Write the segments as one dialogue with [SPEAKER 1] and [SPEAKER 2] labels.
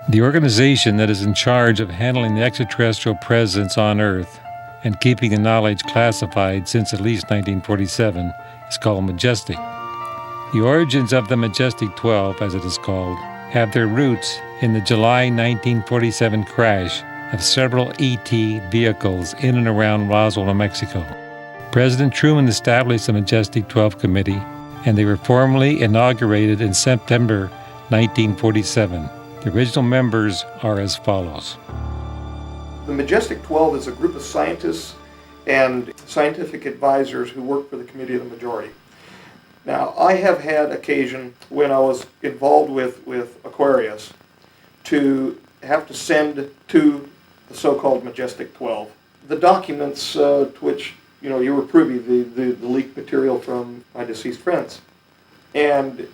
[SPEAKER 1] The organization that is in charge of handling the extraterrestrial presence on Earth and keeping the knowledge classified since at least 1947 is called Majestic. The origins of the Majestic 12, as it is called, have their roots in the July 1947 crash of several ET vehicles in and around Roswell, New Mexico. President Truman established the Majestic 12 Committee, and they were formally inaugurated in September 1947. The original members are as follows.
[SPEAKER 2] The Majestic 12 is a group of scientists and scientific advisors who work for the Committee of the Majority. Now, I have had occasion, when I was involved with Aquarius, to have to send to the so-called Majestic 12 the documents to which you were privy, the leaked material from my deceased friends. And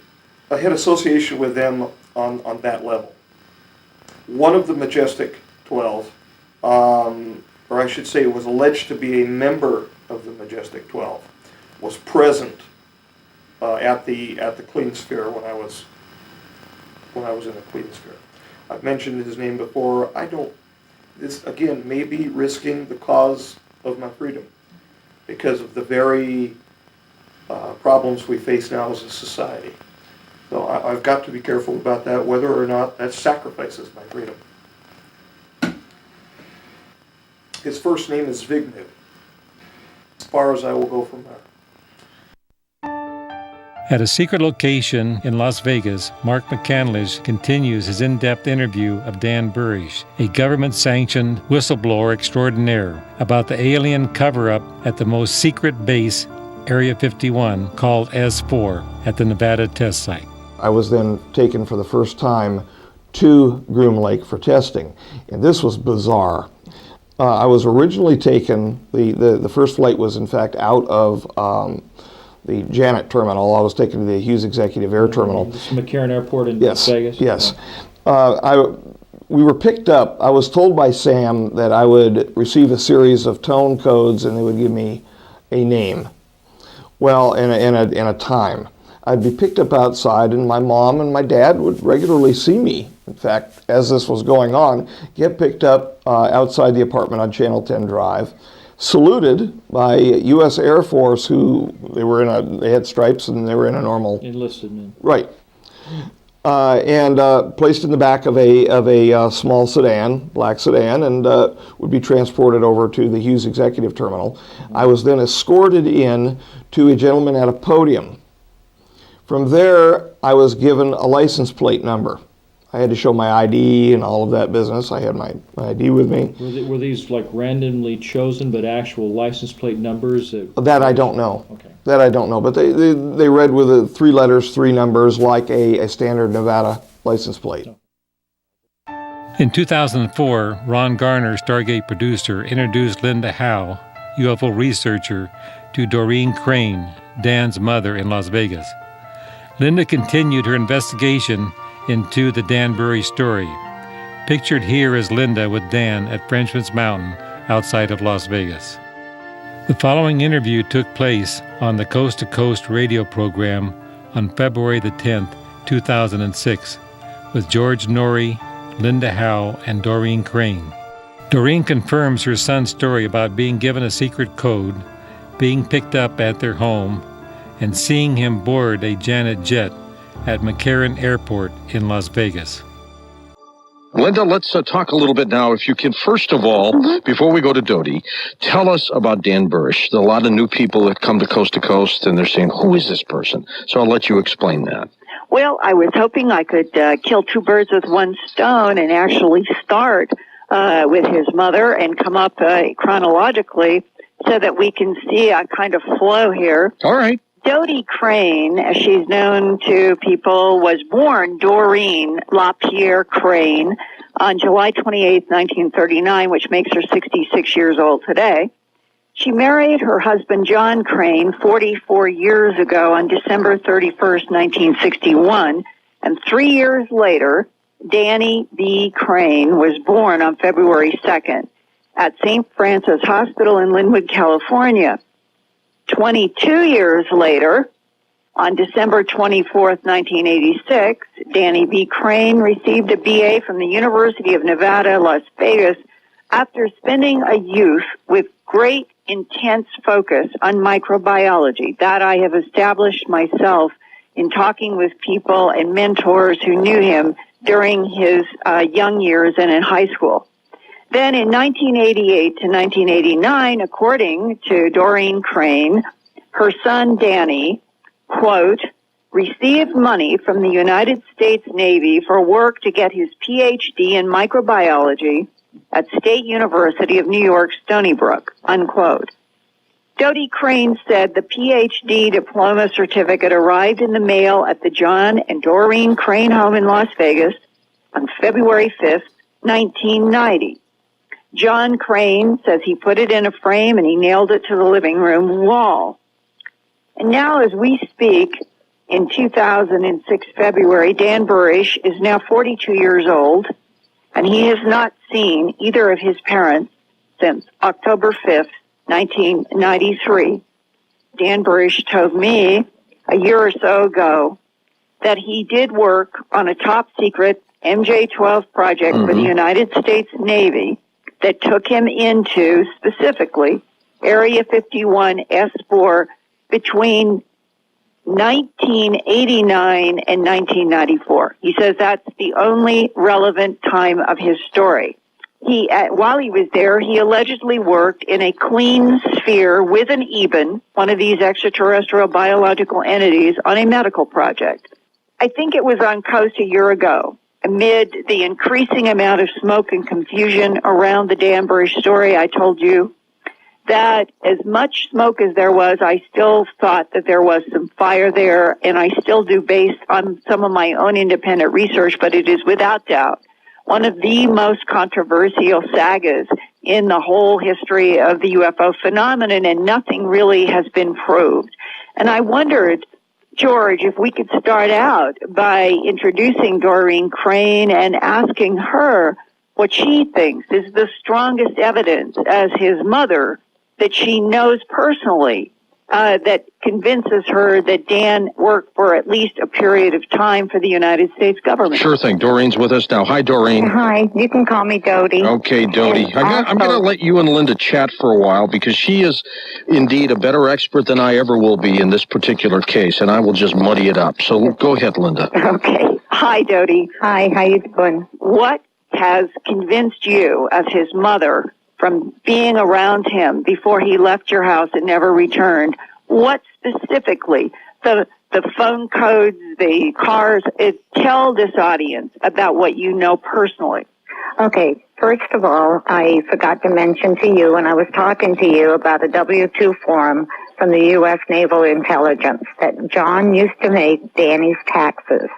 [SPEAKER 2] I had association with them on that level. One of the Majestic 12, or I should say was alleged to be a member of the Majestic 12, was present at the Clean Sphere when I was in the Clean Sphere. I've mentioned his name before. This again may be risking the cause of my freedom because of the very problems we face now as a society. So I've got to be careful about that, whether or not that sacrifices my freedom. His first name is Vignev. As far as I will go from there.
[SPEAKER 1] At a secret location in Las Vegas, Mark McCandlish continues his in-depth interview of Dan Burisch, a government-sanctioned whistleblower extraordinaire, about the alien cover-up at the most secret base, Area 51, called S4, at the Nevada test site.
[SPEAKER 3] I was then taken for the first time to Groom Lake for testing, and this was bizarre. I was originally taken, the first flight was in fact out of the Janet terminal. I was taken to the Hughes Executive Air Terminal.
[SPEAKER 4] This is McCarran Airport in Las Vegas?
[SPEAKER 3] Yes. We were picked up. I was told by Sam that I would receive a series of tone codes and they would give me a name. Well, in a time. I'd be picked up outside and my mom and my dad would regularly see me. In fact, as this was going on, get picked up outside the apartment on Channel 10 Drive, saluted by U.S. Air Force, who they had stripes and they were in a normal
[SPEAKER 4] enlisted men.
[SPEAKER 3] Right, and placed in the back of a small sedan, black sedan, and would be transported over to the Hughes Executive Terminal. I was then escorted in to a gentleman at a podium. From there, I was given a license plate number. I had to show my ID and all of that business. I had my ID with me.
[SPEAKER 4] Were these like randomly chosen, but actual license plate numbers?
[SPEAKER 3] That I don't know.
[SPEAKER 4] Okay.
[SPEAKER 3] That I don't know. But they read with the 3 letters, 3 numbers, like a standard Nevada license plate.
[SPEAKER 1] In 2004, Ron Garner, Stargate producer, introduced Linda Howe, UFO researcher, to Doreen Crane, Dan's mother in Las Vegas. Linda continued her investigation into the Dan Burisch story. Pictured here is Linda with Dan at Frenchman's Mountain outside of Las Vegas. The following interview took place on the Coast to Coast radio program on February the 10th, 2006, with George Norrie, Linda Howe, and Doreen Crane. Doreen confirms her son's story about being given a secret code, being picked up at their home, and seeing him board a Janet jet at McCarran Airport in Las Vegas.
[SPEAKER 5] Linda, let's talk a little bit now, if you can. First of all, before we go to Dodie, tell us about Dan Burisch. There are a lot of new people that come to Coast, and they're saying, who is this person? So I'll let you explain that.
[SPEAKER 6] Well, I was hoping I could kill 2 birds with 1 stone and actually start with his mother and come up chronologically so that we can see a kind of flow here.
[SPEAKER 5] All right.
[SPEAKER 6] Dodie Crane, as she's known to people, was born Doreen LaPierre Crane on July 28, 1939, which makes her 66 years old today. She married her husband, John Crane, 44 years ago on December 31st, 1961, and 3 years later, Danny B. Crane was born on February 2nd at St. Francis Hospital in Linwood, California. 22 years later, On December 24th, 1986, Danny B. Crane received a BA from the University of Nevada, Las Vegas, after spending a youth with great intense focus on microbiology. That I have established myself in talking with people and mentors who knew him during his young years and in high school. Then in 1988 to 1989, according to Doreen Crane, her son Danny, quote, received money from the United States Navy for work to get his PhD in microbiology at State University of New York, Stony Brook, unquote. Dodie Crane said the PhD diploma certificate arrived in the mail at the John and Doreen Crane home in Las Vegas on February 5th, 1990. John Crane says he put it in a frame and he nailed it to the living room wall. And now as we speak, in 2006 February, Dan Burisch is now 42 years old, and he has not seen either of his parents since October 5th, 1993. Dan Burisch told me a year or so ago that he did work on a top secret MJ-12 project for the United States Navy that took him into, specifically, Area 51 S4 between 1989 and 1994. He says that's the only relevant time of his story. While he was there, he allegedly worked in a clean sphere with an EBIN, one of these extraterrestrial biological entities, on a medical project. I think it was on Coast a year ago. Amid the increasing amount of smoke and confusion around the Dan Burisch story, I told you that as much smoke as there was, I still thought that there was some fire there, and I still do based on some of my own independent research, but it is without doubt one of the most controversial sagas in the whole history of the UFO phenomenon, and nothing really has been proved. And I wondered, George, if we could start out by introducing Doreen Crane and asking her what she thinks is the strongest evidence as his mother that she knows personally that convinces her that Dan worked for at least a period of time for the United States government.
[SPEAKER 5] Sure thing. Doreen's with us now. Hi, Doreen.
[SPEAKER 7] Hi. You can call me Dodie.
[SPEAKER 5] Okay, Dodie. I'm going to let you and Linda chat for a while because she is indeed a better expert than I ever will be in this particular case, and I will just muddy it up. So go ahead, Linda.
[SPEAKER 6] Okay. Hi, Dodie.
[SPEAKER 7] Hi. How you doing?
[SPEAKER 6] What has convinced you as his mother from being around him before he left your house and never returned? What specifically, the phone codes, the cars, tell this audience about what you know personally.
[SPEAKER 7] Okay. First of all, I forgot to mention to you when I was talking to you about a W-2 form from the U.S. Naval Intelligence that John used to make Danny's taxes.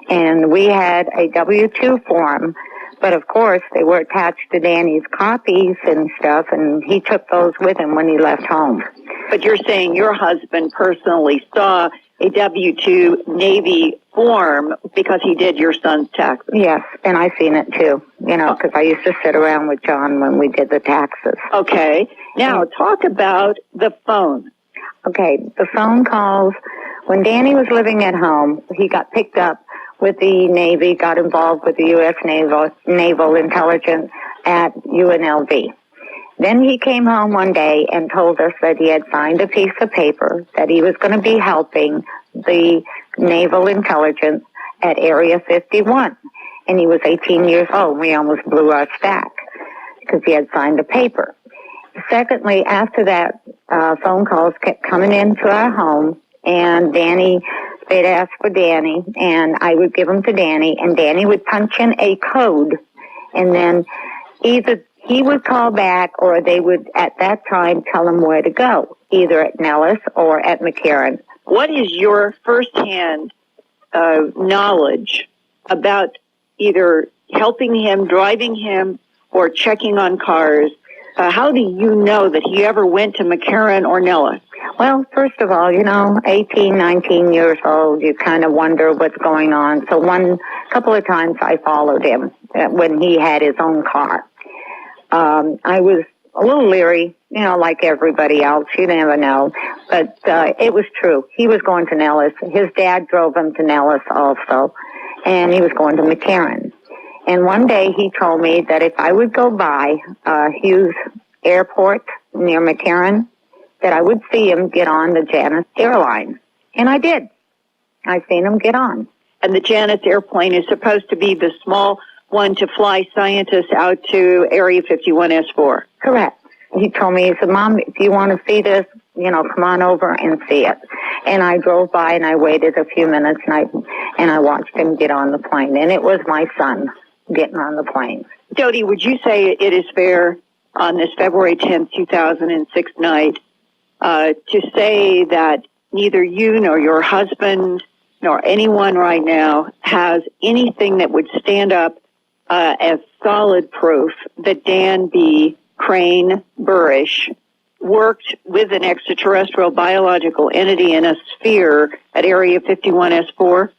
[SPEAKER 7] And we had a W-2 form, but of course they were attached to Danny's copies and stuff, and he took those with him when he left home.
[SPEAKER 6] But you're saying your husband personally saw a W-2 Navy form because he did your son's taxes?
[SPEAKER 7] Yes, and I seen it too, because I used to sit around with John when we did the taxes.
[SPEAKER 6] Okay. Now, talk about the phone.
[SPEAKER 7] Okay, the phone calls. When Danny was living at home, he got picked up with the Navy, got involved with the U.S. Naval Intelligence at UNLV. Then he came home one day and told us that he had signed a piece of paper that he was going to be helping the Naval Intelligence at Area 51. And he was 18 years old. We almost blew our stack because he had signed a paper. Secondly, after that, phone calls kept coming into our home, and they'd ask for Danny, and I would give them to Danny, and Danny would punch in a code, and then either he would call back or they would, at that time, tell him where to go, either at Nellis or at McCarran.
[SPEAKER 6] What is your firsthand knowledge about either helping him, driving him, or checking on cars? How do you know that he ever went to McCarran or Nellis?
[SPEAKER 7] Well, first of all, 18, 19 years old, you kind of wonder what's going on. So couple of times I followed him when he had his own car. I was a little leery you know, like everybody else. You never know. But it was true. He was going to Nellis. His dad drove him to Nellis also, and he was going to McCarran. And one day he told me that if I would go by Hughes Airport near McCarran, that I would see him get on the Janus airline. And I did. I seen him get on.
[SPEAKER 6] And the Janus airplane is supposed to be the small one to fly scientists out to Area 51S4.
[SPEAKER 7] Correct. He told me, he said, Mom, if you want to see this, you know, come on over and see it. And I drove by and I waited a few minutes and I watched him get on the plane. And it was my son getting on the plane.
[SPEAKER 6] Dodie, would you say it is fair on this February 10th, 2006 night to say that neither you nor your husband nor anyone right now has anything that would stand up as solid proof that Dan B. Crane Burisch worked with an extraterrestrial biological entity in a sphere at Area 51S4?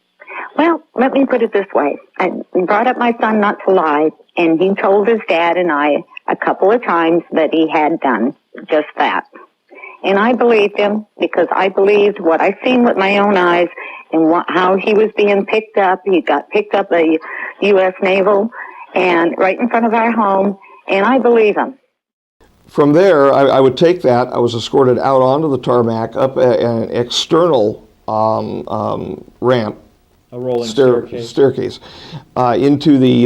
[SPEAKER 7] Well, let me put it this way. I brought up my son not to lie, and he told his dad and I a couple of times that he had done just that. And I believed him because I believed what I seen with my own eyes and how he was being picked up. He got picked up by U.S. Naval and right in front of our home, and I believe him.
[SPEAKER 3] From there, I would take that. I was escorted out onto the tarmac, up an external ramp,
[SPEAKER 4] A rolling
[SPEAKER 3] staircase into the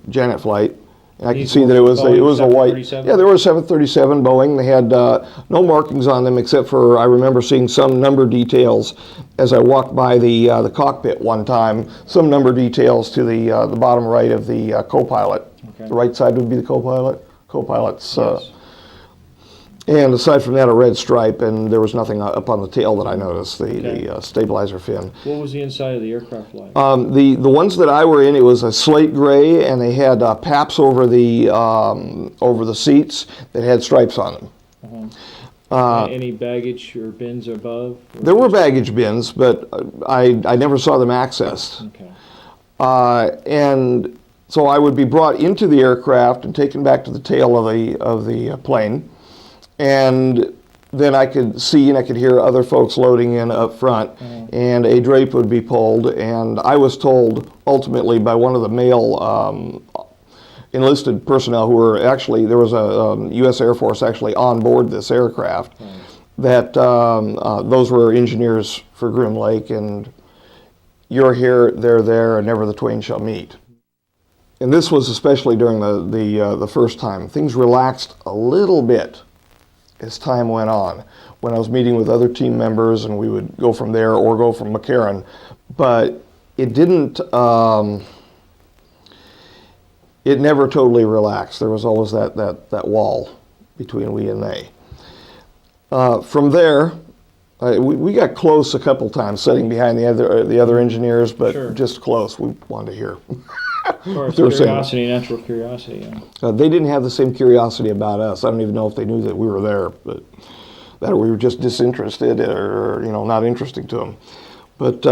[SPEAKER 3] Janet flight. And I could see that it was a white. Yeah, there was a 737 Boeing. They had no markings on them except for I remember seeing some number details as I walked by the cockpit one time. Some number details to the bottom right of the co-pilot. Okay. The right side would be the co-pilot's. Yes. And aside from that, a red stripe, and there was nothing up on the tail that I noticed, the stabilizer fin.
[SPEAKER 4] What was the inside of the aircraft like?
[SPEAKER 3] The ones that I were in, it was a slate gray, and they had paps over the seats that had stripes on them.
[SPEAKER 4] Uh-huh. Any baggage or bins above?
[SPEAKER 3] There were baggage bins, but I never saw them accessed.
[SPEAKER 4] Okay.
[SPEAKER 3] And so I would be brought into the aircraft and taken back to the tail of the plane. And then I could see and I could hear other folks loading in up front, and a drape would be pulled. And I was told ultimately by one of the male enlisted personnel who were actually, there was a U.S. Air Force actually on board this aircraft, that those were engineers for Groom Lake, and you're here, they're there, and never the twain shall meet. And this was especially during the first time. Things relaxed a little bit as time went on, when I was meeting with other team members, and we would go from there or go from McCarran. But it didn't, it never totally relaxed. There was always that wall between we and they. From there, we got close a couple times, sitting behind the other engineers, but sure. Just close. We wanted to hear.
[SPEAKER 4] Of course, curiosity, natural curiosity. Yeah.
[SPEAKER 3] They didn't have the same curiosity about us. I don't even know if they knew that we were there, but that we were just disinterested or not interesting to them. But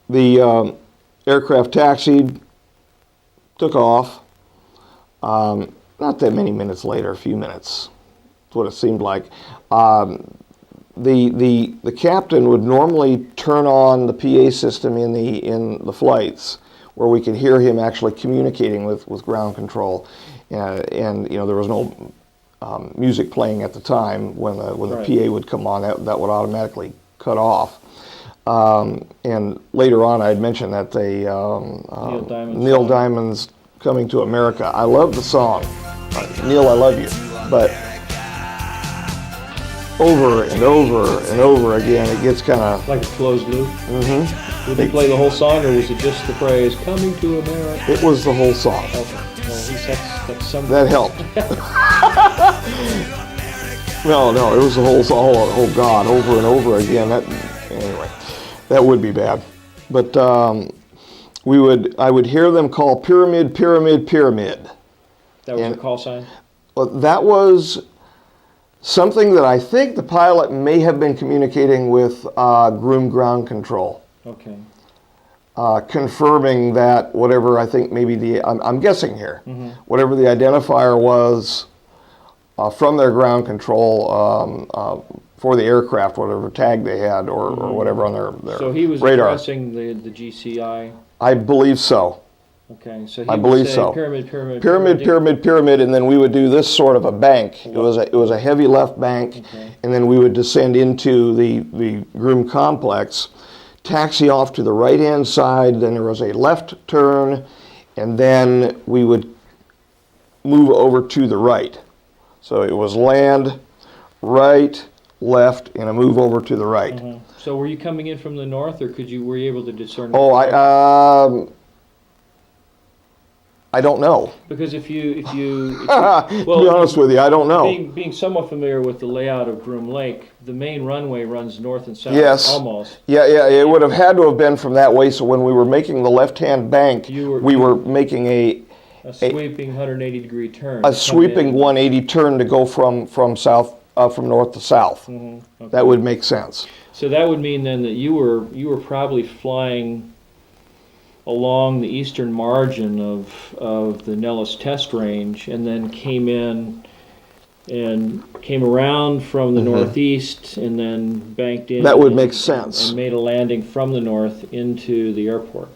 [SPEAKER 3] the aircraft taxied, took off. Not that many minutes later, a few minutes. That's what it seemed like. The captain would normally turn on the PA system in the flights, where we could hear him actually communicating with ground control, and there was no music playing at the time when the PA would come on. That would automatically cut off. And later on, I had mentioned that Neil Diamond's "Coming to America." I love the song, Neil, I love you, but over and over and over again, it gets kind of
[SPEAKER 4] like a closed loop.
[SPEAKER 3] Mm-hmm.
[SPEAKER 4] Would they play the whole song, or was it just the phrase "Coming to America"?
[SPEAKER 3] It was the whole song.
[SPEAKER 4] Okay. Well, at least that's something.
[SPEAKER 3] That helped. No, it was the whole song. Oh God, over and over again. Anyway, that would be bad. But I would hear them call pyramid, pyramid, pyramid.
[SPEAKER 4] That was a call sign?
[SPEAKER 3] Well, that was something that I think the pilot may have been communicating with Groom Ground Control.
[SPEAKER 4] Okay.
[SPEAKER 3] confirming that whatever I think maybe I'm guessing here, whatever the identifier was from their ground control for the aircraft, whatever tag they had or whatever on their
[SPEAKER 4] So he was
[SPEAKER 3] radar.
[SPEAKER 4] addressing the GCI.
[SPEAKER 3] I believe so.
[SPEAKER 4] Okay, so he
[SPEAKER 3] I
[SPEAKER 4] would
[SPEAKER 3] believe
[SPEAKER 4] say
[SPEAKER 3] so.
[SPEAKER 4] pyramid,
[SPEAKER 3] and then we would do this sort of a bank. It was a heavy left bank, and then we would descend into the Groom complex, taxi off to the right-hand side, then there was a left turn, and then we would move over to the right. So it was land, right, left, and a move over to the right.
[SPEAKER 4] So were you coming in from the north, or were you able to discern?
[SPEAKER 3] Oh, I don't know.
[SPEAKER 4] Because if you
[SPEAKER 3] To be honest with you, I don't know.
[SPEAKER 4] Being somewhat familiar with the layout of Groom Lake, the main runway runs north and south.
[SPEAKER 3] Yes.
[SPEAKER 4] Almost.
[SPEAKER 3] Yeah, it would have had to have been from that way. So when we were making the left-hand bank, we were making a
[SPEAKER 4] sweeping 180-degree turn.
[SPEAKER 3] A sweeping 180 turn to go from north to south.
[SPEAKER 4] Okay.
[SPEAKER 3] That would make sense.
[SPEAKER 4] So that would mean then that you were probably flying along the eastern margin of the Nellis test range, and then came around from the northeast, and then banked in.
[SPEAKER 3] That would make sense.
[SPEAKER 4] And made a landing from the north into the airport.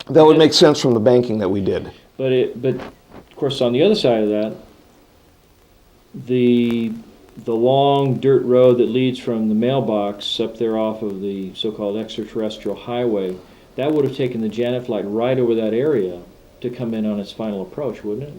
[SPEAKER 3] That would make sense from the banking that we did.
[SPEAKER 4] But of course, on the other side of that, the long dirt road that leads from the mailbox up there off of the so-called extraterrestrial highway, that would have taken the Janet flight right over that area to come in on its final approach, wouldn't it?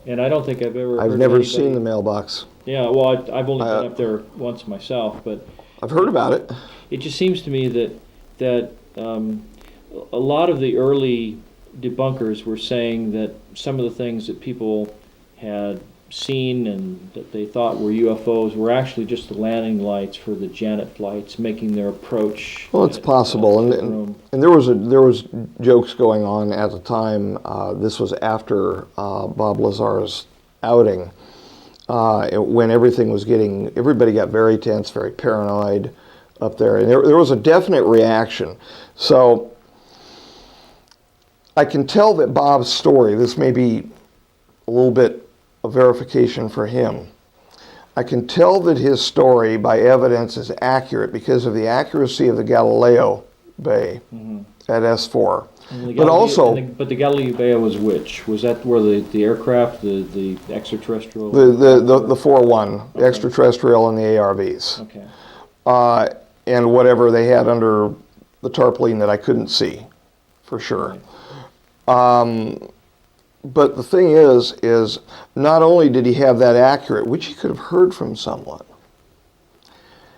[SPEAKER 4] And I don't think I've
[SPEAKER 3] never seen the mailbox.
[SPEAKER 4] Yeah, well, I've only been up there once myself, but
[SPEAKER 3] I've heard about it.
[SPEAKER 4] It just seems to me that a lot of the early debunkers were saying that some of the things that people had seen and that they thought were UFOs were actually just the landing lights for the Janet flights making their approach.
[SPEAKER 3] Well, it's possible, and there was jokes going on at the time. This was after Bob Lazar's outing, when everybody got very tense, very paranoid up there, and there was a definite reaction. So I can tell that Bob's story, this may be a little bit of verification for him. I can tell that his story by evidence is accurate because of the accuracy of the Galileo Bay at S4.
[SPEAKER 4] But the Galileo Bay was which? Was that where the aircraft, the extraterrestrial?
[SPEAKER 3] The 4-1, the extraterrestrial and the ARVs.
[SPEAKER 4] Okay.
[SPEAKER 3] And whatever they had under the tarpaulin that I couldn't see, for sure. But the thing is not only did he have that accurate, which he could have heard from someone,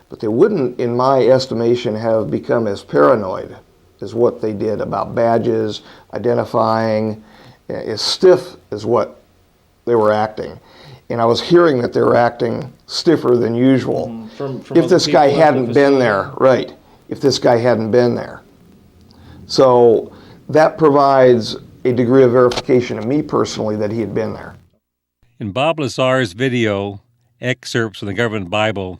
[SPEAKER 3] but they wouldn't, in my estimation, have become as paranoid as what they did about badges, identifying, as stiff as what they were acting. And I was hearing that they were acting stiffer than usual.
[SPEAKER 4] From
[SPEAKER 3] if this guy hadn't been there, right, if this guy hadn't been there. So that provides a degree of verification to me personally that he had been there.
[SPEAKER 1] In Bob Lazar's video, Excerpts from the Government Bible,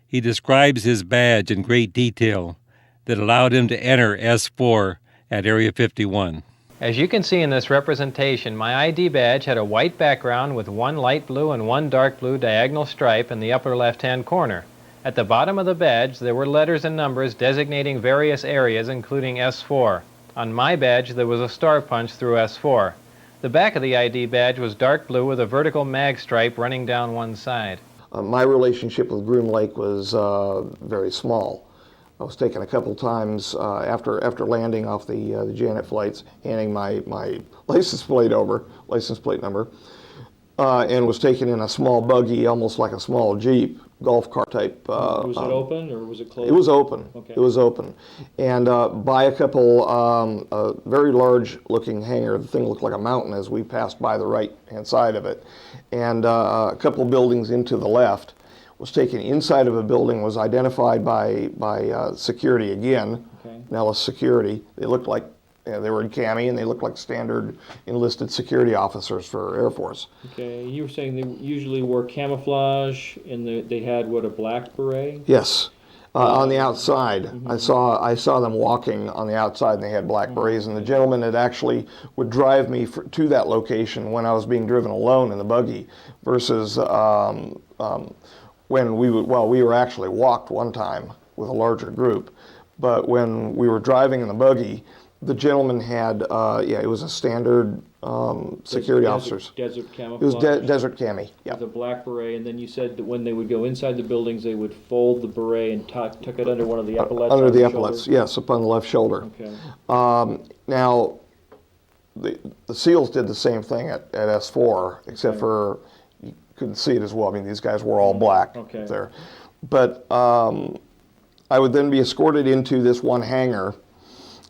[SPEAKER 1] he describes his badge in great detail that allowed him to enter S4 at Area 51.
[SPEAKER 8] As you can see in this representation, my ID badge had a white background with one light blue and one dark blue diagonal stripe in the upper left-hand corner. At the bottom of the badge, there were letters and numbers designating various areas, including S4. On my badge, there was a star punch through S4. The back of the ID badge was dark blue with a vertical mag stripe running down one side.
[SPEAKER 3] My relationship with Groom Lake was very small. I was taken a couple times after landing off the Janet flights, handing my license plate number, and was taken in a small buggy, almost like a small Jeep, golf cart type.
[SPEAKER 4] Was it open or was it closed?
[SPEAKER 3] It was open.
[SPEAKER 4] Okay.
[SPEAKER 3] It was open. And by a couple very large looking hangar, the thing looked like a mountain as we passed by the right hand side of it, and a couple buildings into the left. Was taken inside of a building, was identified by security again, Nellis security. They looked like, they were in cami and they looked like standard enlisted security officers for Air Force.
[SPEAKER 4] Okay, you were saying they usually wore camouflage and they had, what, a black beret?
[SPEAKER 3] Yes. On the outside. I saw them walking on the outside, and they had black berets, and the gentleman that actually would drive me to that location when I was being driven alone in the buggy, versus when we were actually walked one time with a larger group, but when we were driving in the buggy, the gentleman had, it was a standard security officers.
[SPEAKER 4] Desert
[SPEAKER 3] It
[SPEAKER 4] camouflage?
[SPEAKER 3] was desert cami, yeah.
[SPEAKER 4] With a black beret, and then you said that when they would go inside the buildings, they would fold the beret and tuck it under one of the epaulets?
[SPEAKER 3] Under
[SPEAKER 4] on
[SPEAKER 3] the
[SPEAKER 4] the
[SPEAKER 3] epaulets,
[SPEAKER 4] shoulder?
[SPEAKER 3] yes, upon the left shoulder.
[SPEAKER 4] Okay.
[SPEAKER 3] Now, the SEALs did the same thing at S4, except for you couldn't see it as well. I mean, these guys were all black there. But I would then be escorted into this one hangar,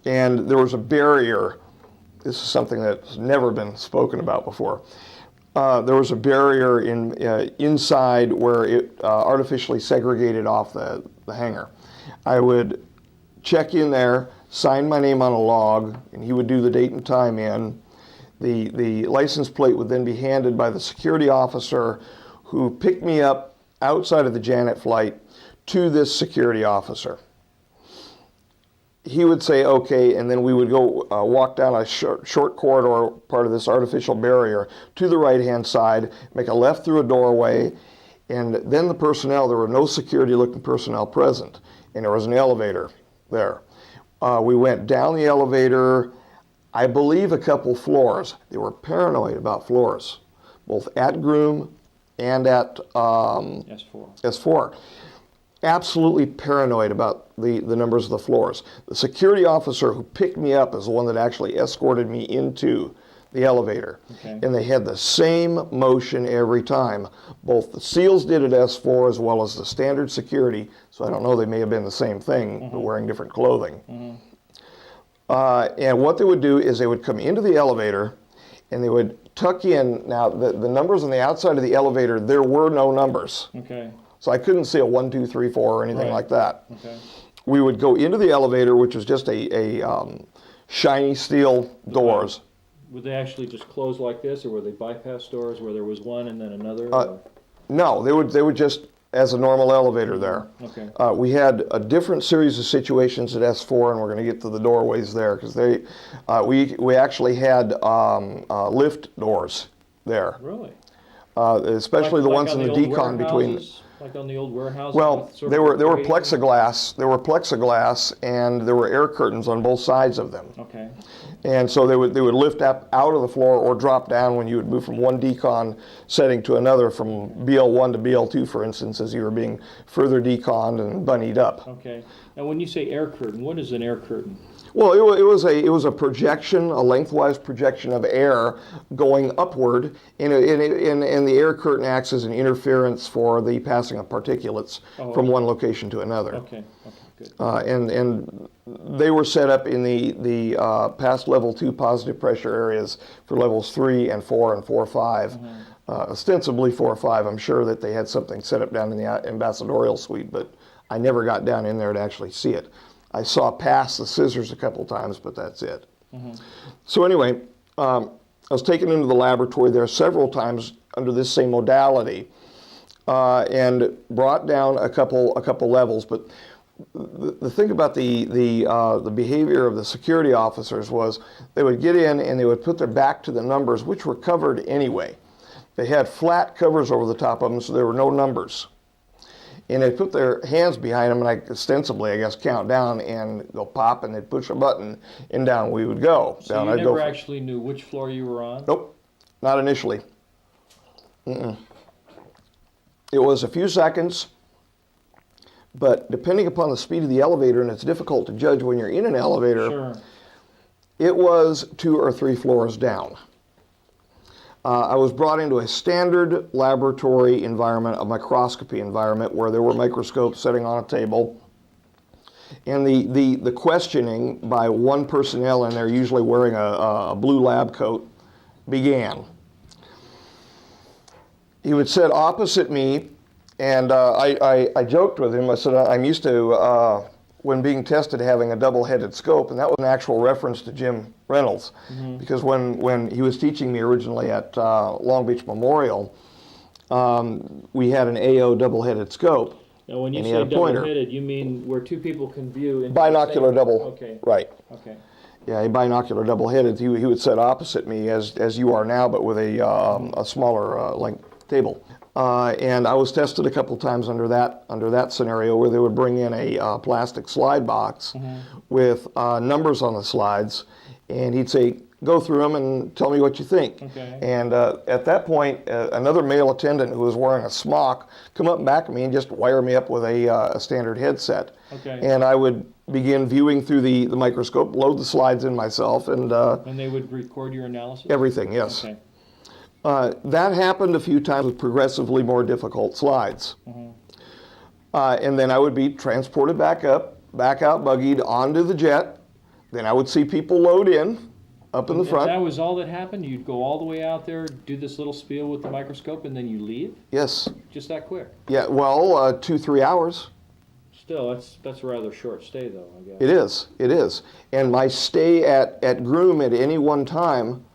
[SPEAKER 3] and there was a barrier. This is something that's never been spoken about before. There was a barrier inside where it artificially segregated off the hangar. I would check in there, sign my name on a log, and he would do the date and time in. The license plate would then be handed by the security officer who picked me up outside of the Janet flight to this security officer. He would say, okay, and then we would go walk down a short corridor, part of this artificial barrier, to the right-hand side, make a left through a doorway, and then the personnel, there were no security-looking personnel present, and there was an elevator there. We went down the elevator, I believe a couple floors. They were paranoid about floors, both at Groom and at S4. Absolutely paranoid about the numbers of the floors. The security officer who picked me up is the one that actually escorted me into the elevator.
[SPEAKER 4] Okay.
[SPEAKER 3] And they had the same motion every time. Both the SEALs did at S4 as well as the standard security, so I don't know, they may have been the same thing, but wearing different clothing. And what they would do is they would come into the elevator and they would tuck in. Now, the numbers on the outside of the elevator, there were no numbers.
[SPEAKER 4] Okay.
[SPEAKER 3] So I couldn't see a 1, 2, 3, 4 or anything like that.
[SPEAKER 4] Okay.
[SPEAKER 3] We would go into the elevator, which was just a shiny steel doors.
[SPEAKER 4] Would they actually just close like this, or were they bypass doors where there was one and then another?
[SPEAKER 3] No, they would just, as a normal elevator there.
[SPEAKER 4] Okay.
[SPEAKER 3] We had a different series of situations at S4, and we're going to get to the doorways there, because we actually had lift doors there.
[SPEAKER 4] Really?
[SPEAKER 3] Especially the ones in the decon between.
[SPEAKER 4] Like on the old warehouse?
[SPEAKER 3] Well, there were plexiglass. There were plexiglass, and there were air curtains on both sides of them.
[SPEAKER 4] Okay.
[SPEAKER 3] And so they would lift up out of the floor or drop down when you would move from one decon setting to another, from BL1 to BL2, for instance, as you were being further deconned and bunnied up.
[SPEAKER 4] Okay. Now, when you say air curtain, what is an air curtain?
[SPEAKER 3] Well, it was a projection, a lengthwise projection of air going upward, and the air curtain acts as an interference for the passing of particulates from one location to another.
[SPEAKER 4] Okay. Good.
[SPEAKER 3] And they were set up in the past level 2 positive pressure areas for levels 3 and 4 and 4, 5. Ostensibly 4, 5. I'm sure that they had something set up down in the ambassadorial suite, but I never got down in there to actually see it. I saw past the scissors a couple times, but that's it. So anyway, I was taken into the laboratory there several times under this same modality, and brought down a couple levels. But the thing about the behavior of the security officers was they would get in and they would put their back to the numbers, which were covered anyway. They had flat covers over the top of them, so there were no numbers. And they'd put their hands behind them, and ostensibly, I guess, count down and go pop, and they'd push a button, and down we would go.
[SPEAKER 4] So you never actually knew which floor you were on?
[SPEAKER 3] Nope, not initially. It was a few seconds, but depending upon the speed of the elevator, and it's difficult to judge when you're in an elevator, it was 2 or 3 floors down. I was brought into a standard laboratory environment, a microscopy environment, where there were microscopes sitting on a table. And the questioning by one personnel in there, usually wearing a blue lab coat, began. He would sit opposite me, and I joked with him. I said, I'm used to, when being tested, having a double-headed scope, and that was an actual reference to Jim Reynolds, because when he was teaching me originally at Long Beach Memorial, we had an AO double-headed scope,
[SPEAKER 4] Now, when you
[SPEAKER 3] and he
[SPEAKER 4] say
[SPEAKER 3] had a pointer.
[SPEAKER 4] double-headed, you mean where two people can view into
[SPEAKER 3] Binocular
[SPEAKER 4] the same...
[SPEAKER 3] double.
[SPEAKER 4] Okay.
[SPEAKER 3] Right.
[SPEAKER 4] Okay.
[SPEAKER 3] Yeah, a binocular double-headed. He would sit opposite me as you are now, but with a smaller length table. And I was tested a couple times under that scenario where they would bring in a plastic slide box with numbers on the slides, and he'd say, go through them and tell me what you think.
[SPEAKER 4] Okay.
[SPEAKER 3] And at that point, another male attendant who was wearing a smock come up and back at me and just wire me up with a standard headset.
[SPEAKER 4] Okay.
[SPEAKER 3] And I would begin viewing through the microscope, load the slides in myself, and
[SPEAKER 4] they would record your analysis?
[SPEAKER 3] everything, yes.
[SPEAKER 4] Okay.
[SPEAKER 3] That happened a few times with progressively more difficult slides. And then I would be transported back out buggied onto the jet. Then I would see people load in up in the front.
[SPEAKER 4] That was all that happened? You'd go all the way out there, do this little spiel with the microscope, and then you leave?
[SPEAKER 3] Yes.
[SPEAKER 4] Just that quick?
[SPEAKER 3] Yeah, well, 2-3 hours.
[SPEAKER 4] Still, that's a rather short stay, though, I guess.
[SPEAKER 3] It is. And my stay at Groom at any one time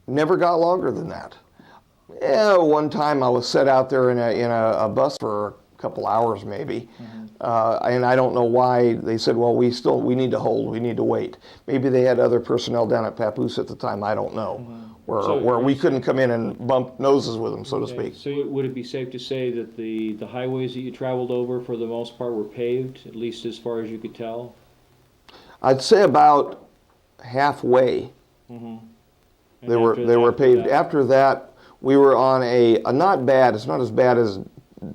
[SPEAKER 3] never got longer than that. Yeah, one time I was set out there in a bus for a couple hours maybe, and I don't know why. They said, well, we need to hold, we need to wait. Maybe they had other personnel down at Papoose at the time, I don't know, where we couldn't come in and bump noses with them, so to speak.
[SPEAKER 4] So would it be safe to say that the highways that you traveled over, for the most part, were paved, at least as far as you could tell?
[SPEAKER 3] I'd say about halfway. They were paved. After that, we were on it's not as bad as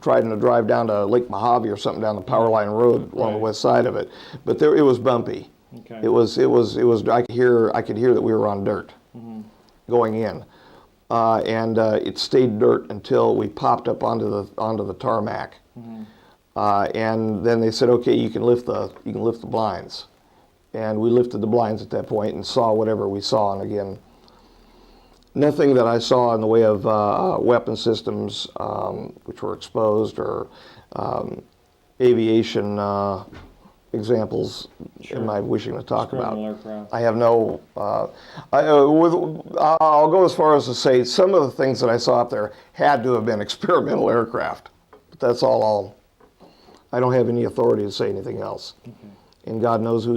[SPEAKER 3] trying to drive down to Lake Mojave or something down the Power Line Road along the west side of it, but it was bumpy.
[SPEAKER 4] Okay.
[SPEAKER 3] It was. I could hear that we were on dirt going in, and it stayed dirt until we popped up onto the tarmac, and then they said, okay, you can lift the blinds, and we lifted the blinds at that point and saw whatever we saw, and again, nothing that I saw in the way of weapon systems which were exposed or aviation examples am I wishing to talk about.
[SPEAKER 4] Aircraft.
[SPEAKER 3] I have no, I'll go as far as to say some of the things that I saw up there had to have been experimental aircraft. But that's all I don't have any authority to say anything else. And God knows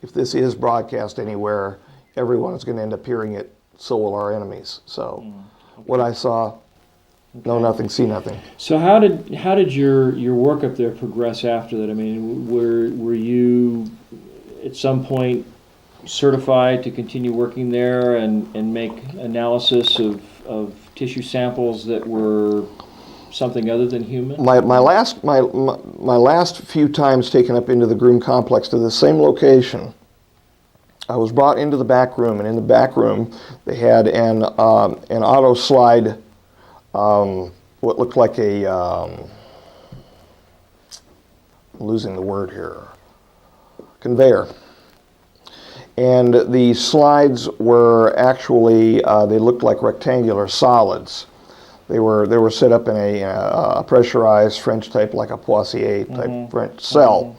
[SPEAKER 3] if this is broadcast anywhere, everyone is going to end up hearing it. So will our enemies. So, what I saw, know nothing, see nothing.
[SPEAKER 4] So how did your work up there progress after that? I mean, were you at some point certified to continue working there and make analysis of tissue samples that were something other than human?
[SPEAKER 3] My last few times taken up into the Groom complex to the same location, I was brought into the back room, and in the back room they had an auto slide, what looked like I'm losing the word here, conveyor. And the slides were actually, they looked like rectangular solids. They were set up in a pressurized French type, like a Poissier type French cell.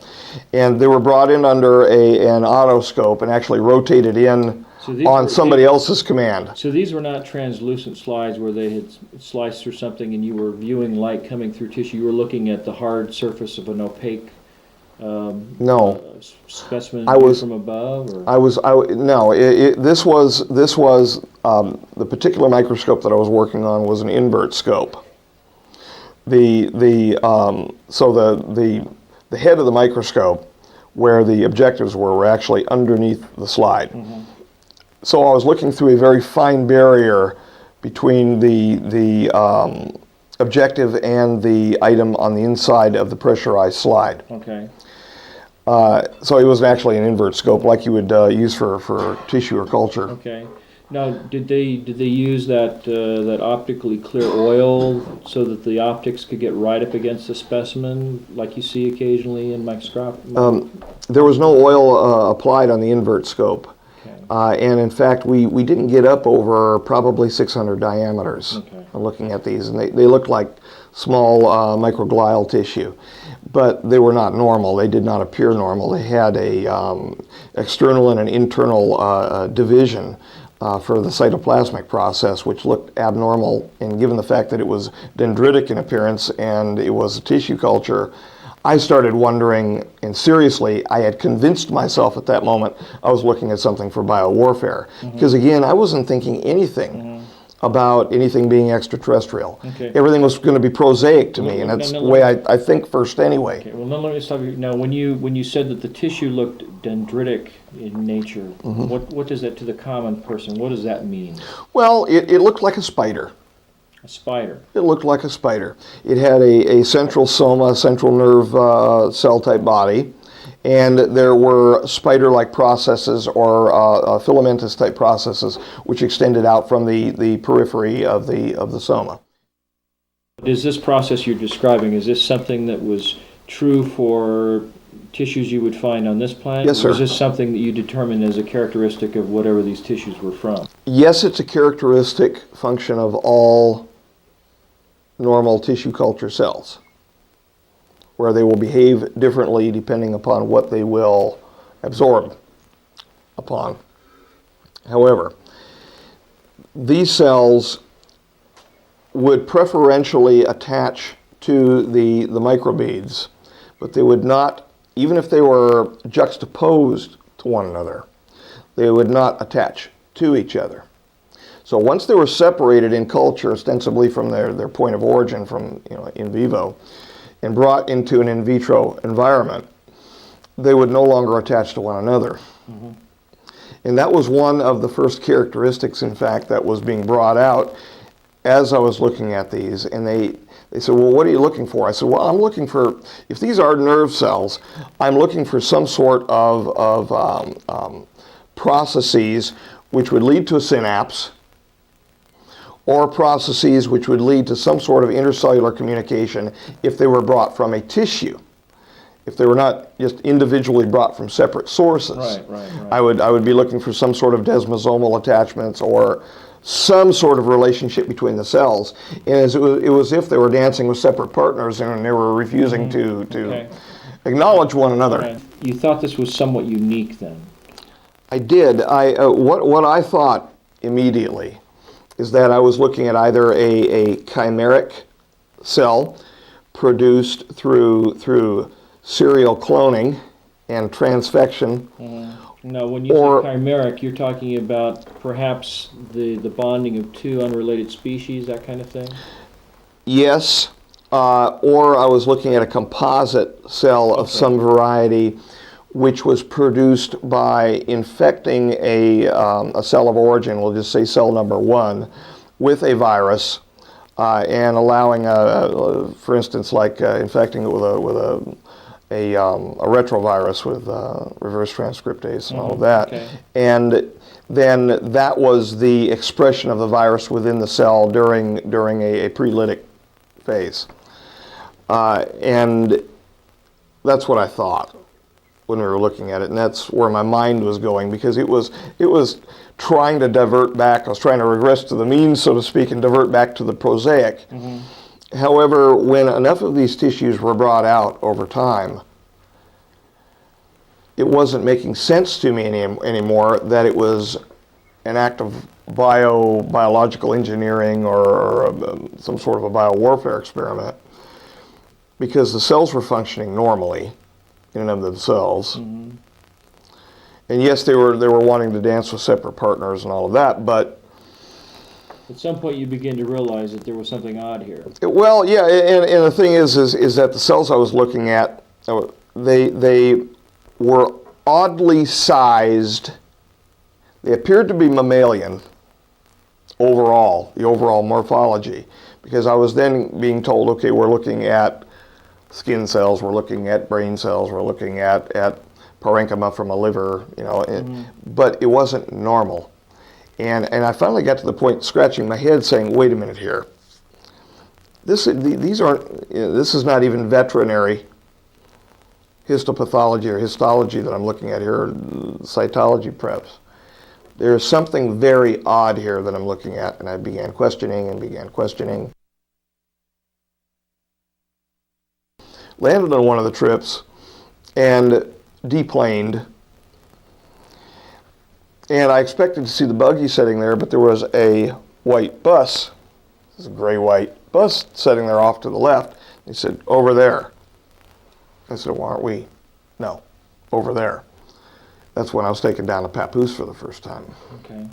[SPEAKER 3] And they were brought in under an otoscope and actually rotated in on somebody else's command.
[SPEAKER 4] So these were not translucent slides where they had sliced through something and you were viewing light coming through tissue. You were looking at the hard surface of an opaque specimen from above? Or?
[SPEAKER 3] This was the particular microscope that I was working on was an invert scope. The head of the microscope, where the objectives were actually underneath the slide. So I was looking through a very fine barrier between the objective and the item on the inside of the pressurized slide.
[SPEAKER 4] Okay.
[SPEAKER 3] So it was actually an invert scope, like you would use for tissue or culture.
[SPEAKER 4] Okay. Now, did they use that optically clear oil so that the optics could get right up against the specimen, like you see occasionally in microscopy?
[SPEAKER 3] There was no oil applied on the invert scope, and in fact, we didn't get up over probably 600 diameters. Looking at these, and they looked like small microglial tissue, but they were not normal. They did not appear normal. They had a external and an internal division for the cytoplasmic process, which looked abnormal, and given the fact that it was dendritic in appearance and it was a tissue culture, I started wondering, and seriously, I had convinced myself at that moment I was looking at something for biowarfare. Because again, I wasn't thinking anything about anything being extraterrestrial.
[SPEAKER 4] Okay.
[SPEAKER 3] Everything was going to be prosaic to me, and that's the way I think first anyway.
[SPEAKER 4] Okay, well, now let me stop you. Now, when you said that the tissue looked dendritic in nature, what does that, to the common person, what does that mean?
[SPEAKER 3] Well, it looked like a spider.
[SPEAKER 4] A spider.
[SPEAKER 3] It looked like a spider. It had a central soma, central nerve cell-type body, and there were spider-like processes or filamentous-type processes which extended out from the periphery of the soma.
[SPEAKER 4] Is this process you're describing, is this something that was true for tissues you would find on this planet?
[SPEAKER 3] Yes, sir.
[SPEAKER 4] Or is this something that you determined as a characteristic of whatever these tissues were from?
[SPEAKER 3] Yes, it's a characteristic function of all normal tissue culture cells, where they will behave differently depending upon what they will absorb upon. However, these cells would preferentially attach to the microbeads, but they would not, even if they were juxtaposed to one another, they would not attach to each other. So once they were separated in culture, ostensibly from their point of origin, from in vivo, and brought into an in vitro environment, they would no longer attach to one another. And that was one of the first characteristics, in fact, that was being brought out as I was looking at these. And they said, well, what are you looking for? I said, well, I'm looking for, if these are nerve cells, I'm looking for some sort of processes which would lead to a synapse, or processes which would lead to some sort of intercellular communication if they were brought from a tissue, if they were not just individually brought from separate sources.
[SPEAKER 4] Right.
[SPEAKER 3] I would be looking for some sort of desmosomal attachments or some sort of relationship between the cells. And it was if they were dancing with separate partners and they were refusing to acknowledge one another.
[SPEAKER 4] Okay. You thought this was somewhat unique then?
[SPEAKER 3] I did. What I thought immediately is that I was looking at either a chimeric cell produced through serial cloning and transfection.
[SPEAKER 4] Now, when you say chimeric, you're talking about perhaps the bonding of two unrelated species, that kind of thing?
[SPEAKER 3] Yes, or I was looking at a composite cell of some variety which was produced by infecting a cell of origin, we'll just say cell number 1, with a virus and allowing, for instance, like infecting it with a retrovirus with reverse transcriptase and all of that.
[SPEAKER 4] Okay.
[SPEAKER 3] And then that was the expression of the virus within the cell during a pre-lytic phase. And that's what I thought when we were looking at it, and that's where my mind was going, because it was trying to divert back. I was trying to regress to the mean, so to speak, and divert back to the prosaic. However, when enough of these tissues were brought out over time, it wasn't making sense to me anymore that it was an act of biological engineering or some sort of a biowarfare experiment, because the cells were functioning normally in and of themselves. And yes, they were wanting to dance with separate partners and all of that, but
[SPEAKER 4] at some point you begin to realize that there was something odd here.
[SPEAKER 3] Well, yeah, and the thing is that the cells I was looking at, they were oddly sized. They appeared to be mammalian overall, the overall morphology, because I was then being told, okay, we're looking at skin cells, we're looking at brain cells, we're looking at parenchyma from a liver, but it wasn't normal. And I finally got to the point scratching my head saying, wait a minute here. This is not even veterinary histopathology or histology that I'm looking at here, or cytology preps. There's something very odd here that I'm looking at, and I began questioning. Landed on one of the trips and deplaned. And I expected to see the buggy sitting there, but there was a white bus. This is a gray-white bus sitting there off to the left. He said, over there. I said, well, aren't we? No, over there. That's when I was taken down to Papoose for the first time.
[SPEAKER 4] Okay.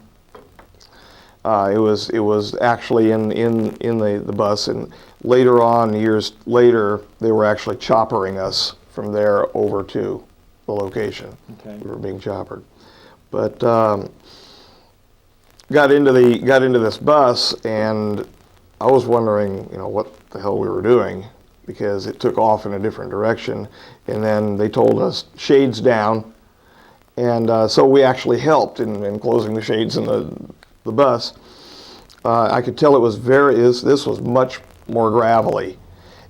[SPEAKER 3] It was actually in the bus, and later on, years later, they were actually choppering us from there over to the location.
[SPEAKER 4] Okay.
[SPEAKER 3] We were being choppered. But got into this bus, and I was wondering, what the hell we were doing, because it took off in a different direction, and then they told us shades down, and so we actually helped in closing the shades in the bus. I could tell this was much more gravelly,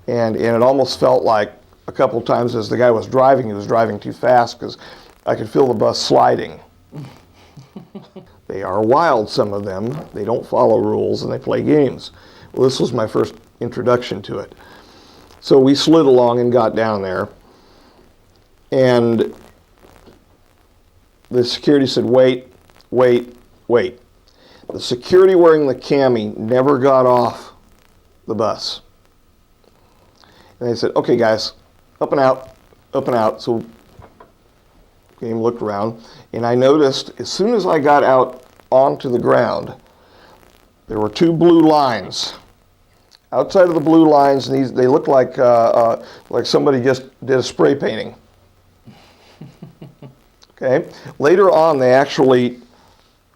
[SPEAKER 3] and it almost felt like a couple times as the guy was driving, he was driving too fast, because I could feel the bus sliding. They are wild, some of them. They don't follow rules, and they play games. Well, this was my first introduction to it. So we slid along and got down there, and the security said, wait, wait, wait. The security wearing the cami never got off the bus. And they said, okay, guys, up and out, up and out. So came, looked around, and I noticed as soon as I got out onto the ground, there were two blue lines. Outside of the blue lines, and they looked like somebody just did a spray painting. Okay. Later on, they actually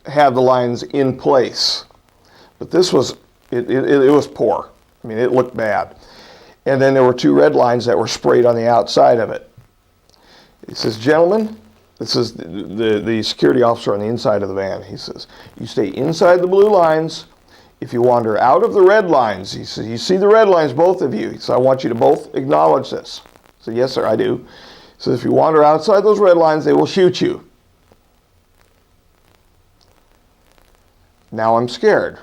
[SPEAKER 3] had the lines in place, but this was it was poor. I mean, it looked bad. And then there were two red lines that were sprayed on the outside of it. He says, gentlemen, this is the security officer on the inside of the van. He says, you stay inside the blue lines. If you wander out of the red lines, he says, you see the red lines, both of you. He said, I want you to both acknowledge this. I said, yes, sir, I do. He says, if you wander outside those red lines, they will shoot you. Now I'm scared.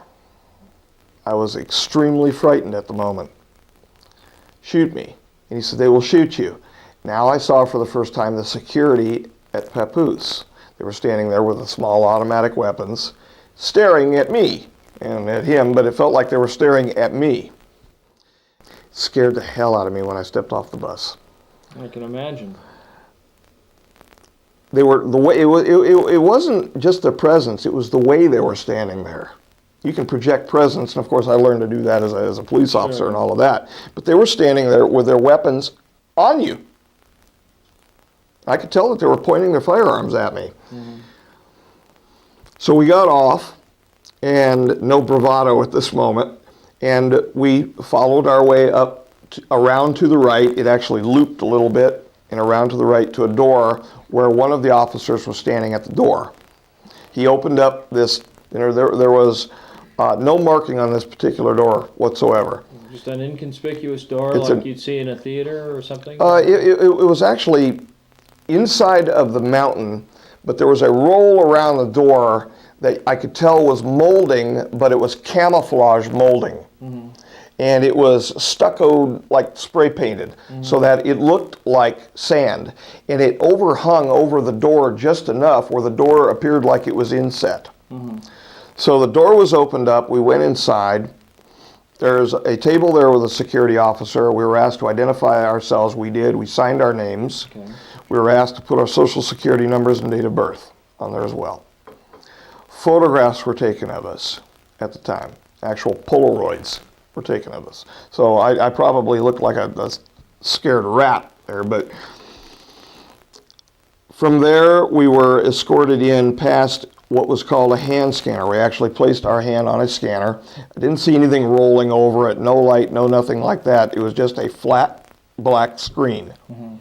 [SPEAKER 3] I was extremely frightened at the moment. Shoot me. And he said, they will shoot you. Now I saw for the first time the security at Papoose. They were standing there with the small automatic weapons, staring at me and at him, but it felt like they were staring at me. It scared the hell out of me when I stepped off the bus.
[SPEAKER 4] I can imagine.
[SPEAKER 3] They were the way it wasn't just their presence; it was the way they were standing there. You can project presence, and of course, I learned to do that as a police officer and all of that. But they were standing there with their weapons on you. I could tell that they were pointing their firearms at me. Mm-hmm. So we got off, and no bravado at this moment, and we followed our way up around to the right. It actually looped a little bit and around to the right to a door where one of the officers was standing at the door. He opened up this, there was no marking on this particular door whatsoever.
[SPEAKER 4] Just an inconspicuous door like you'd see in a theater or something?
[SPEAKER 3] It was actually inside of the mountain, but there was a roll around the door that I could tell was molding, but it was camouflage molding. Mm-hmm. And it was stuccoed, like spray painted, mm-hmm. so that it looked like sand. And it overhung over the door just enough where the door appeared like it was inset. Mm-hmm. So the door was opened up, we went inside. There's a table there with a security officer. We were asked to identify ourselves. We did. We signed our names. Okay. We were asked to put our social security numbers and date of birth on there as well. Photographs were taken of us at the time. Actual Polaroids were taken of us. So I probably looked like a scared rat there, but from there we were escorted in past what was called a hand scanner. We actually placed our hand on a scanner. I didn't see anything rolling over it, no light, no nothing like that. It was just a flat black screen. Mm-hmm.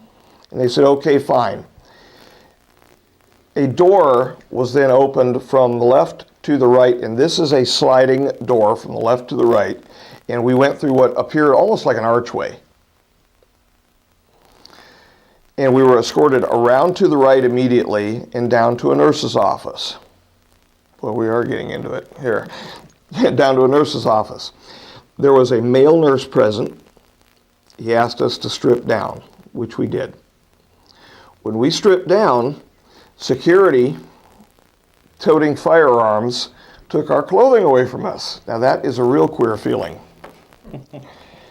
[SPEAKER 3] And they said, okay, fine. A door was then opened from the left to the right, and this is a sliding door from the left to the right, and we went through what appeared almost like an archway. And we were escorted around to the right immediately and down to a nurse's office. Well, we are getting into it here. Down to a nurse's office. There was a male nurse present. He asked us to strip down, which we did. When we stripped down, security toting firearms took our clothing away from us. Now that is a real queer feeling.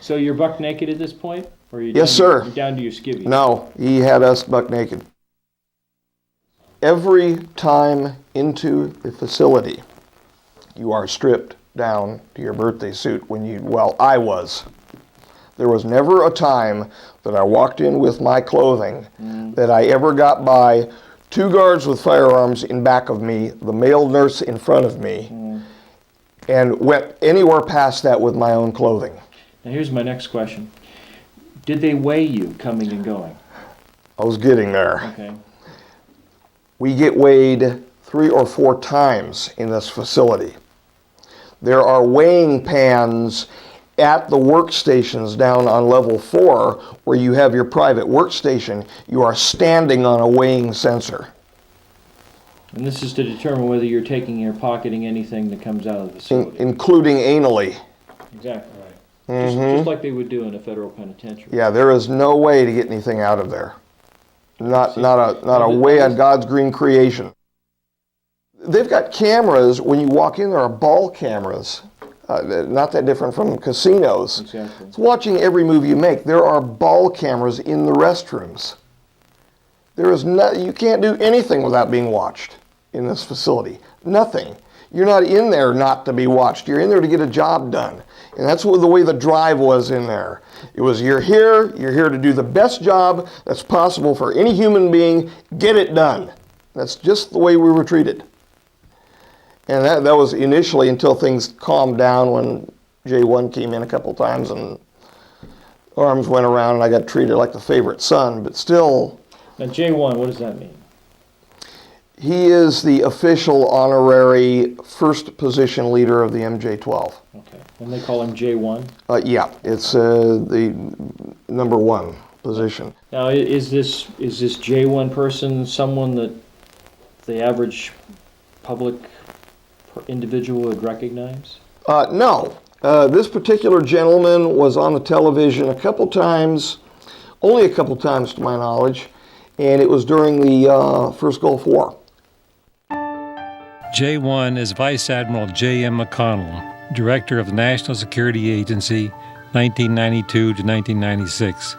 [SPEAKER 4] So you're buck naked at this point? Or are you
[SPEAKER 3] Yes, sir.
[SPEAKER 4] You're down to your skivvies?
[SPEAKER 3] No, he had us buck naked. Every time into the facility, you are stripped down to your birthday suit I was. There was never a time that I walked in with my clothing that I ever got by 2 guards with firearms in back of me, the male nurse in front of me, and went anywhere past that with my own clothing.
[SPEAKER 4] Now here's my next question. Did they weigh you coming and going?
[SPEAKER 3] I was getting there.
[SPEAKER 4] Okay.
[SPEAKER 3] We get weighed 3 or 4 times in this facility. There are weighing pans at the workstations down on level 4 where you have your private workstation. You are standing on a weighing sensor.
[SPEAKER 4] And this is to determine whether you're taking or pocketing anything that comes out of the facility.
[SPEAKER 3] Including anally.
[SPEAKER 4] Exactly right. Just like they would do in a federal penitentiary.
[SPEAKER 3] Yeah, there is no way to get anything out of there. Not a way on God's green creation. They've got cameras. When you walk in, there are ball cameras. Not that different from casinos.
[SPEAKER 4] Exactly.
[SPEAKER 3] It's watching every move you make. There are ball cameras in the restrooms. You can't do anything without being watched in this facility. Nothing. You're not in there not to be watched. You're in there to get a job done. And that's the way the drive was in there. It was, you're here to do the best job that's possible for any human being, get it done. That's just the way we were treated. And that was initially until things calmed down when J1 came in a couple times and arms went around and I got treated like the favorite son, but still.
[SPEAKER 4] Now J1, what does that mean?
[SPEAKER 3] He is the official honorary first position leader of the MJ-12.
[SPEAKER 4] Okay, and they call him J1?
[SPEAKER 3] Yeah, it's the number 1 position.
[SPEAKER 4] Now is this J1 person someone that the average public individual would recognize?
[SPEAKER 3] No. This particular gentleman was on the television a couple times, only a couple times to my knowledge, and it was during the first Gulf War.
[SPEAKER 1] J1 is Vice Admiral J.M. McConnell, Director of the National Security Agency, 1992 to 1996.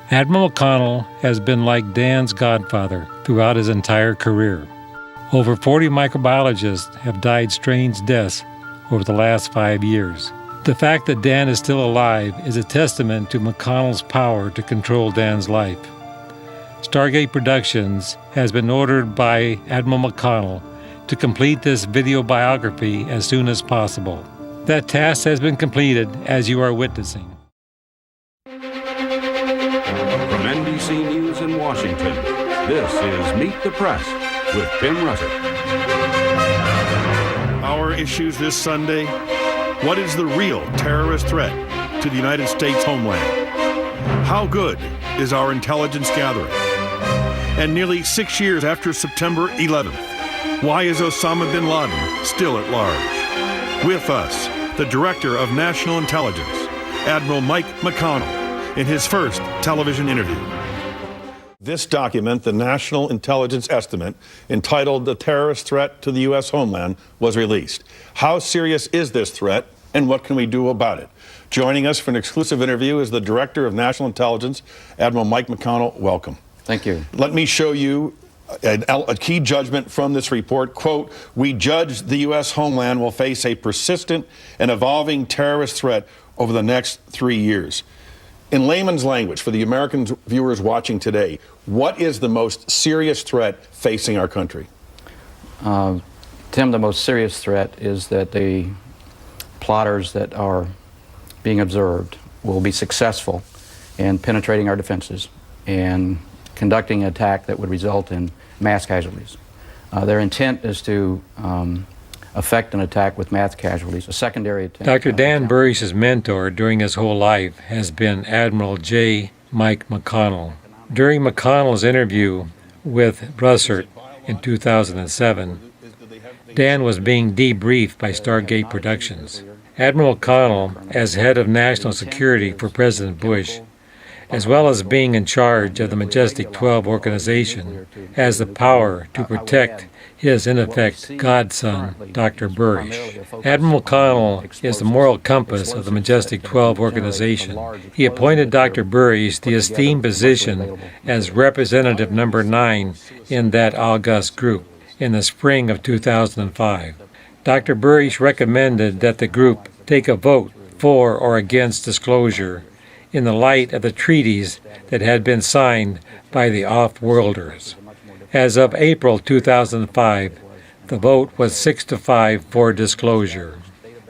[SPEAKER 1] Admiral McConnell has been like Dan's godfather throughout his entire career. Over 40 microbiologists have died strange deaths over the last 5 years. The fact that Dan is still alive is a testament to McConnell's power to control Dan's life. Stargate Productions has been ordered by Admiral McConnell to complete this video biography as soon as possible. That task has been completed, as you are witnessing.
[SPEAKER 9] From NBC News in Washington, this is Meet the Press with Tim Russert.
[SPEAKER 10] Our issues this Sunday: what is the real terrorist threat to the United States homeland? How good is our intelligence gathering? And nearly 6 years after September 11th, why is Osama bin Laden still at large? With us, the Director of National Intelligence, Admiral Mike McConnell, in his first television interview. This document, the National Intelligence Estimate, entitled The Terrorist Threat to the U.S. Homeland, was released. How serious is this threat, and what can we do about it? Joining us for an exclusive interview is the Director of National Intelligence, Admiral Mike McConnell. Welcome.
[SPEAKER 11] Thank you.
[SPEAKER 10] Let me show you a key judgment from this report. Quote, we judge the U.S. homeland will face a persistent and evolving terrorist threat over the next 3 years. In layman's language, for the American viewers watching today, what is the most serious threat facing our country?
[SPEAKER 11] Tim, the most serious threat is that the plotters that are being observed will be successful in penetrating our defenses and conducting an attack that would result in mass casualties. Their intent is to effect an attack with mass casualties, a secondary attack.
[SPEAKER 1] Dr. Dan Burisch's mentor during his whole life has been Admiral J. Mike McConnell. During McConnell's interview with Russert in 2007, Dan was being debriefed by Stargate Productions. Admiral McConnell, as head of national security for President Bush, as well as being in charge of the Majestic 12 organization, has the power to protect his, in effect, godson, Dr. Burisch. Admiral McConnell is the moral compass of the Majestic 12 organization. He appointed Dr. Burisch the esteemed position as representative number 9 in that august group in the spring of 2005. Dr. Burisch recommended that the group take a vote for or against disclosure in the light of the treaties that had been signed by the off-worlders. As of April 2005, the vote was 6-5 for disclosure.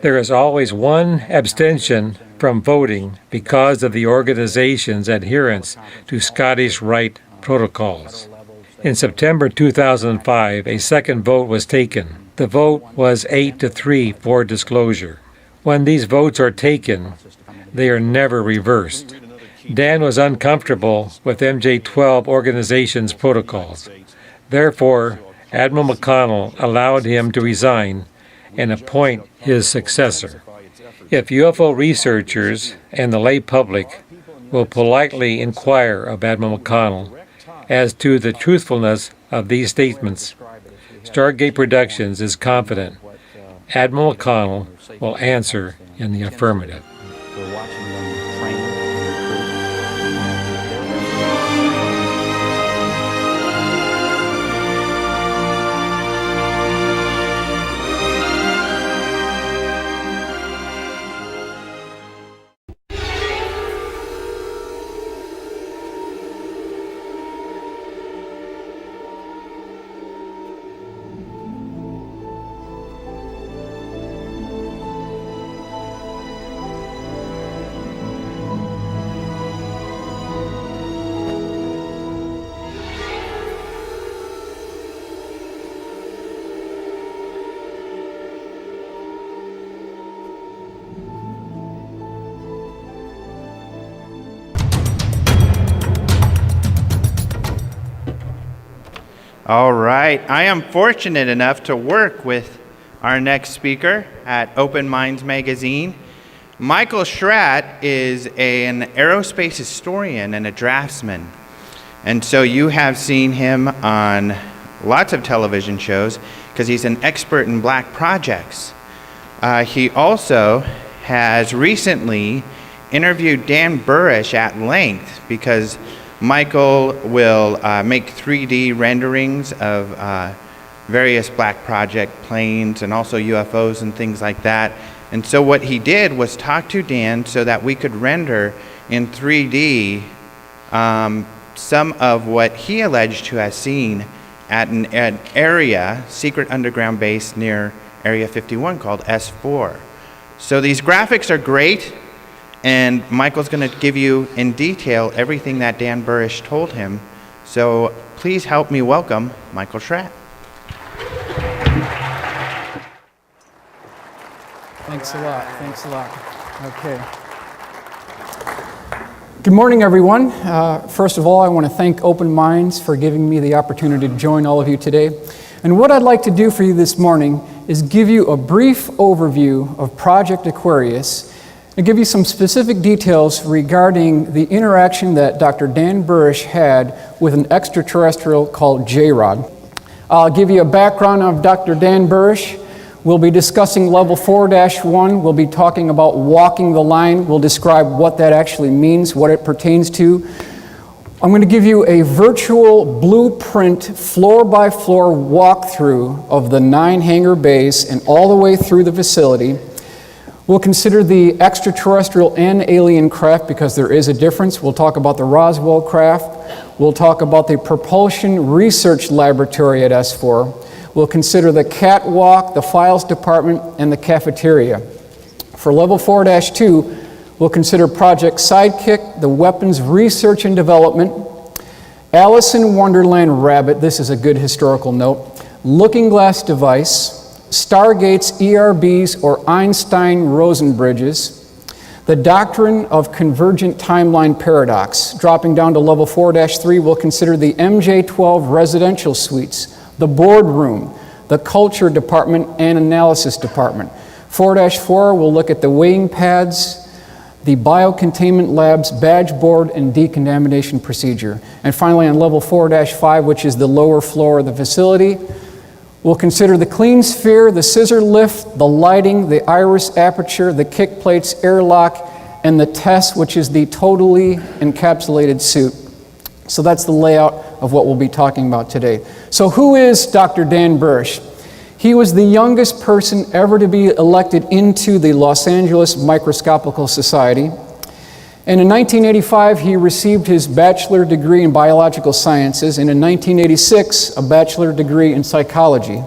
[SPEAKER 1] There is always one abstention from voting because of the organization's adherence to Scottish Rite protocols. In September 2005, a second vote was taken. The vote was 8-3 for disclosure. When these votes are taken, they are never reversed. Dan was uncomfortable with MJ-12 organization's protocols. Therefore, Admiral McConnell allowed him to resign and appoint his successor. If UFO researchers and the lay public will politely inquire of Admiral McConnell as to the truthfulness of these statements, Stargate Productions is confident Admiral McConnell will answer in the affirmative.
[SPEAKER 11] We're watching them train and
[SPEAKER 12] All right. I am fortunate enough to work with our next speaker at Open Minds Magazine. Michael Schratt is an aerospace historian and a draftsman. And so you have seen him on lots of television shows because he's an expert in black projects. He also has recently interviewed Dan Burisch at length because Michael will make 3D renderings of various black project planes and also UFOs and things like that. And so what he did was talk to Dan so that we could render in 3D some of what he alleged to have seen at an area, secret underground base near Area 51 called S4. So these graphics are great. And Michael's going to give you in detail everything that Dan Burisch told him. So please help me welcome Michael Schratt.
[SPEAKER 13] Thanks a lot. Thanks a lot. Okay. Good morning, everyone. First of all, I want to thank Open Minds for giving me the opportunity to join all of you today. And what I'd like to do for you this morning is give you a brief overview of Project Aquarius and give you some specific details regarding the interaction that Dr. Dan Burisch had with an extraterrestrial called JRod. I'll give you a background of Dr. Dan Burisch. We'll be discussing level 4-1. We'll be talking about walking the line. We'll describe what that actually means, what it pertains to. I'm going to give you a virtual blueprint floor-by-floor walkthrough of the 9 hangar bays and all the way through the facility. We'll consider the extraterrestrial and alien craft because there is a difference. We'll talk about the Roswell craft. We'll talk about the propulsion research laboratory at S4. We'll consider the catwalk, the files department, and the cafeteria. For level 4-2, we'll consider Project Sidekick, the weapons research and development, Alice in Wonderland Rabbit, this is a good historical note, Looking Glass Device, Stargate's ERBs or Einstein-Rosen bridges, the doctrine of convergent timeline paradox. Dropping down to level 4-3, we'll consider the MJ-12 residential suites, the boardroom, the culture department, and analysis department. 4-4, we'll look at the weighing pads, the biocontainment lab's badge board and decontamination procedure. And finally, on level 4-5, which is the lower floor of the facility, We'll consider the clean sphere, the scissor lift, the lighting, the iris aperture, the kick plates, airlock, and the test, which is the totally encapsulated suit. So that's the layout of what we'll be talking about today. So who is Dr. Dan Burisch? He was the youngest person ever to be elected into the Los Angeles Microscopical Society. And in 1985, he received his bachelor degree in biological sciences, and in 1986, a bachelor degree in psychology.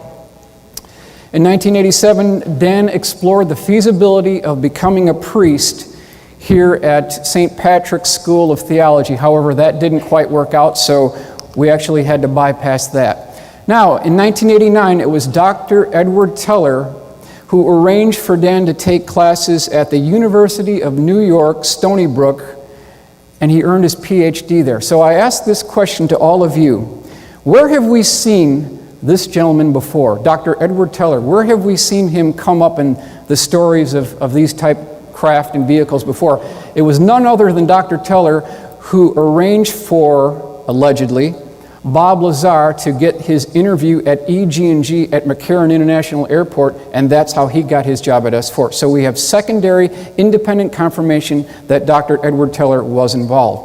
[SPEAKER 13] In 1987, Dan explored the feasibility of becoming a priest here at St. Patrick's School of Theology. However, that didn't quite work out, so we actually had to bypass that. Now, in 1989, it was Dr. Edward Teller who arranged for Dan to take classes at the University of New York, Stony Brook, and he earned his PhD there. So I ask this question to all of you. Where have we seen this gentleman before, Dr. Edward Teller? Where have we seen him come up in the stories of these type craft and vehicles before? It was none other than Dr. Teller who arranged for, allegedly, Bob Lazar to get his interview at EG&G at McCarran International Airport, and that's how he got his job at S4. So we have secondary independent confirmation that Dr. Edward Teller was involved.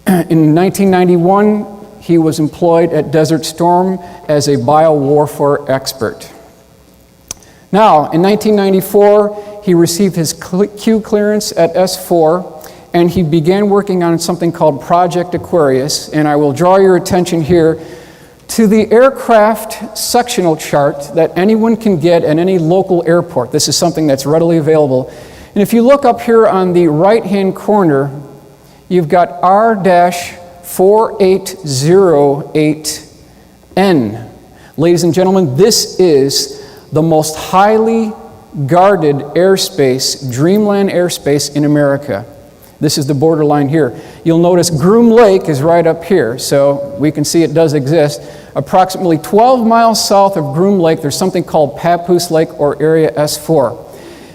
[SPEAKER 13] In 1991, he was employed at Desert Storm as a biowarfare expert. Now, in 1994, he received his Q clearance at S4, and he began working on something called Project Aquarius, and I will draw your attention here to the aircraft sectional chart that anyone can get at any local airport. This is something that's readily available. And if you look up here on the right-hand corner, you've got R-4808N. Ladies and gentlemen, this is the most highly guarded airspace, Dreamland airspace in America. This is the borderline here. You'll notice Groom Lake is right up here, so we can see it does exist. Approximately 12 miles south of Groom Lake, there's something called Papoose Lake or Area S4.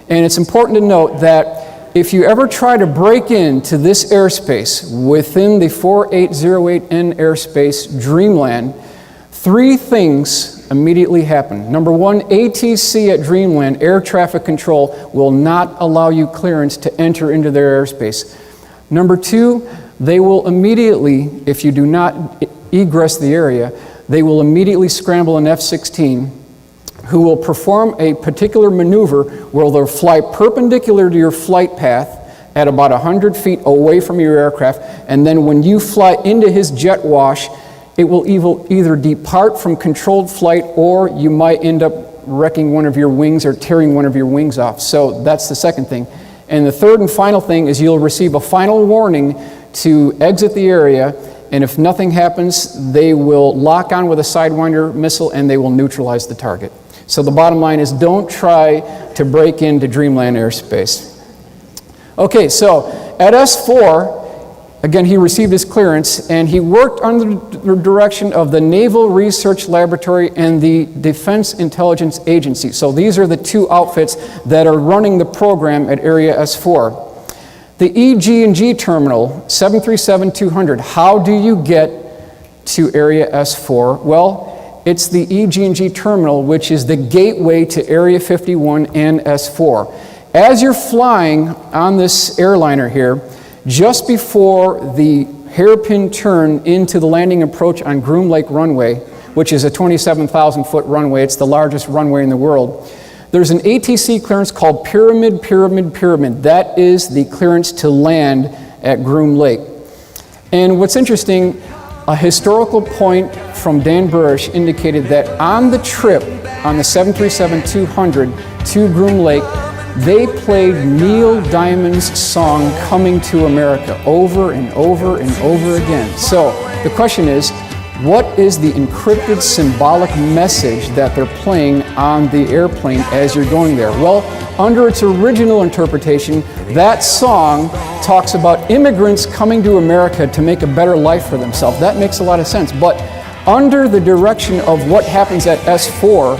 [SPEAKER 13] And it's important to note that if you ever try to break into this airspace within the 4808N airspace, Dreamland, three things immediately happen. Number one, ATC at Dreamland, Air Traffic Control, will not allow you clearance to enter into their airspace. Number two, they will immediately, if you do not egress the area, they will immediately scramble an F-16 who will perform a particular maneuver where they'll fly perpendicular to your flight path at about 100 feet away from your aircraft, and then when you fly into his jet wash, it will either depart from controlled flight, or you might end up wrecking one of your wings or tearing one of your wings off. So that's the second thing. And the third and final thing is you'll receive a final warning to exit the area, and if nothing happens, they will lock on with a Sidewinder missile and they will neutralize the target. So the bottom line is don't try to break into Dreamland airspace. Okay, so at S4, again, he received his clearance, and he worked under the direction of the Naval Research Laboratory and the Defense Intelligence Agency. So these are the two outfits that are running the program at Area S4. The EG&G terminal, 737-200, how do you get to Area S4? Well, it's the EG&G terminal, which is the gateway to Area 51 and S4. As you're flying on this airliner here, just before the hairpin turn into the landing approach on Groom Lake runway, which is a 27,000-foot runway, it's the largest runway in the world, there's an ATC clearance called Pyramid. That is the clearance to land at Groom Lake. And what's interesting, a historical point from Dan Burisch indicated that on the trip on the 737-200 to Groom Lake, they played Neil Diamond's song Coming to America over and over and over again. So the question is, what is the encrypted symbolic message that they're playing on the airplane as you're going there? Well, under its original interpretation, that song talks about immigrants coming to America to make a better life for themselves. That makes a lot of sense. But under the direction of what happens at S4,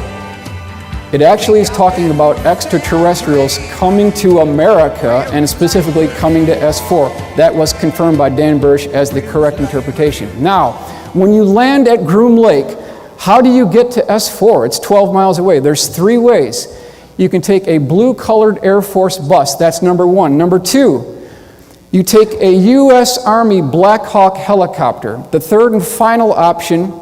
[SPEAKER 13] it actually is talking about extraterrestrials coming to America, and specifically coming to S4. That was confirmed by Dan Burisch as the correct interpretation. Now, when you land at Groom Lake, How do you get to S4? It's 12 miles away. There's 3 ways. You can take a blue-colored Air Force bus. That's number 1. Number 2, you take a U.S. Army Black Hawk helicopter. The third and final option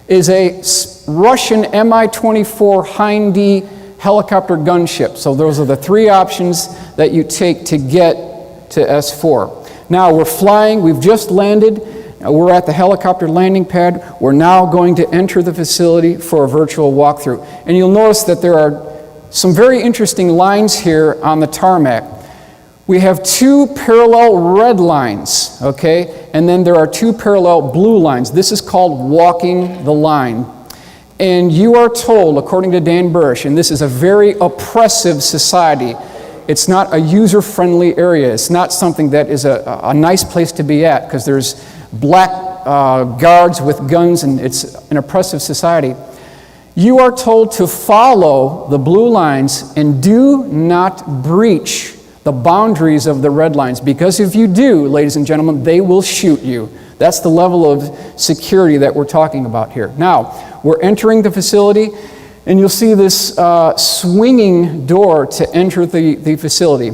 [SPEAKER 13] is a Russian Mi-24 Hind-D helicopter gunship. So those are the 3 options that you take to get to S4. Now we're flying, we've just landed, we're at the helicopter landing pad. We're now going to enter the facility for a virtual walkthrough. And you'll notice that there are some very interesting lines here on the tarmac. We have 2 parallel red lines, okay? And then there are 2 parallel blue lines. This is called walking the line. And you are told, according to Dan Burisch, and this is a very oppressive society, it's not a user-friendly area. It's not something that is a nice place to be at, because there's black guards with guns, and it's an oppressive society. You are told to follow the blue lines and do not breach the boundaries of the red lines, because if you do, ladies and gentlemen, they will shoot you. That's the level of security that we're talking about here. Now, we're entering the facility, and you'll see this swinging door to enter the facility.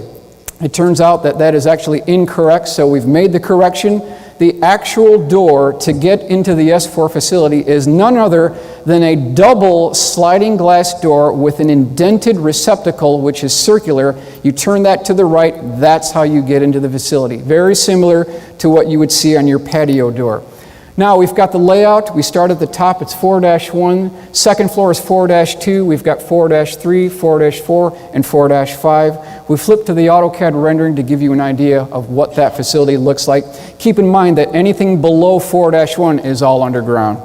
[SPEAKER 13] It turns out that that is actually incorrect, so we've made the correction. The actual door to get into the S4 facility is none other than a double sliding glass door with an indented receptacle, which is circular. You turn that to the right, that's how you get into the facility. Very similar to what you would see on your patio door. Now we've got the layout. We start at the top, it's 4-1. Second floor is 4-2. We've got 4-3, 4-4, and 4-5. We flip to the AutoCAD rendering to give you an idea of what that facility looks like. Keep in mind that anything below 4-1 is all underground.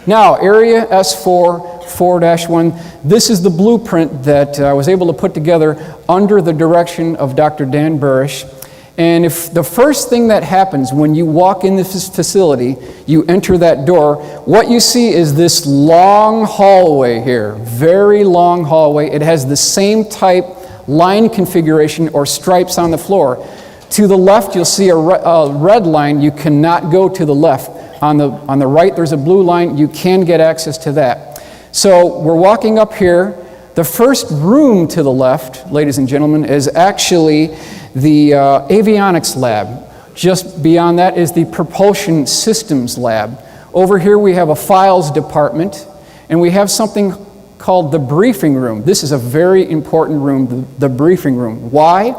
[SPEAKER 13] Now, area S4, 4-1. This is the blueprint that I was able to put together under the direction of Dr. Dan Burisch. And if the first thing that happens when you walk in this facility, you enter that door, what you see is this long hallway here, very long hallway. It has the same type line configuration or stripes on the floor. To the left, you'll see a red line. You cannot go to the left. On the right, there's a blue line. You can get access to that. So we're walking up here. The first room to the left, ladies and gentlemen, is actually the avionics lab. Just beyond that is the propulsion systems lab. Over here we have a files department, and we have something called the briefing room. This is a very important room, the briefing room. Why?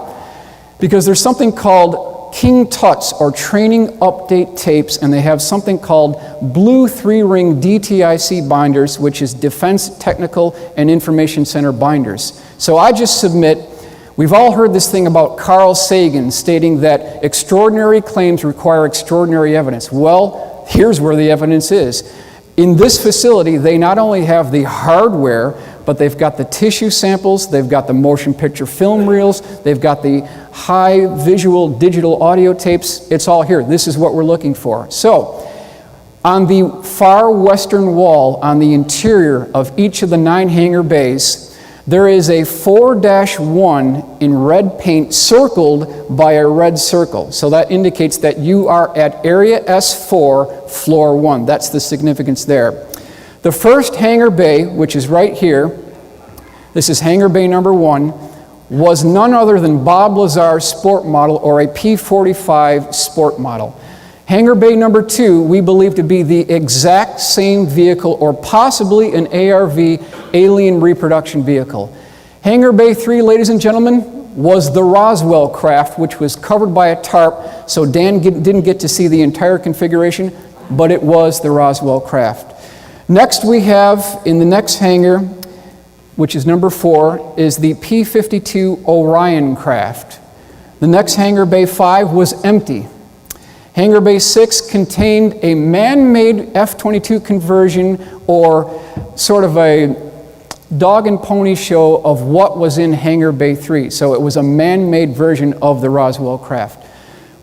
[SPEAKER 13] Because there's something called King Tut's, or training update tapes, and they have something called blue 3-ring DTIC binders, which is Defense Technical and Information Center binders. So I just submit, we've all heard this thing about Carl Sagan stating that extraordinary claims require extraordinary evidence. Well, here's where the evidence is. In this facility, they not only have the hardware, but they've got the tissue samples, they've got the motion picture film reels, they've got the high visual digital audio tapes. It's all here. This is what we're looking for. So, on the far western wall, on the interior of each of the 9 hangar bays, there is a 4-1 in red paint circled by a red circle. So that indicates that you are at area S4, floor 1. That's the significance there. The first hangar bay, which is right here, this is hangar bay number 1, was none other than Bob Lazar's sport model, or a P-45 sport model. Hangar bay number 2, we believe to be the exact same vehicle, or possibly an ARV, alien reproduction vehicle. Hangar bay 3, ladies and gentlemen, was the Roswell craft, which was covered by a tarp, so Dan didn't get to see the entire configuration, but it was the Roswell craft. Next we have, in the next hangar, which is number 4, is the P-52 Orion craft. The next hangar bay 5 was empty. Hangar bay 6 contained a man-made F-22 conversion, or sort of a dog and pony show of what was in hangar bay 3. So it was a man-made version of the Roswell craft.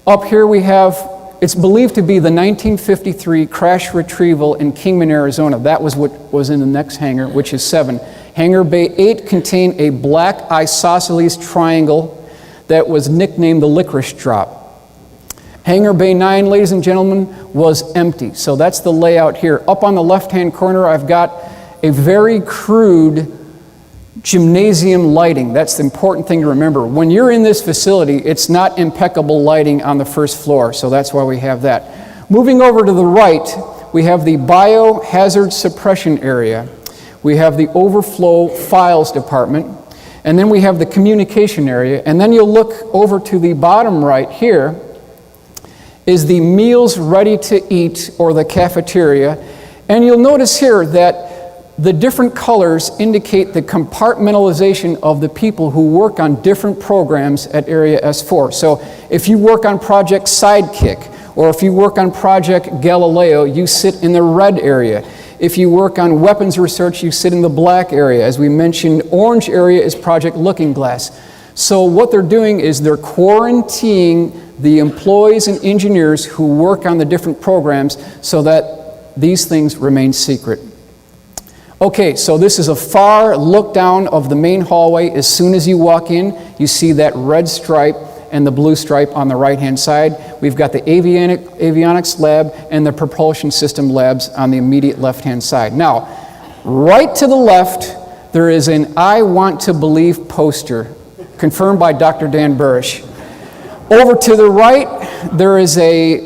[SPEAKER 13] Up here we have, it's believed to be the 1953 crash retrieval in Kingman, Arizona. That was what was in the next hangar, which is 7. Hangar bay 8 contained a black isosceles triangle that was nicknamed the licorice drop. Hangar Bay 9, ladies and gentlemen, was empty. So that's the layout here. Up on the left-hand corner, I've got a very crude gymnasium lighting. That's the important thing to remember. When you're in this facility, it's not impeccable lighting on the first floor, so that's why we have that. Moving over to the right, we have the biohazard suppression area. We have the overflow files department, and then we have the communication area, and then you'll look over to the bottom right here is the meals ready to eat, or the cafeteria, and you'll notice here that the different colors indicate the compartmentalization of the people who work on different programs at Area S4. So if you work on Project Sidekick, or if you work on Project Galileo, you sit in the red area. If you work on weapons research, you sit in the black area. As we mentioned, orange area is Project Looking Glass. So what they're doing is they're quarantining the employees and engineers who work on the different programs so that these things remain secret. Okay, so this is a far look down of the main hallway. As soon as you walk in, you see that red stripe and the blue stripe on the right-hand side. We've got the avionics lab and the propulsion system labs on the immediate left-hand side. Now, right to the left, there is an I Want to Believe poster, confirmed by Dr. Dan Burisch. Over to the right, there is a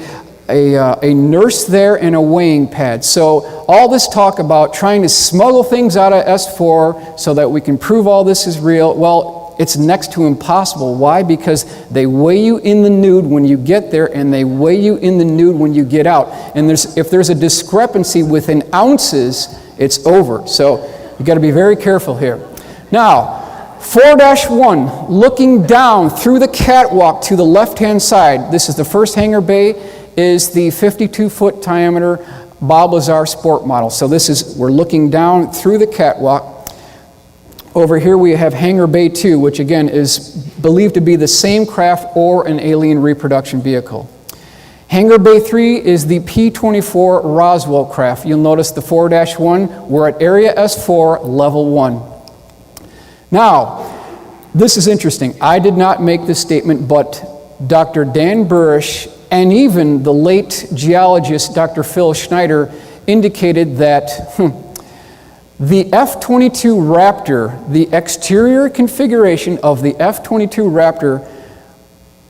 [SPEAKER 13] nurse there and a weighing pad. So all this talk about trying to smuggle things out of S4 so that we can prove all this is real, well, it's next to impossible. Why? Because they weigh you in the nude when you get there, and they weigh you in the nude when you get out. And if there's a discrepancy within ounces, it's over. So you've got to be very careful here. Now, 4-1, looking down through the catwalk to the left-hand side. This is the first hangar bay, is the 52-foot diameter Bob Lazar sport model. So we're looking down through the catwalk. Over here we have Hangar Bay 2, which again is believed to be the same craft or an alien reproduction vehicle. Hangar Bay 3 is the P-24 Roswell craft. You'll notice the 4-1, we're at Area S4, Level 1. Now, this is interesting. I did not make this statement, but Dr. Dan Burisch and even the late geologist Dr. Phil Schneider indicated that the F-22 Raptor, the exterior configuration of the F-22 Raptor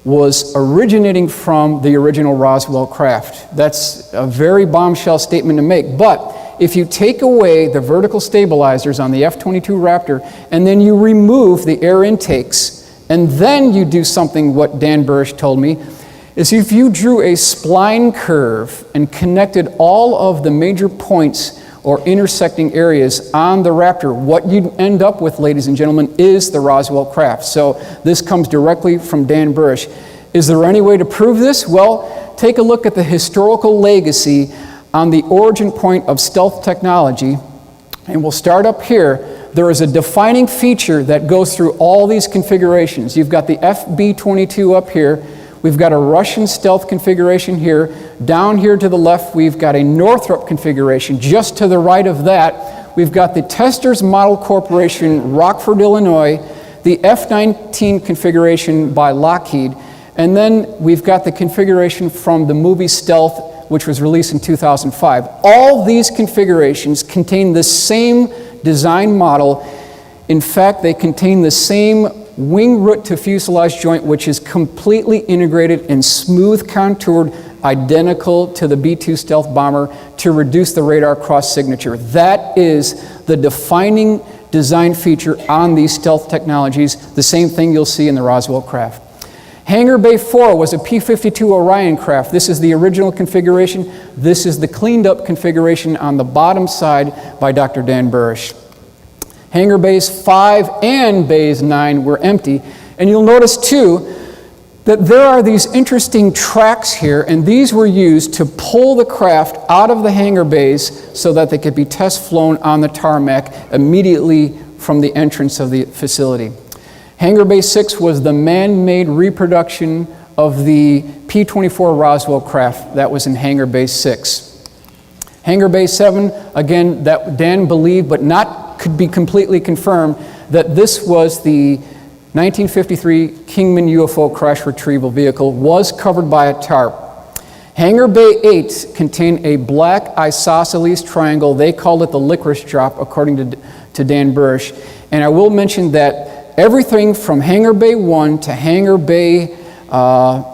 [SPEAKER 13] was originating from the original Roswell craft. That's a very bombshell statement to make, but if you take away the vertical stabilizers on the F-22 Raptor and then you remove the air intakes and then you do something what Dan Burisch told me, is if you drew a spline curve and connected all of the major points or intersecting areas on the Raptor, what you'd end up with, ladies and gentlemen, is the Roswell craft. So this comes directly from Dan Burisch. Is there any way to prove this? Well, take a look at the historical legacy on the origin point of stealth technology, and we'll start up here. There is a defining feature that goes through all these configurations. You've got the FB-22 up here. We've got a Russian stealth configuration here. Down here to the left, we've got a Northrop configuration. Just to the right of that, we've got the Testers Model Corporation, Rockford, Illinois, the F-19 configuration by Lockheed, and then we've got the configuration from the movie Stealth, which was released in 2005. All these configurations contain the same design model. In fact, they contain the same wing root to fuselage joint, which is completely integrated and smooth contoured, identical to the B-2 stealth bomber, to reduce the radar cross signature. That is the defining design feature on these stealth technologies, the same thing you'll see in the Roswell craft. Hangar Bay 4 was a P-52 Orion craft. This is the original configuration. This is the cleaned up configuration on the bottom side by Dr. Dan Burisch. Hangar Bays 5 and Bays 9 were empty. And you'll notice too that there are these interesting tracks here, and these were used to pull the craft out of the hangar bays so that they could be test flown on the tarmac immediately from the entrance of the facility. Hangar Bay 6 was the man-made reproduction of the P-24 Roswell craft. That was in Hangar Bay 6. Hangar Bay 7, again, that Dan believed, but could be completely confirmed, that this was the 1953 Kingman UFO crash retrieval vehicle was covered by a tarp. Hangar Bay 8 contained a black isosceles triangle. They called it the licorice drop, according to Dan Burisch. And I will mention that everything from Hangar Bay 1 to Hangar Bay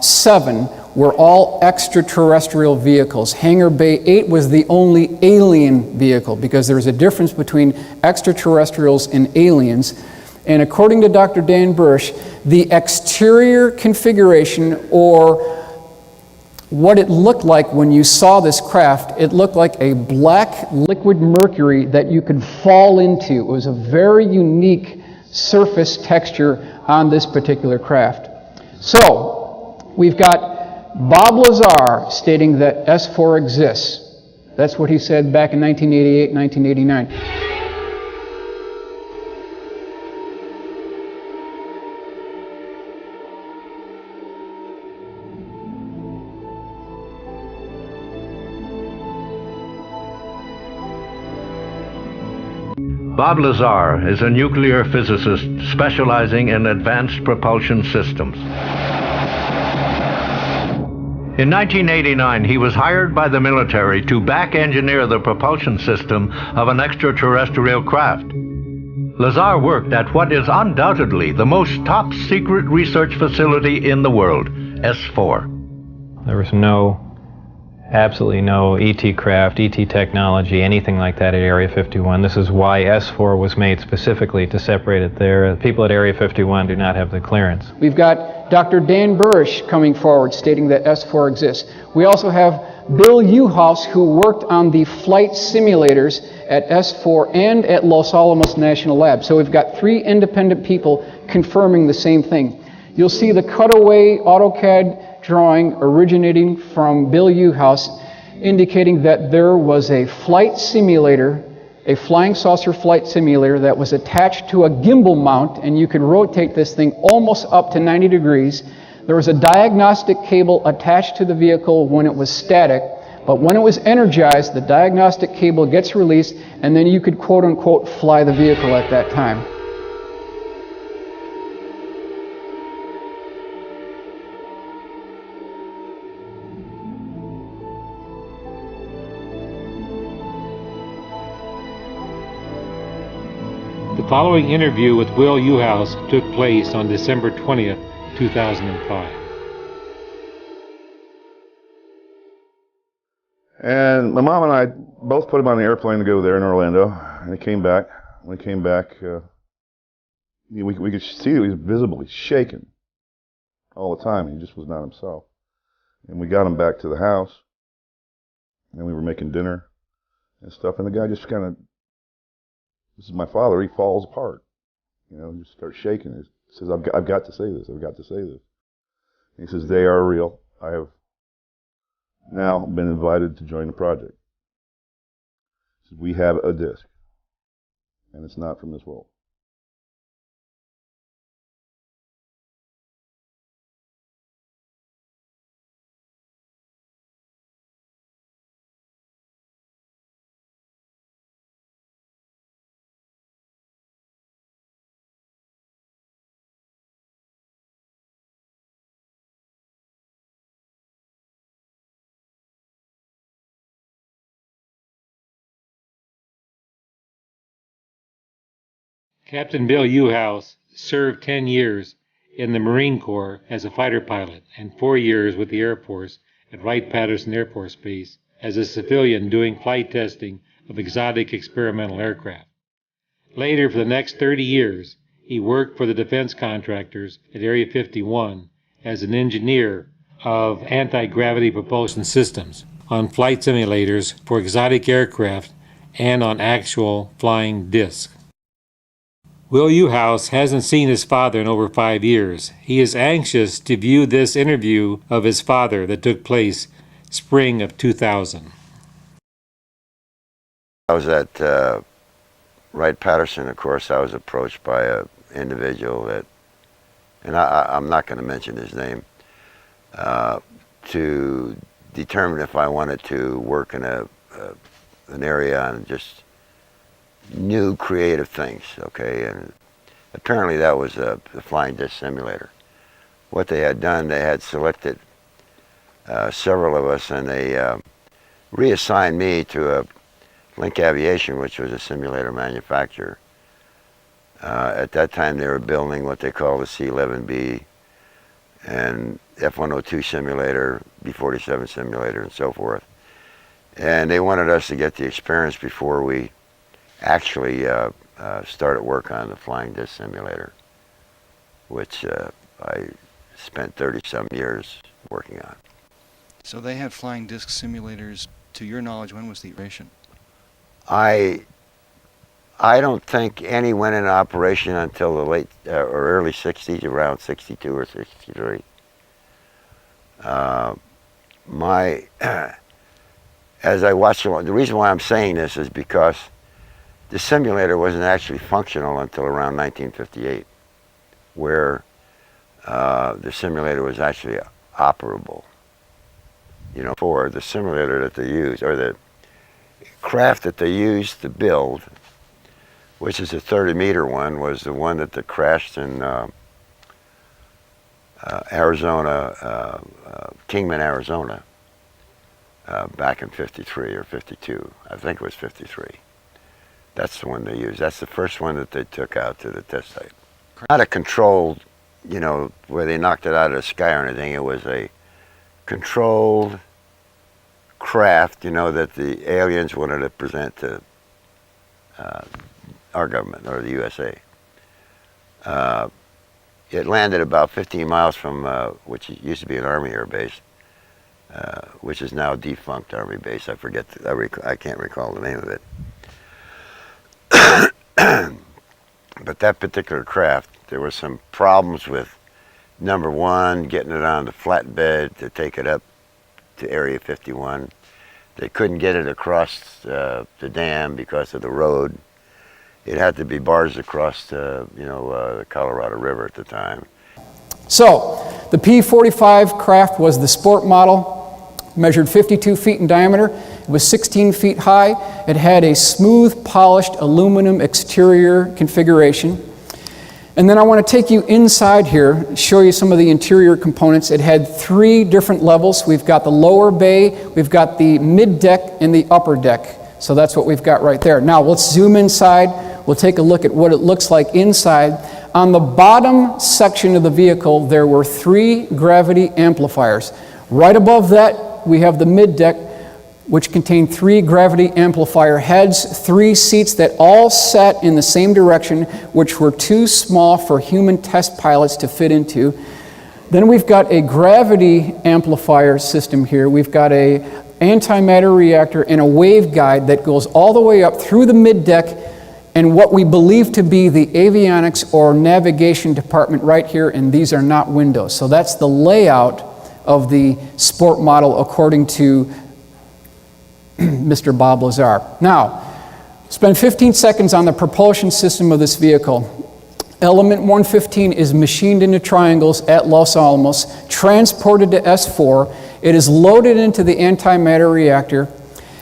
[SPEAKER 13] 7 were all extraterrestrial vehicles. Hangar Bay 8 was the only alien vehicle, because there's a difference between extraterrestrials and aliens. And according to Dr. Dan Burisch, the exterior configuration, or what it looked like when you saw this craft, it looked like a black liquid mercury that you could fall into. It was a very unique surface texture on this particular craft. So, we've got Bob Lazar stating that S4 exists. That's what he said back in 1988, 1989.
[SPEAKER 14] Bob Lazar is a nuclear physicist specializing in advanced propulsion systems. In 1989, he was hired by the military to back-engineer the propulsion system of an extraterrestrial craft. Lazar worked at what is undoubtedly the most top-secret research facility in the world, S4.
[SPEAKER 8] There was absolutely no ET craft, ET technology, anything like that at Area 51. This is why S4 was made specifically to separate it there. People at Area 51 do not have the clearance.
[SPEAKER 13] We've got Dr. Dan Burisch coming forward stating that S4 exists. We also have Bill Uhouse, who worked on the flight simulators at S4 and at Los Alamos National Lab. So we've got 3 independent people confirming the same thing. You'll see the cutaway AutoCAD drawing originating from Bill Uhouse, indicating that there was a flight simulator, a flying saucer flight simulator that was attached to a gimbal mount, and you could rotate this thing almost up to 90 degrees. There was a diagnostic cable attached to the vehicle when it was static, but when it was energized, the diagnostic cable gets released, and then you could quote-unquote fly the vehicle at that time.
[SPEAKER 1] The following interview with Will Uhouse took place on December 20th, 2005.
[SPEAKER 15] And my mom and I both put him on the airplane to go there in Orlando, and he came back. When he came back, we could see that he was visibly shaking all the time. He just was not himself. And we got him back to the house, and we were making dinner and stuff, and the guy just kind of, this is my father, he falls apart. You know, just starts shaking. He says, I've got to say this, I've got to say this. And he says, they are real. I have now been invited to join the project. He says, we have a disc, and it's not from this world.
[SPEAKER 1] Captain Bill Uhouse served 10 years in the Marine Corps as a fighter pilot and 4 years with the Air Force at Wright-Patterson Air Force Base as a civilian doing flight testing of exotic experimental aircraft. Later, for the next 30 years, he worked for the defense contractors at Area 51 as an engineer of anti-gravity propulsion systems on flight simulators for exotic aircraft and on actual flying discs. Will Uhouse hasn't seen his father in over 5 years. He is anxious to view this interview of his father that took place spring of 2000.
[SPEAKER 16] I was at Wright-Patterson, of course. I was approached by an individual that, and I'm not going to mention his name, to determine if I wanted to work in an area on just new creative things, okay? And Apparently that was the flying disc simulator. What they had done, they had selected several of us, and they reassigned me to Link Aviation, which was a simulator manufacturer. At that time they were building what they call the C-11B and F-102 simulator, B-47 simulator, and so forth. And they wanted us to get the experience before we actually started work on the flying disc simulator, which I spent 30-some years working on.
[SPEAKER 17] So they had flying disc simulators, to your knowledge, when was the operation?
[SPEAKER 16] I don't think any went into operation until the late or early 60s, around 62 or 63. As I watched, the reason why I'm saying this is because the simulator wasn't actually functional until around 1958, where the simulator was actually operable. You know, for the simulator that they used, or the craft that they used to build, which is a 30-meter one, was the one that crashed in Arizona, Kingman, Arizona, back in 53 or 52. I think it was 53. That's the one they used. That's the first one that they took out to the test site. Not a controlled, you know, where they knocked it out of the sky or anything. It was a controlled craft, you know, that the aliens wanted to present to our government, or the USA. It landed about 15 miles from, which used to be an Army air base, which is now a defunct Army base. I forget, I can't recall the name of it. But that particular craft, there were some problems with, number one, getting it on the flatbed to take it up to Area 51. They couldn't get it across the dam because of the road. It had to be barged across the Colorado River at the time.
[SPEAKER 13] So, the P-45 craft was the sport model, measured 52 feet in diameter. It was 16 feet high. It had a smooth, polished aluminum exterior configuration. And then I want to take you inside here, show you some of the interior components. It had 3 different levels. We've got the lower bay, we've got the mid-deck, and the upper deck. So that's what we've got right there. Now let's zoom inside. We'll take a look at what it looks like inside. On the bottom section of the vehicle, there were 3 gravity amplifiers. Right above that, we have the mid-deck, which contained 3 gravity amplifier heads, 3 seats that all sat in the same direction, which were too small for human test pilots to fit into. Then we've got a gravity amplifier system here. We've got a antimatter reactor and a waveguide that goes all the way up through the mid-deck and what we believe to be the avionics or navigation department right here, and these are not windows. So that's the layout of the sport model according to Mr. Bob Lazar. Now, spend 15 seconds on the propulsion system of this vehicle. Element 115 is machined into triangles at Los Alamos, transported to S4. It is loaded into the antimatter reactor,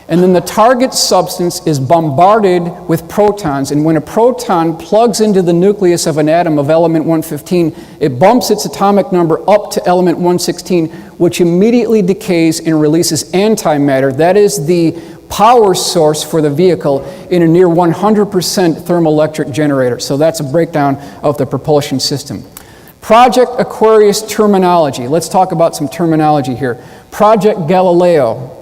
[SPEAKER 13] and then the target substance is bombarded with protons. And when a proton plugs into the nucleus of an atom of element 115, it bumps its atomic number up to element 116, which immediately decays and releases antimatter. That is the power source for the vehicle in a near 100% thermoelectric generator. So that's a breakdown of the propulsion system. Project Aquarius terminology. Let's talk about some terminology here. Project Galileo.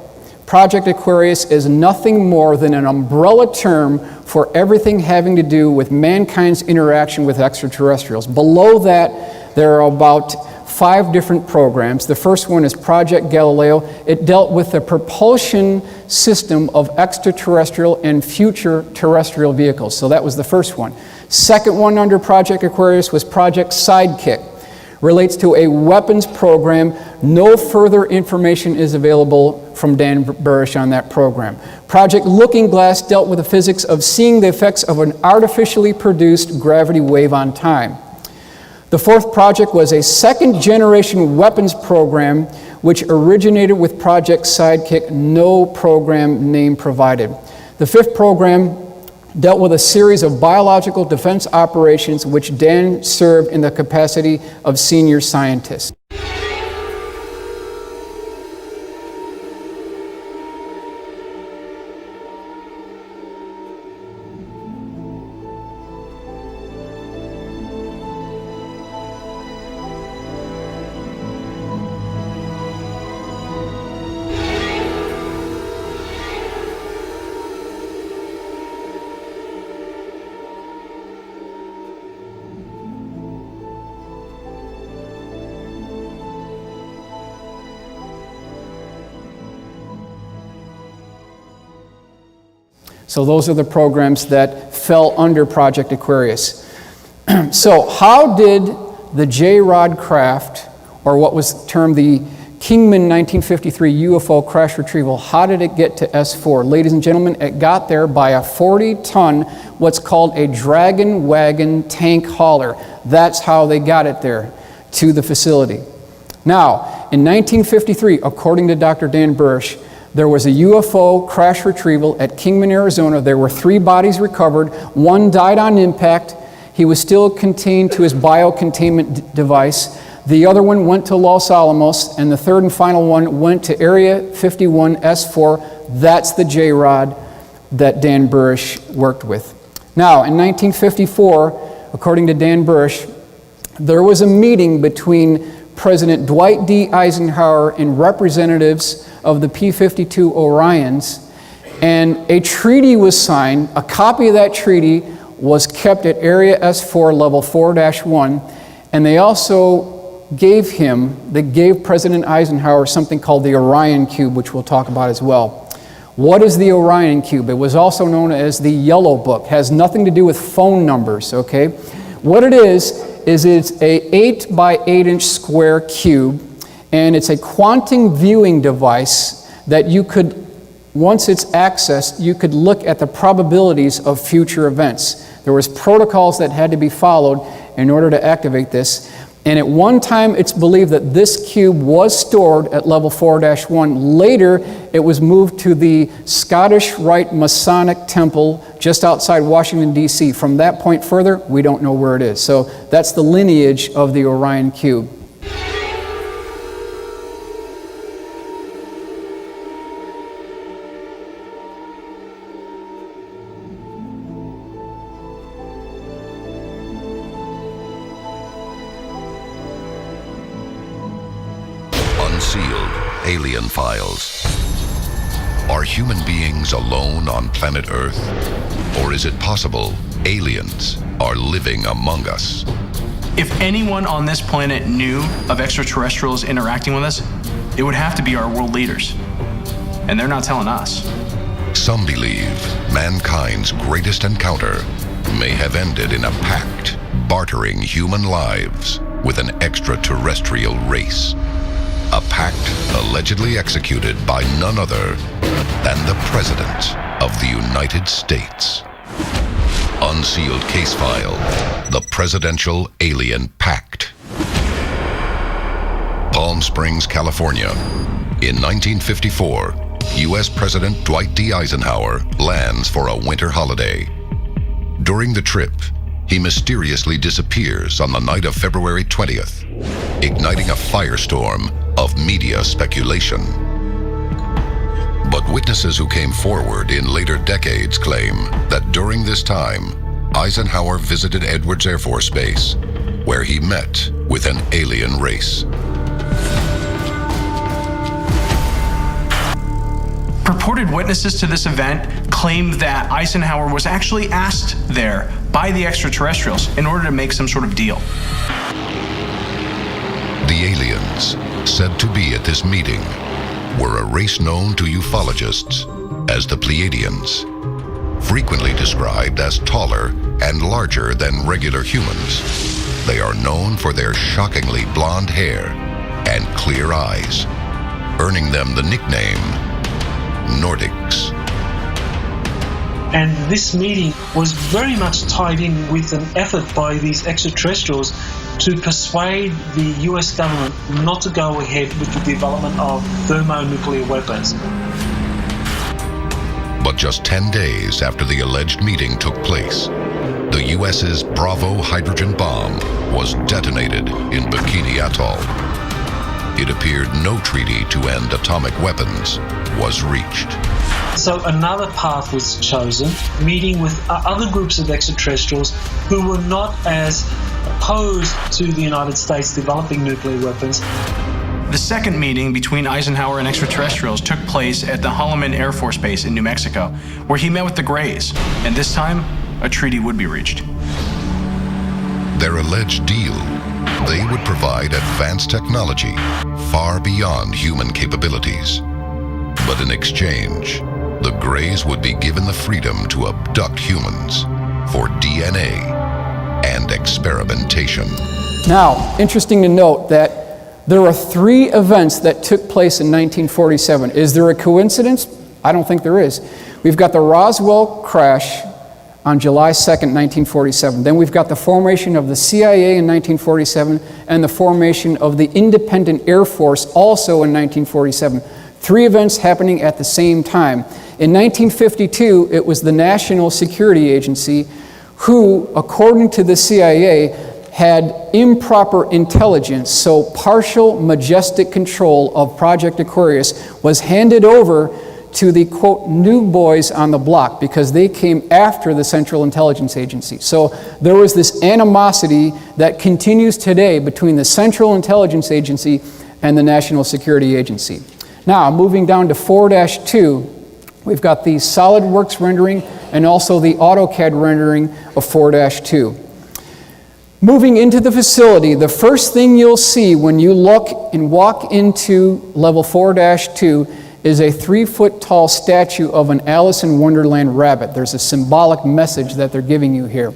[SPEAKER 13] Project Aquarius is nothing more than an umbrella term for everything having to do with mankind's interaction with extraterrestrials. Below that, there are about 5 different programs. The first one is Project Galileo. It dealt with the propulsion system of extraterrestrial and future terrestrial vehicles. So that was the first one. Second one under Project Aquarius was Project Sidekick. Relates to a weapons program. No further information is available from Dan Burisch on that program. Project Looking Glass dealt with the physics of seeing the effects of an artificially produced gravity wave on time. The fourth project was a second-generation weapons program which originated with Project Sidekick, no program name provided. The fifth program dealt with a series of biological defense operations which Dan served in the capacity of senior scientist. So those are the programs that fell under Project Aquarius. So how did the JRod craft, or what was termed the Kingman 1953 UFO crash retrieval, how did it get to S4? Ladies and gentlemen, it got there by a 40-ton, what's called a dragon wagon tank hauler. That's how they got it there to the facility. Now, in 1953, according to Dr. Dan Burisch, there was a UFO crash retrieval at Kingman, Arizona. There were 3 bodies recovered. 1 died on impact. He was still contained to his biocontainment device. The other one went to Los Alamos, and the third and final one went to Area 51 S4. That's the JRod that Dan Burisch worked with. Now, in 1954, according to Dan Burisch, there was a meeting between President Dwight D. Eisenhower and representatives of the P-52 Orions, and a treaty was signed. A copy of that treaty was kept at Area S4, Level 4-1, and they also gave President Eisenhower something called the Orion Cube, which we'll talk about as well. What is the Orion Cube? It was also known as the Yellow Book. It has nothing to do with phone numbers, okay? What it is it's a 8 by 8 inch square cube, and it's a quantum viewing device that you could, once it's accessed, you could look at the probabilities of future events. There was protocols that had to be followed in order to activate this. And at one time, it's believed that this cube was stored at level 4-1. Later, it was moved to the Scottish Rite Masonic Temple just outside Washington, D.C. From that point further, we don't know where it is. So that's the lineage of the Orion Cube.
[SPEAKER 18] Unsealed alien files. Are human beings alone on planet Earth? Or is it possible aliens are living among us?
[SPEAKER 19] If anyone on this planet knew of extraterrestrials interacting with us, it would have to be our world leaders. And they're not telling us.
[SPEAKER 18] Some believe mankind's greatest encounter may have ended in a pact bartering human lives with an extraterrestrial race. A pact allegedly executed by none other than the President of the United States. Unsealed case file, the Presidential Alien Pact. Palm Springs, California. In 1954, U.S. President Dwight D. Eisenhower lands for a winter holiday. During the trip, he mysteriously disappears on the night of February 20th, igniting a firestorm of media speculation. But witnesses who came forward in later decades claim that during this time, Eisenhower visited Edwards Air Force Base, where he met with an alien race.
[SPEAKER 19] Purported witnesses to this event claim that Eisenhower was actually asked there by the extraterrestrials in order to make some sort of deal.
[SPEAKER 18] The aliens said to be at this meeting were a race known to ufologists as the Pleiadians, frequently described as taller and larger than regular humans. They are known for their shockingly blonde hair and clear eyes, earning them the nickname Nordics.
[SPEAKER 20] And this meeting was very much tied in with an effort by these extraterrestrials to persuade the US government not to go ahead with the development of thermonuclear weapons.
[SPEAKER 18] But just 10 days after the alleged meeting took place, the U.S.'s Bravo hydrogen bomb was detonated in Bikini Atoll. It appeared no treaty to end atomic weapons was reached.
[SPEAKER 20] So another path was chosen, meeting with other groups of extraterrestrials who were not as opposed to the United States developing nuclear weapons.
[SPEAKER 19] The second meeting between Eisenhower and extraterrestrials took place at the Holloman Air Force Base in New Mexico, where he met with the Greys, and this time, a treaty would be reached.
[SPEAKER 18] Their alleged deal, they would provide advanced technology far beyond human capabilities. But in exchange, the Greys would be given the freedom to abduct humans for DNA and experimentation.
[SPEAKER 13] Now, interesting to note that there are 3 events that took place in 1947. Is there a coincidence? I don't think there is. We've got the Roswell crash on July 2nd, 1947. Then we've got the formation of the CIA in 1947 and the formation of the Independent Air Force also in 1947. 3 events happening at the same time. In 1952, it was the National Security Agency who, according to the CIA, had improper intelligence, so partial majestic control of Project Aquarius was handed over to the, quote, new boys on the block because they came after the Central Intelligence Agency. So there was this animosity that continues today between the Central Intelligence Agency and the National Security Agency. Now, moving down to 4-2, we've got the SolidWorks rendering and also the AutoCAD rendering of 4-2. Moving into the facility, the first thing you'll see when you look and walk into level 4-2 is a 3-foot tall statue of an Alice in Wonderland rabbit. There's a symbolic message that they're giving you here.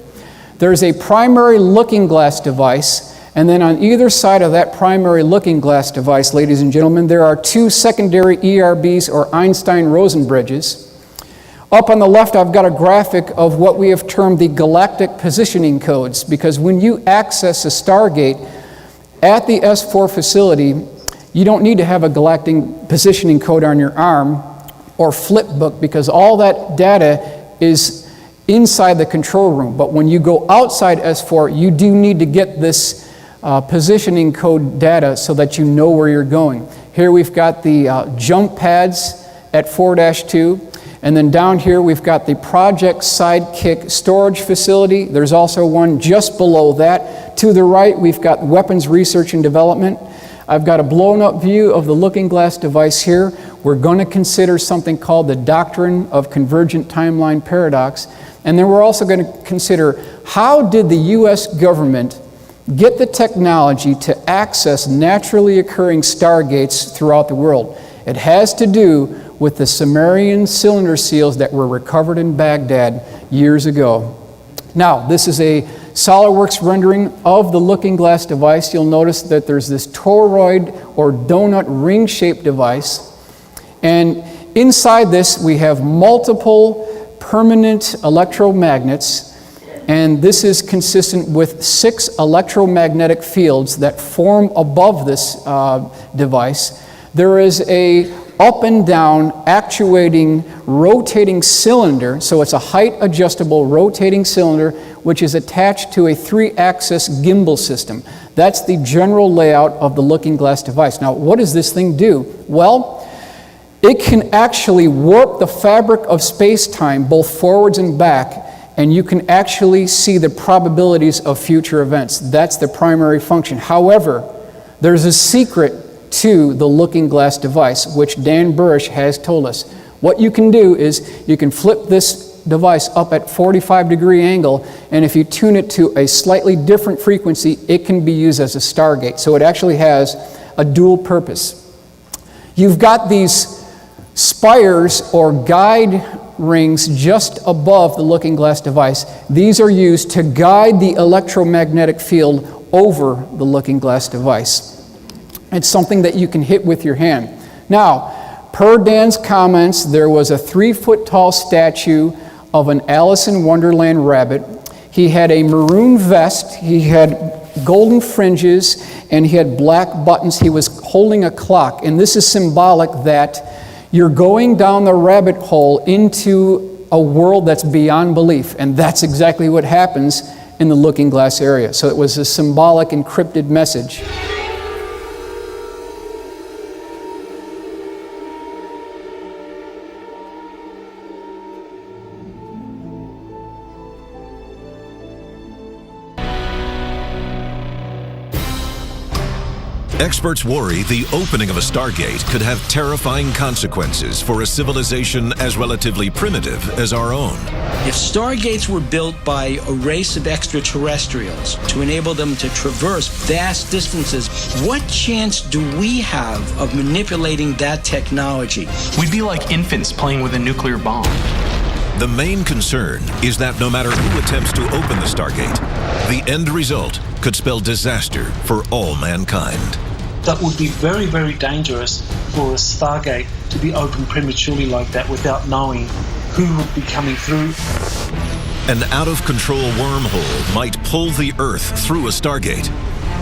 [SPEAKER 13] There's a primary looking glass device, and then on either side of that primary looking glass device, ladies and gentlemen, there are 2 secondary ERBs or Einstein-Rosen bridges. Up on the left, I've got a graphic of what we have termed the galactic positioning codes, because when you access a Stargate at the S4 facility, you don't need to have a galactic positioning code on your arm or flip book, because all that data is inside the control room. But when you go outside S4, you do need to get this positioning code data so that you know where you're going. Here we've got the jump pads at 4-2. And then down here, we've got the Project Sidekick storage facility. There's also one just below that. To the right, we've got weapons research and development. I've got a blown-up view of the looking glass device here. We're going to consider something called the doctrine of convergent timeline paradox. And then we're also going to consider how did the U.S. government get the technology to access naturally occurring stargates throughout the world. It has to do with the Sumerian cylinder seals that were recovered in Baghdad years ago. Now, this is a SolidWorks rendering of the looking glass device. You'll notice that there's this toroid or donut ring-shaped device. And inside this, we have multiple permanent electromagnets. And this is consistent with 6 electromagnetic fields that form above this device. There is a up and down actuating rotating cylinder, so it's a height adjustable rotating cylinder which is attached to a 3-axis gimbal system. That's the general layout of the looking glass device. Now, what does this thing do? Well, it can actually warp the fabric of space-time both forwards and back, and you can actually see the probabilities of future events. That's the primary function. However, there's a secret to the looking glass device, which Dan Burisch has told us. What you can do is you can flip this device up at 45-degree angle, and if you tune it to a slightly different frequency, it can be used as a Stargate. So it actually has a dual purpose. You've got these spires or guide rings just above the looking glass device. These are used to guide the electromagnetic field over the looking glass device. It's something that you can hit with your hand. Now, per Dan's comments, there was a 3-foot tall statue of an Alice in Wonderland rabbit. He had a maroon vest, he had golden fringes, and he had black buttons. He was holding a clock, and this is symbolic that You're going down the rabbit hole into a world that's beyond belief, and that's exactly what happens in the Looking Glass area. So it was a symbolic, encrypted message.
[SPEAKER 21] Experts worry the opening of a Stargate could have terrifying consequences for a civilization as relatively primitive as our own.
[SPEAKER 22] If Stargates were built by a race of extraterrestrials to enable them to traverse vast distances, what chance do we have of manipulating that technology?
[SPEAKER 19] We'd be like infants playing with a nuclear bomb.
[SPEAKER 21] The main concern is that no matter who attempts to open the Stargate, the end result could spell disaster for all mankind.
[SPEAKER 20] That would be very, very dangerous for a Stargate to be opened prematurely like that without knowing who would be coming through.
[SPEAKER 21] An out-of-control wormhole might pull the Earth through a Stargate,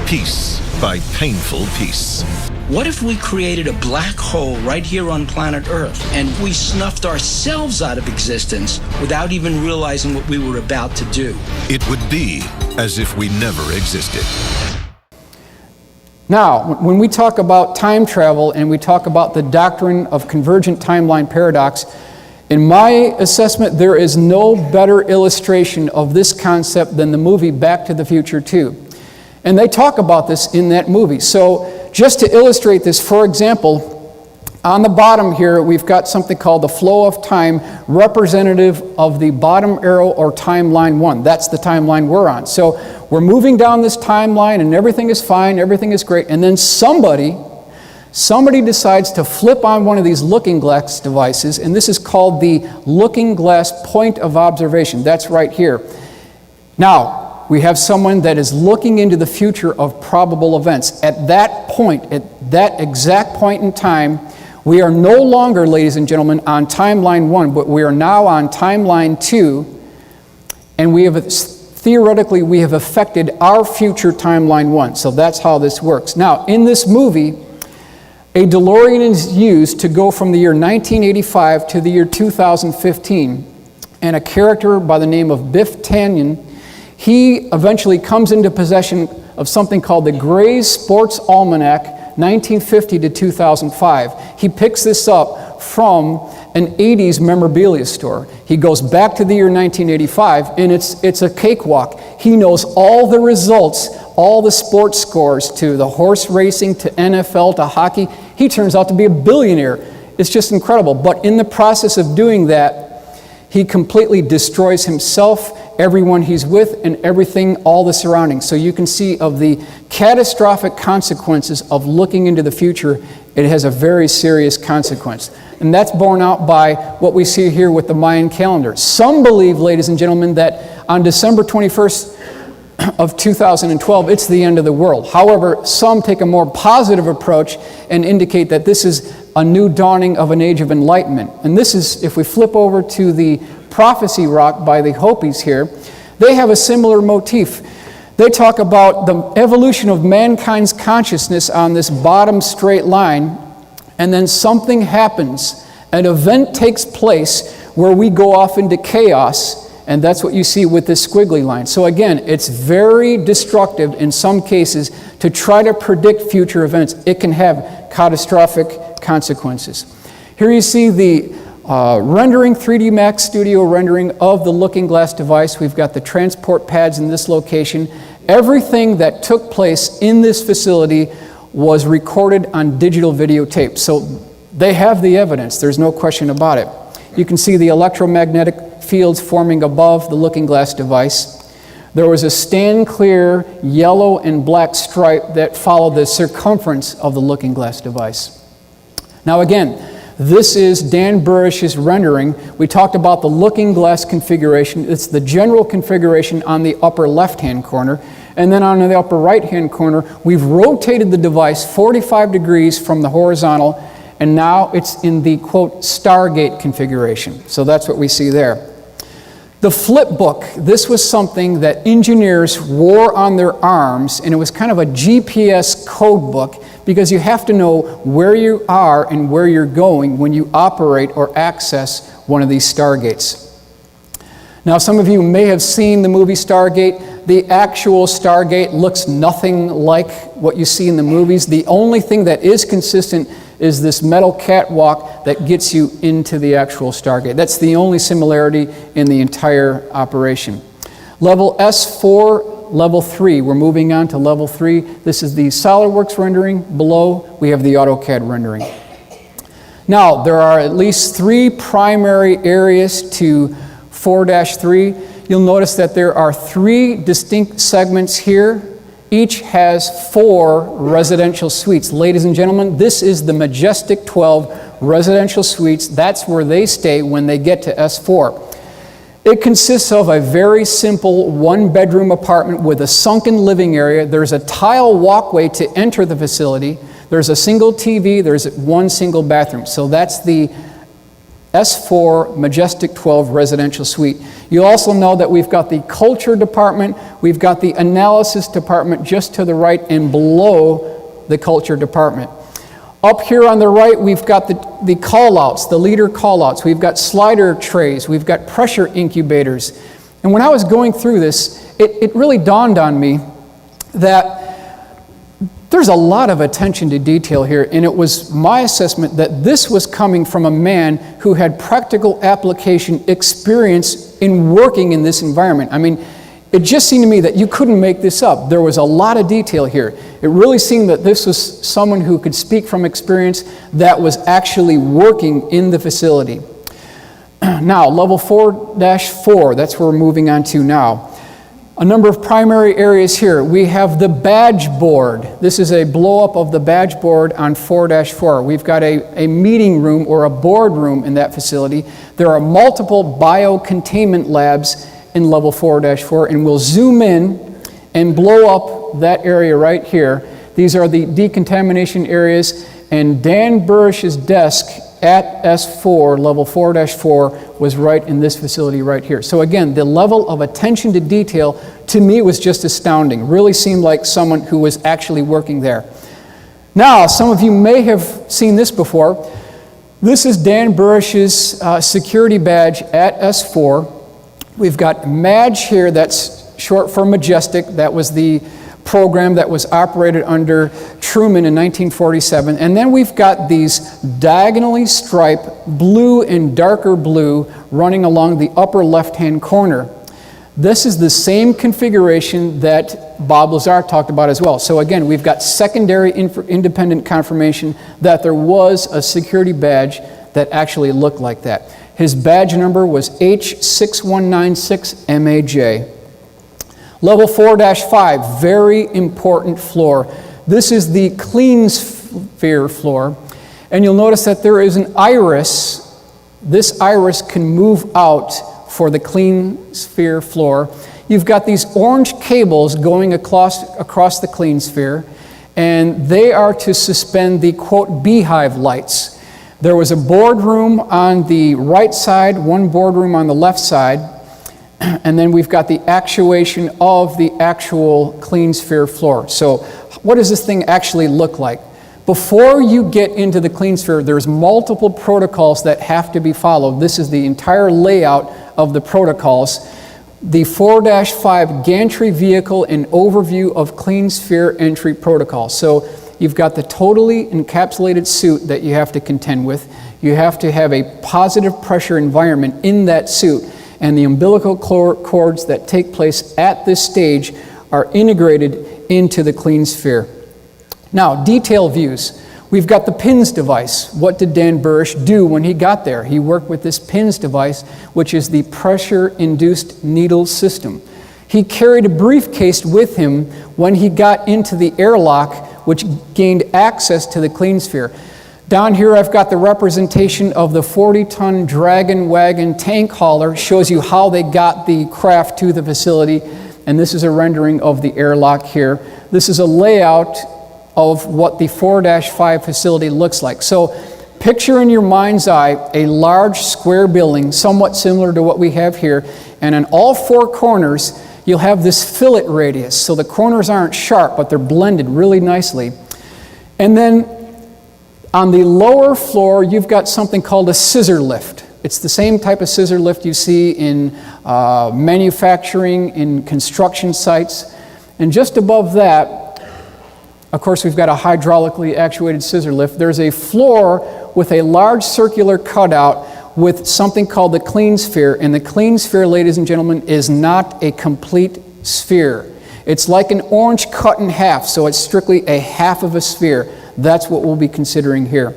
[SPEAKER 21] piece by painful piece.
[SPEAKER 22] What if we created a black hole right here on planet Earth and we snuffed ourselves out of existence without even realizing what we were about to do?
[SPEAKER 21] It would be as if we never existed.
[SPEAKER 13] Now, when we talk about time travel and we talk about the doctrine of convergent timeline paradox, in my assessment, there is no better illustration of this concept than the movie Back to the Future 2. And they talk about this in that movie. So just to illustrate this, for example, on the bottom here, we've got something called the flow of time, representative of the bottom arrow or timeline 1. That's the timeline we're on. So we're moving down this timeline and everything is fine, everything is great. And then somebody decides to flip on one of these looking glass devices, and this is called the looking glass point of observation. That's right here. Now, we have someone that is looking into the future of probable events. At that point, at that exact point in time, we are no longer, ladies and gentlemen, on timeline 1, but we are now on timeline 2, and we have theoretically we have affected our future timeline 1. So that's how this works. Now, in this movie, a DeLorean is used to go from the year 1985 to the year 2015, and a character by the name of Biff Tannen, he eventually comes into possession of something called the Gray's Sports Almanac, 1950 to 2005. He picks this up from an 80s memorabilia store. He goes back to the year 1985, and it's a cakewalk. He knows all the results, all the sports scores, to the horse racing, to NFL, to hockey. He turns out to be a billionaire. It's just incredible. But in the process of doing that, he completely destroys himself, everyone he's with, and everything, all the surroundings. So you can see of the catastrophic consequences of looking into the future, it has a very serious consequence. And that's borne out by what we see here with the Mayan calendar. Some believe, ladies and gentlemen, that on December 21st of 2012, it's the end of the world. However, some take a more positive approach and indicate that this is a new dawning of an age of enlightenment. And this is, if we flip over to the prophecy rock by the Hopis here, they have a similar motif. They talk about the evolution of mankind's consciousness on this bottom straight line, and then something happens. An event takes place where we go off into chaos, and that's what you see with this squiggly line. So again, it's very destructive in some cases to try to predict future events. It can have catastrophic consequences. Here you see the rendering, 3D Max Studio rendering of the looking glass device. We've got the transport pads in this location. Everything that took place in this facility was recorded on digital videotape. So they have the evidence, there's no question about it. You can see the electromagnetic fields forming above the looking glass device. There was a stand clear yellow and black stripe that followed the circumference of the looking glass device. Now again, this is Dan Burisch's rendering. We talked about the looking glass configuration. It's the general configuration on the upper left-hand corner. And then on the upper right-hand corner, we've rotated the device 45 degrees from the horizontal, and now it's in the, quote, Stargate configuration. So that's what we see there. The flip book, this was something that engineers wore on their arms, and it was kind of a GPS code book. because you have to know where you are and where you're going when you operate or access one of these stargates. Now, some of you may have seen the movie Stargate. The actual Stargate looks nothing like what you see in the movies. The only thing that is consistent is this metal catwalk that gets you into the actual Stargate. That's the only similarity in the entire operation. Level S4, level 3. We're moving on to level 3. This is the SolidWorks rendering. Below, we have the AutoCAD rendering. Now, there are at least 3 primary areas to 4-3. You'll notice that there are 3 distinct segments here. Each has 4 residential suites. Ladies and gentlemen, this is the Majestic 12 residential suites. That's where they stay when they get to S4. It consists of a very simple 1-bedroom apartment with a sunken living area. There's a tile walkway to enter the facility. There's a single TV. There's 1 single bathroom. So that's the S4 Majestic 12 residential suite. You also know that we've got the culture department, we've got the analysis department just to the right and below the culture department. Up here on the right, we've got the call-outs, the leader call-outs. We've got slider trays, we've got pressure incubators. And when I was going through this, it really dawned on me that there's a lot of attention to detail here, and it was my assessment that this was coming from a man who had practical application experience in working in this environment. I mean, it just seemed to me that you couldn't make this up. There was a lot of detail here. It really seemed that this was someone who could speak from experience that was actually working in the facility. Now, level 4-4, that's where we're moving on to now. A number of primary areas here. We have the badge board. This is a blow-up of the badge board on 4-4. We've got a meeting room or a board room in that facility. There are multiple biocontainment labs in level 4-4, and we'll zoom in and blow up that area right here. These are the decontamination areas, and Dan Burisch's desk at S4, level 4-4, was right in this facility right here. So again, the level of attention to detail to me was just astounding. Really seemed like someone who was actually working there. Now, some of you may have seen this before. This is Dan Burisch's security badge at S4. We've got MADGE here, that's short for Majestic. That was the program that was operated under Truman in 1947. And then we've got these diagonally striped blue and darker blue running along the upper left-hand corner. This is the same configuration that Bob Lazar talked about as well. So again, we've got secondary independent confirmation that there was a security badge that actually looked like that. His badge number was H6196MAJ. Level 4-5, very important floor. This is the clean sphere floor. And you'll notice that there is an iris. This iris can move out for the clean sphere floor. You've got these orange cables going across the clean sphere, and they are to suspend the, quote, beehive lights. There was a boardroom on the right side, 1 boardroom on the left side, and then we've got the actuation of the actual clean sphere floor. So what does this thing actually look like? Before you get into the clean sphere, there's multiple protocols that have to be followed. This is the entire layout of the protocols. The 4-5 gantry vehicle and overview of clean sphere entry protocol. So you've got the totally encapsulated suit that you have to contend with. You have to have a positive pressure environment in that suit. And the umbilical cords that take place at this stage are integrated into the clean sphere. Now, detail views. We've got the PINS device. What did Dan Burisch do when he got there? He worked with this PINS device, which is the pressure-induced needle system. He carried a briefcase with him when he got into the airlock, which gained access to the clean sphere. Down here I've got the representation of the 40-ton Dragon Wagon tank hauler. Shows you how they got the craft to the facility. And this is a rendering of the airlock here. This is a layout of what the 4-5 facility looks like. So picture in your mind's eye a large square building, somewhat similar to what we have here. And on all 4 corners, you'll have this fillet radius. So the corners aren't sharp, but they're blended really nicely. And then on the lower floor, you've got something called a scissor lift. It's the same type of scissor lift you see in manufacturing, in construction sites. And just above that, of course, we've got a hydraulically actuated scissor lift. There's a floor with a large circular cutout with something called the clean sphere. And the clean sphere, ladies and gentlemen, is not a complete sphere. It's like an orange cut in half, so it's strictly a half of a sphere. That's what we'll be considering here.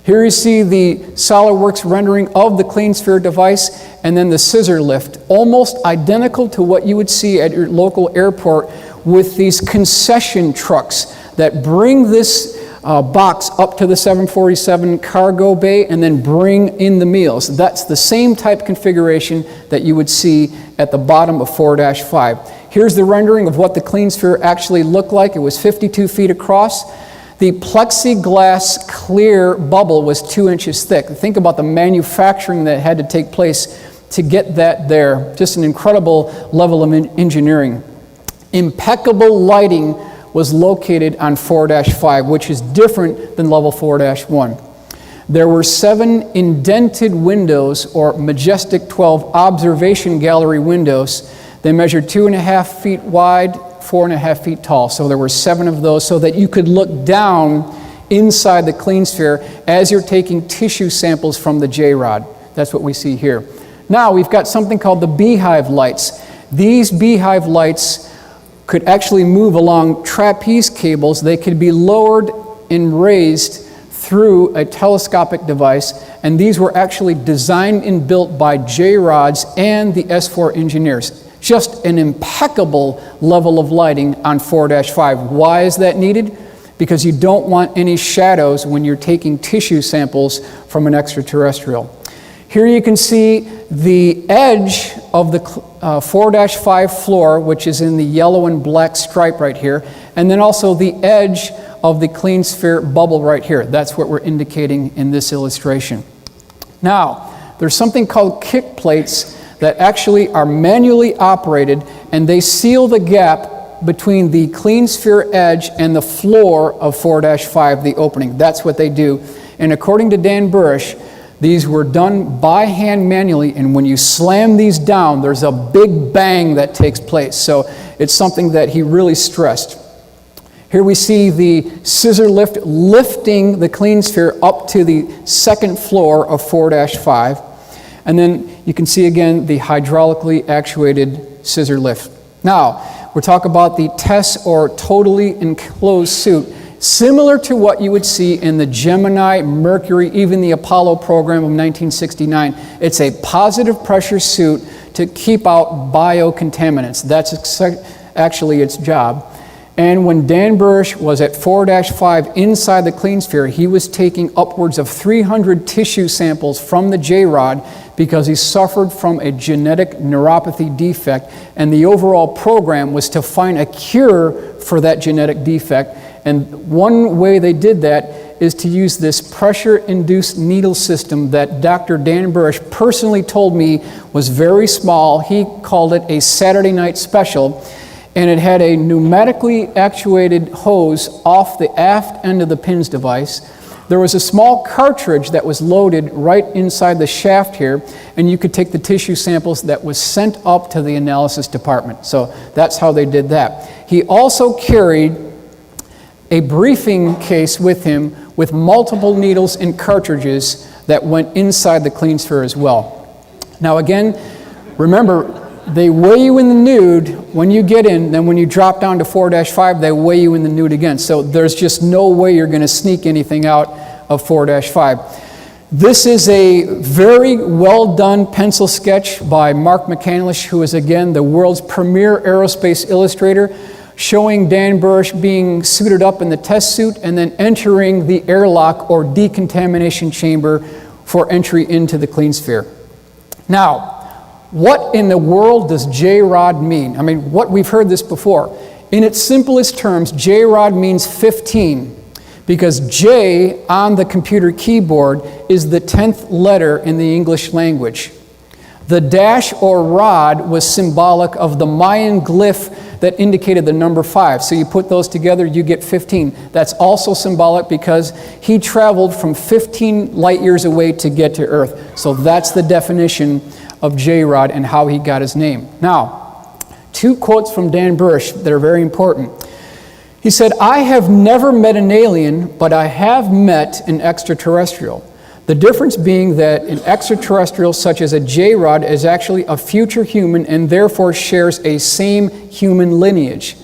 [SPEAKER 13] Here you see the SolidWorks rendering of the clean sphere device, and then the scissor lift, almost identical to what you would see at your local airport with these concession trucks that bring this box up to the 747 cargo bay and then bring in the meals. That's the same type configuration that you would see at the bottom of 4-5. Here's the rendering of what the clean sphere actually looked like. It was 52 feet across. The plexiglass clear bubble was 2 inches thick. Think about the manufacturing that had to take place to get that there. Just an incredible level of engineering. Impeccable lighting was located on 4-5, which is different than level 4-1. There were 7 indented windows, or Majestic 12 observation gallery windows. They measured 2.5 feet wide, 4.5 feet tall. So there were 7 of those so that you could look down inside the clean sphere as you're taking tissue samples from the JRod. That's what we see here. Now we've got something called the beehive lights. These beehive lights could actually move along trapeze cables. They could be lowered and raised through a telescopic device, and these were actually designed and built by JRods and the S4 engineers. Just an impeccable level of lighting on 4-5. Why is that needed? Because you don't want any shadows when you're taking tissue samples from an extraterrestrial. Here you can see the edge of the 4-5 floor, which is in the yellow and black stripe right here, and then also the edge of the clean sphere bubble right here. That's what we're indicating in this illustration. Now, there's something called kick plates that actually are manually operated, and they seal the gap between the clean sphere edge and the floor of 4-5, the opening. That's what they do. And according to Dan Burisch, these were done by hand manually, and when you slam these down, there's a big bang that takes place. So it's something that he really stressed. Here we see the scissor lift lifting the clean sphere up to the second floor of 4-5. And then you can see again the hydraulically actuated scissor lift. Now, we're talking about the TESS, or totally enclosed suit, similar to what you would see in the Gemini, Mercury, even the Apollo program of 1969. It's a positive pressure suit to keep out biocontaminants. That's actually its job. And when Dan Burisch was at 4-5 inside the clean sphere, he was taking upwards of 300 tissue samples from the JRod because he suffered from a genetic neuropathy defect, and the overall program was to find a cure for that genetic defect. And one way they did that is to use this pressure-induced needle system that Dr. Dan Burisch personally told me was very small. He called it a Saturday night special. And it had a pneumatically actuated hose off the aft end of the pins device. There was a small cartridge that was loaded right inside the shaft here, and you could take the tissue samples that was sent up to the analysis department. So that's how they did that. He also carried a briefing case with him with multiple needles and cartridges that went inside the clean sphere as well. Now again, remember, they weigh you in the nude when you get in, then when you drop down to 4-5, they weigh you in the nude again. So there's just no way you're going to sneak anything out of 4-5. This is a very well done pencil sketch by Mark McCandlish, who is again the world's premier aerospace illustrator, showing Dan Burisch being suited up in the test suit and then entering the airlock or decontamination chamber for entry into the clean sphere. Now, what in the world does JRod mean? I mean, we've heard this before. In its simplest terms, JRod means 15, because J on the computer keyboard is the 10th letter in the English language. The dash or rod was symbolic of the Mayan glyph that indicated the number 5. So you put those together, you get 15. That's also symbolic because he traveled from 15 light years away to get to Earth. So that's the definition of JRod and how he got his name. Now, 2 quotes from Dan Burisch that are very important. He said, "I have never met an alien, but I have met an extraterrestrial. The difference being that an extraterrestrial such as a JRod is actually a future human and therefore shares a same human lineage.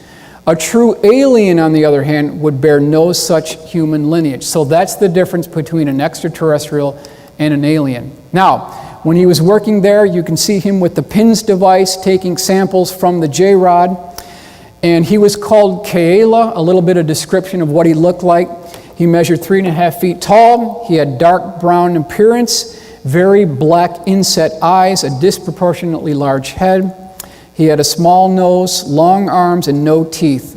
[SPEAKER 13] A true alien, on the other hand, would bear no such human lineage." So that's the difference between an extraterrestrial and an alien. Now, when he was working there, you can see him with the PINS device taking samples from the JRod. And he was called Kaela, a little bit of description of what he looked like. He measured 3.5 feet tall. He had dark brown appearance, very black inset eyes, a disproportionately large head. He had a small nose, long arms, and no teeth.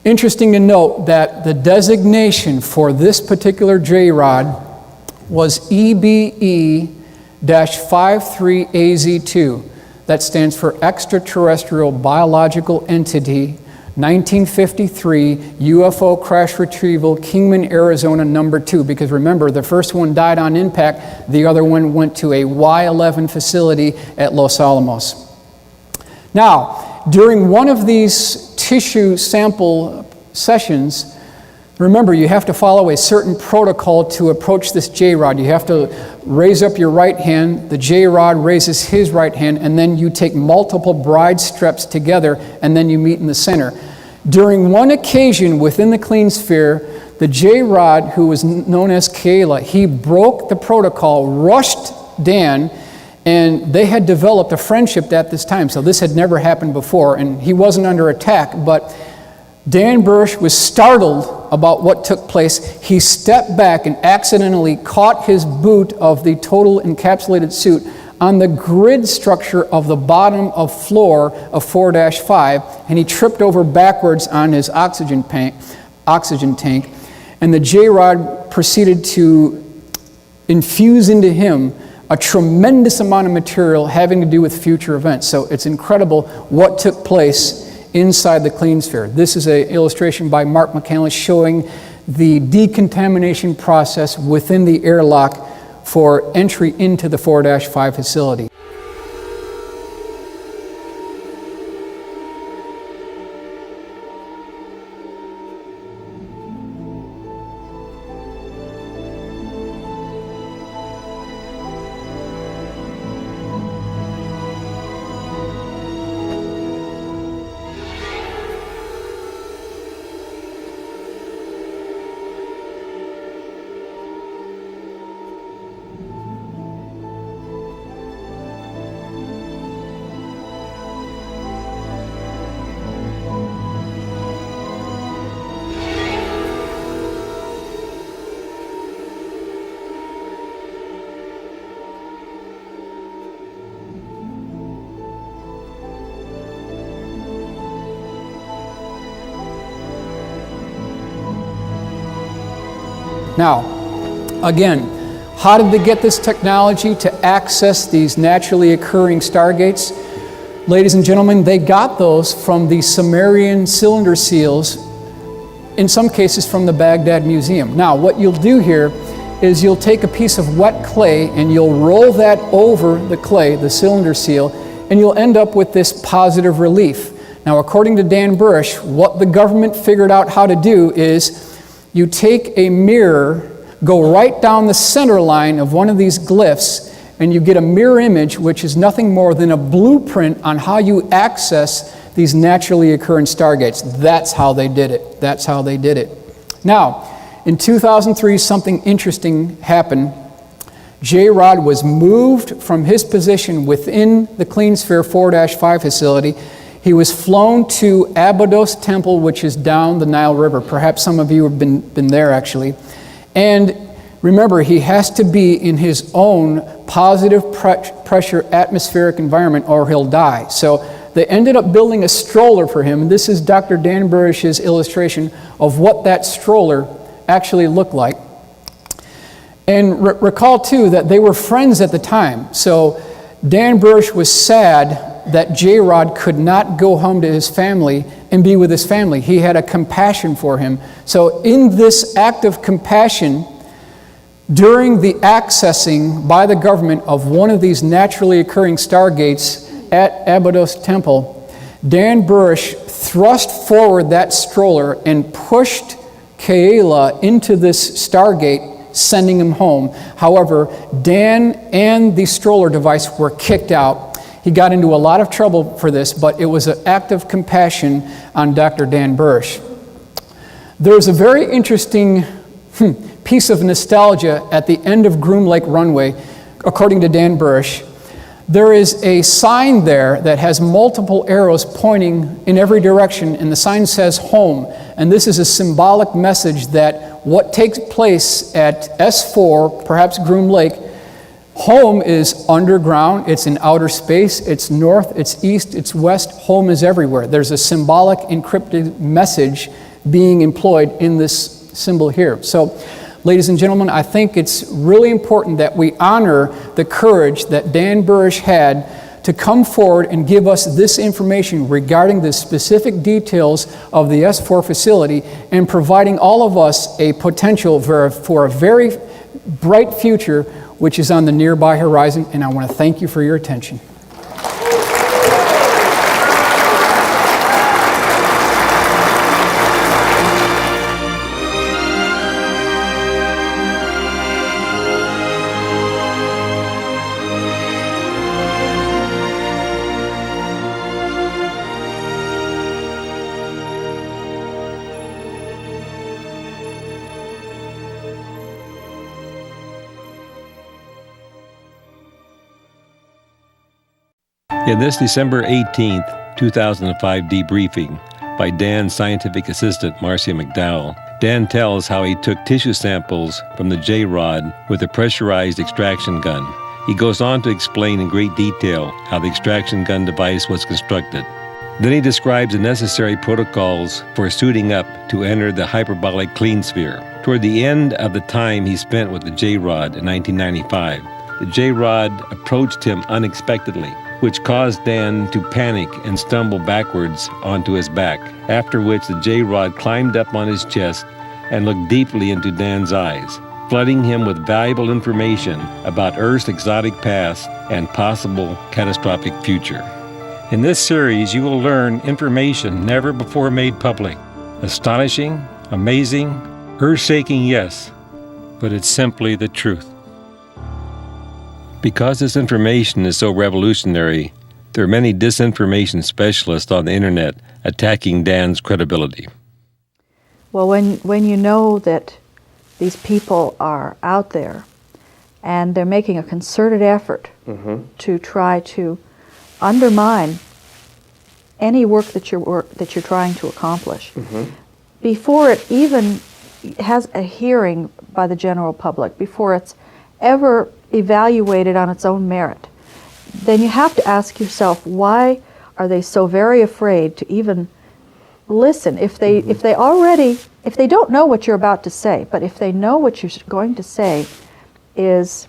[SPEAKER 13] Interesting to note that the designation for this particular JRod was EBE-53AZ2. That stands for Extraterrestrial Biological Entity, 1953 UFO Crash Retrieval, Kingman, Arizona, number 2. Because remember, the first one died on impact, the other one went to a Y11 facility at Los Alamos. Now, during one of these tissue sample sessions, remember, you have to follow a certain protocol to approach this JRod. You have to raise up your right hand, the JRod raises his right hand, and then you take multiple bride strips together, and then you meet in the center. During one occasion within the clean sphere, the JRod, who was known as Kaela, he broke the protocol, rushed Dan, and they had developed a friendship at this time. So this had never happened before, and he wasn't under attack, but Dan Burisch was startled about what took place. He stepped back and accidentally caught his boot of the total encapsulated suit on the grid structure of the bottom of floor of 4-5, and he tripped over backwards on his oxygen tank, and the JRod proceeded to infuse into him a tremendous amount of material having to do with future events. So it's incredible what took place inside the clean sphere. This is an illustration by Mark McCandless showing the decontamination process within the airlock for entry into the 4-5 facility. Now, again, how did they get this technology to access these naturally occurring stargates? Ladies and gentlemen, they got those from the Sumerian cylinder seals, in some cases from the Baghdad Museum. Now, what you'll do here is you'll take a piece of wet clay and you'll roll that over the clay, the cylinder seal, and you'll end up with this positive relief. Now, according to Dan Burisch, what the government figured out how to do is you take a mirror, go right down the center line of one of these glyphs, and you get a mirror image, which is nothing more than a blueprint on how you access these naturally occurring stargates. That's how they did it. That's how they did it. Now, in 2003, something interesting happened. JRod was moved from his position within the Clean Sphere 4-5 facility. He was flown to Abydos Temple, which is down the Nile River. Perhaps some of you have been there, actually. And remember, he has to be in his own positive pressure atmospheric environment or he'll die. So they ended up building a stroller for him. This is Dr. Dan Burisch's illustration of what that stroller actually looked like. And recall, too, that they were friends at the time. So Dan Burisch was sad that JRod could not go home to his family and be with his family. He had a compassion for him. So in this act of compassion, during the accessing by the government of one of these naturally occurring stargates at Abydos Temple, Dan Burisch thrust forward that stroller and pushed Kayla into this stargate, sending him home. However, Dan and the stroller device were kicked out. He got into a lot of trouble for this, but it was an act of compassion on Dr. Dan Burisch. There's a very interesting piece of nostalgia at the end of Groom Lake Runway, according to Dan Burisch. There is a sign there that has multiple arrows pointing in every direction, and the sign says home. And this is a symbolic message that what takes place at S4, perhaps Groom Lake, home is underground, it's in outer space, it's north, it's east, it's west, home is everywhere. There's a symbolic encrypted message being employed in this symbol here. So, ladies and gentlemen, I think it's really important that we honor the courage that Dan Burisch had to come forward and give us this information regarding the specific details of the S4 facility and providing all of us a potential for a very bright future which is on the nearby horizon, and I want to thank you for your attention.
[SPEAKER 1] In this December 18th, 2005 debriefing by Dan's scientific assistant, Marcia McDowell, Dan tells how he took tissue samples from the JRod with a pressurized extraction gun. He goes on to explain in great detail how the extraction gun device was constructed. Then he describes the necessary protocols for suiting up to enter the hyperbolic clean sphere. Toward the end of the time he spent with the JRod in 1995, the JRod approached him unexpectedly, which caused Dan to panic and stumble backwards onto his back, after which the JRod climbed up on his chest and looked deeply into Dan's eyes, flooding him with valuable information about Earth's exotic past and possible catastrophic future. In this series, you will learn information never before made public. Astonishing, amazing, earth-shaking, yes, but it's simply the truth. Because this information is so revolutionary, there are many disinformation specialists on the internet attacking Dan's credibility.
[SPEAKER 2] Well, when you know that these people are out there and they're making a concerted effort to try to undermine any work that you're trying to accomplish, before it even has a hearing by the general public, before it's ever evaluated on its own merit, then you have to ask yourself, why are they so very afraid to even listen? If they don't know what you're about to say, but if they know what you're going to say is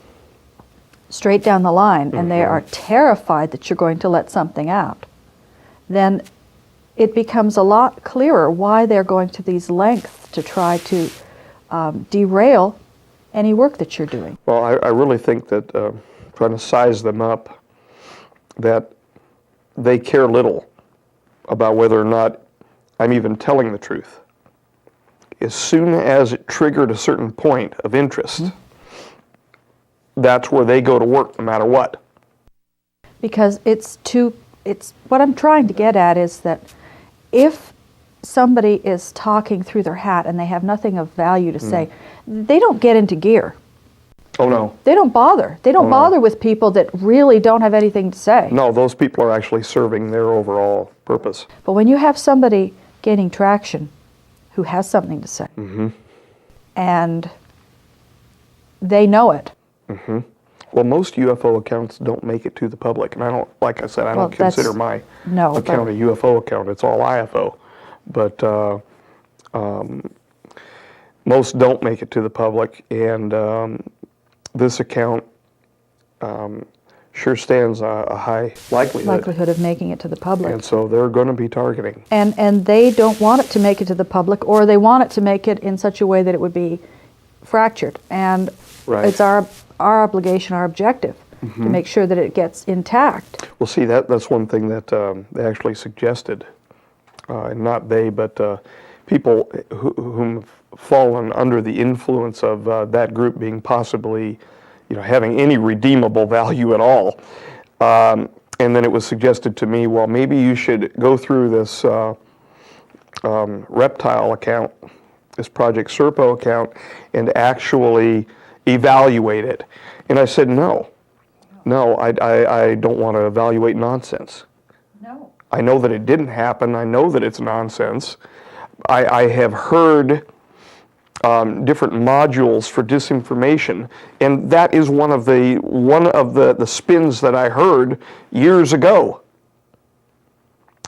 [SPEAKER 2] straight down the line, and they are terrified that you're going to let something out, then it becomes a lot clearer why they're going to these lengths to try to derail any work that you're doing.
[SPEAKER 3] Well, I really think that trying to size them up, that they care little about whether or not I'm even telling the truth. As soon as it triggered a certain point of interest, that's where they go to work no matter what.
[SPEAKER 2] Because it's what I'm trying to get at is that if somebody is talking through their hat and they have nothing of value to say, they don't get into gear.
[SPEAKER 3] Oh, no.
[SPEAKER 2] They don't bother. They don't bother with people that really don't have anything to say.
[SPEAKER 3] No, those people are actually serving their overall purpose.
[SPEAKER 2] But when you have somebody gaining traction who has something to say, and they know it.
[SPEAKER 3] Well, most UFO accounts don't make it to the public, and I don't, like I said, I don't consider my account a UFO account. It's all IFO. But most don't make it to the public, and this account sure stands a high likelihood
[SPEAKER 2] of making it to the public.
[SPEAKER 3] And so they're going to be targeting.
[SPEAKER 2] And they don't want it to make it to the public, or they want it to make it in such a way that it would be fractured. And it's our obligation, our objective, to make sure that it gets intact.
[SPEAKER 3] Well, see, that's one thing that they actually suggested, and not they, but people whom have fallen under the influence of that group being possibly, having any redeemable value at all. And then it was suggested to me, well, maybe you should go through this reptile account, this Project Serpo account, and actually evaluate it. And I said, no, I don't want to evaluate nonsense.
[SPEAKER 2] No.
[SPEAKER 3] I know that it didn't happen. I know that it's nonsense. I have heard different modules for disinformation, and that is one of the spins that I heard years ago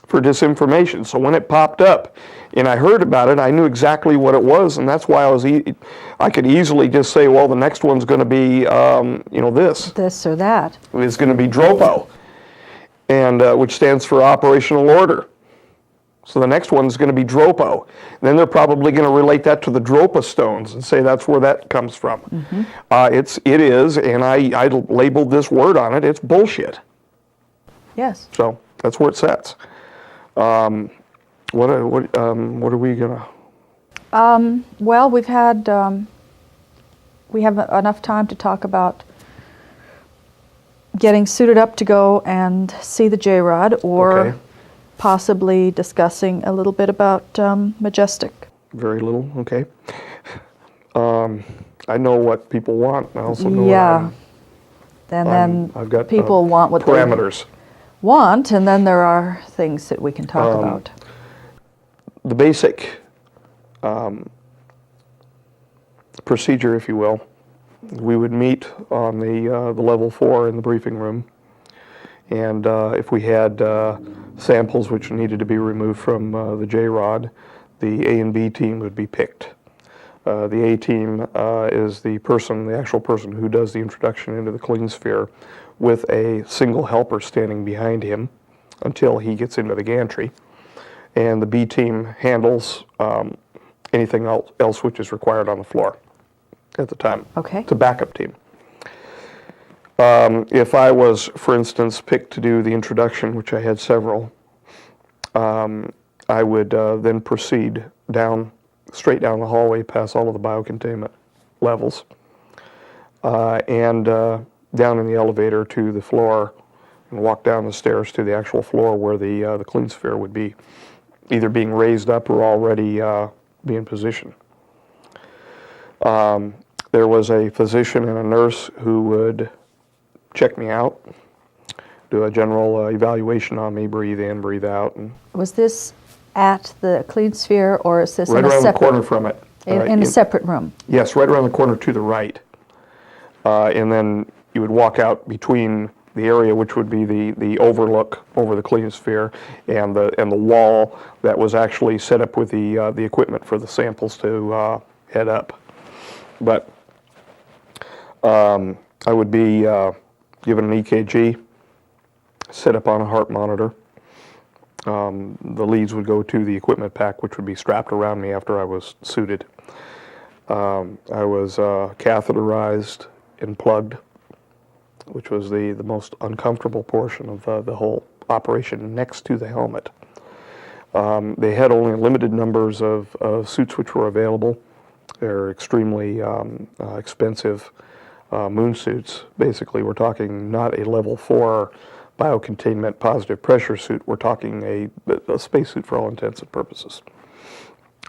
[SPEAKER 3] for disinformation. So when it popped up and I heard about it, I knew exactly what it was, and that's why I could easily just say, well, the next one's going to be this
[SPEAKER 2] or that.
[SPEAKER 3] It's going to be DROPO, and which stands for Operational Order. So the next one is going to be DROPO. Then they're probably going to relate that to the Dropa stones and say that's where that comes from. It is, and I labeled this word on it. It's bullshit.
[SPEAKER 2] Yes.
[SPEAKER 3] So that's where it sets. What are we gonna?
[SPEAKER 2] Well, we have enough time to talk about getting suited up to go and see the JRod, or possibly discussing a little bit about Majestic.
[SPEAKER 3] Very little, okay. I know what people want. I also know
[SPEAKER 2] then
[SPEAKER 3] I've got
[SPEAKER 2] people want what
[SPEAKER 3] parameters.
[SPEAKER 2] They want, and then there are things that we can talk about.
[SPEAKER 3] The basic procedure, if you will, we would meet on the level 4 in the briefing room, and if we had samples which needed to be removed from the JRod, the A and B team would be picked. The A team is the actual person who does the introduction into the clean sphere, with a single helper standing behind him until he gets into the gantry. And the B team handles anything else which is required on the floor at the time.
[SPEAKER 2] Okay.
[SPEAKER 3] It's a backup team. If I was, for instance, picked to do the introduction, which I had several, I would then proceed straight down the hallway, past all of the biocontainment levels, and down in the elevator to the floor, and walk down the stairs to the actual floor where the clean sphere would be either being raised up or already being positioned. There was a physician and a nurse who would check me out, do a general evaluation on me, breathe in, breathe out. And
[SPEAKER 2] was this at the clean sphere, or is this
[SPEAKER 3] right
[SPEAKER 2] in a
[SPEAKER 3] around
[SPEAKER 2] separate,
[SPEAKER 3] the corner from it?
[SPEAKER 2] in a separate room?
[SPEAKER 3] Yes, right around the corner to the right. And then you would walk out between the area which would be the overlook over the clean sphere and the wall that was actually set up with the equipment for the samples to head up. But I would be given an EKG, set up on a heart monitor. The leads would go to the equipment pack, which would be strapped around me after I was suited. I was catheterized and plugged, which was the most uncomfortable portion of the whole operation, next to the helmet. They had only limited numbers of suits which were available. They're extremely expensive moon suits. Basically, we're talking not a level 4 biocontainment positive pressure suit. We're talking a spacesuit for all intents and purposes.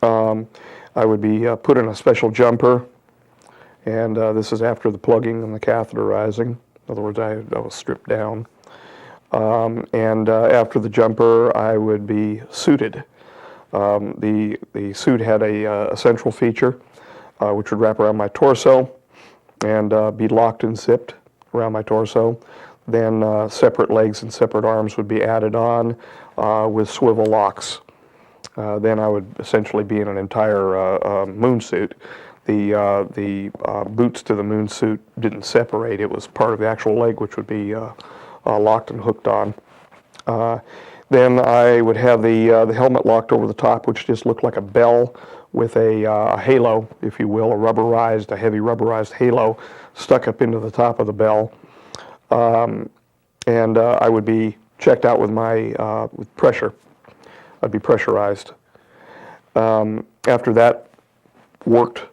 [SPEAKER 3] I would be put in a special jumper, and this is after the plugging and the catheterizing. In other words, I was stripped down. And after the jumper, I would be suited. The suit had a central feature, which would wrap around my torso and be locked and zipped around my torso. Then separate legs and separate arms would be added on with swivel locks. Then I would essentially be in an entire moon suit. the boots to the moon suit didn't separate. It was part of the actual leg, which would be locked and hooked on. Then I would have the helmet locked over the top, which just looked like a bell with a halo, if you will, a heavy rubberized halo stuck up into the top of the bell. And I would be checked out with with pressure. I'd be pressurized. After that worked,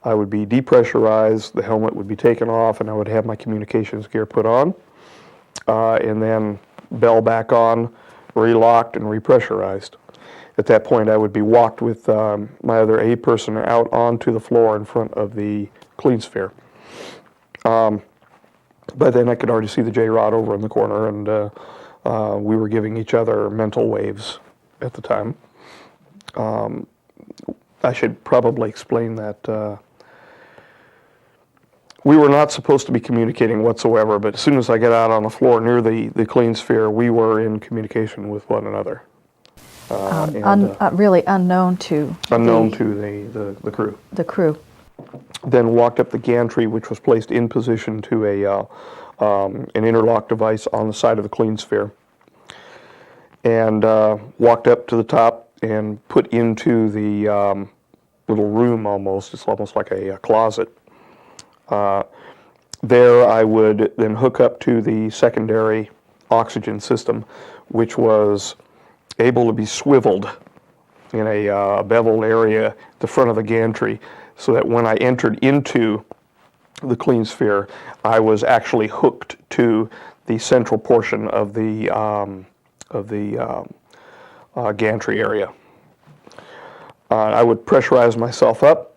[SPEAKER 3] I would be depressurized, the helmet would be taken off, and I would have my communications gear put on, and then bell back on, relocked, and repressurized. At that point, I would be walked with my other A person out onto the floor in front of the clean sphere. By then, I could already see the JRod over in the corner, and we were giving each other mental waves at the time. I should probably explain that we were not supposed to be communicating whatsoever, but as soon as I got out on the floor near the clean sphere, we were in communication with one another.
[SPEAKER 2] Really unknown to
[SPEAKER 3] the crew.
[SPEAKER 2] The crew.
[SPEAKER 3] Then walked up the gantry, which was placed in position to an interlock device on the side of the clean sphere, and walked up to the top and put into the little room almost. It's almost like a closet. There I would then hook up to the secondary oxygen system, which was able to be swiveled in a beveled area at the front of the gantry, so that when I entered into the clean sphere, I was actually hooked to the central portion of the gantry area. I would pressurize myself up,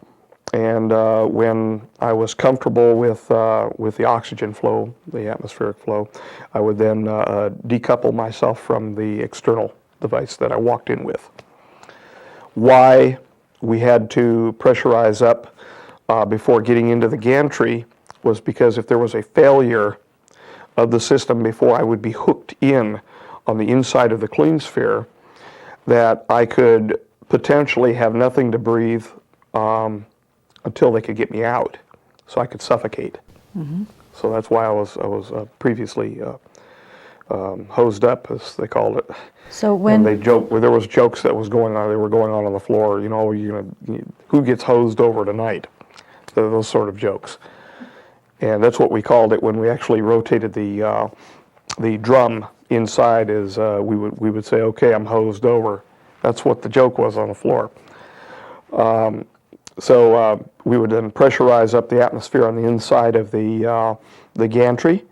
[SPEAKER 3] and when I was comfortable with the oxygen flow, the atmospheric flow, I would then decouple myself from the external device that I walked in with. Why we had to pressurize up before getting into the gantry was because if there was a failure of the system before I would be hooked in on the inside of the clean sphere, that I could potentially have nothing to breathe until they could get me out, so I could suffocate.
[SPEAKER 2] Mm-hmm.
[SPEAKER 3] So that's why I was previously hosed up, as they called it.
[SPEAKER 2] So when
[SPEAKER 3] they joke, where there was jokes that was going on, they were going on the floor. You know, who gets hosed over tonight? Those sort of jokes, and that's what we called it when we actually rotated the drum inside. Is we would say, "Okay, I'm hosed over." That's what the joke was on the floor. So we would then pressurize up the atmosphere on the inside of the gantry,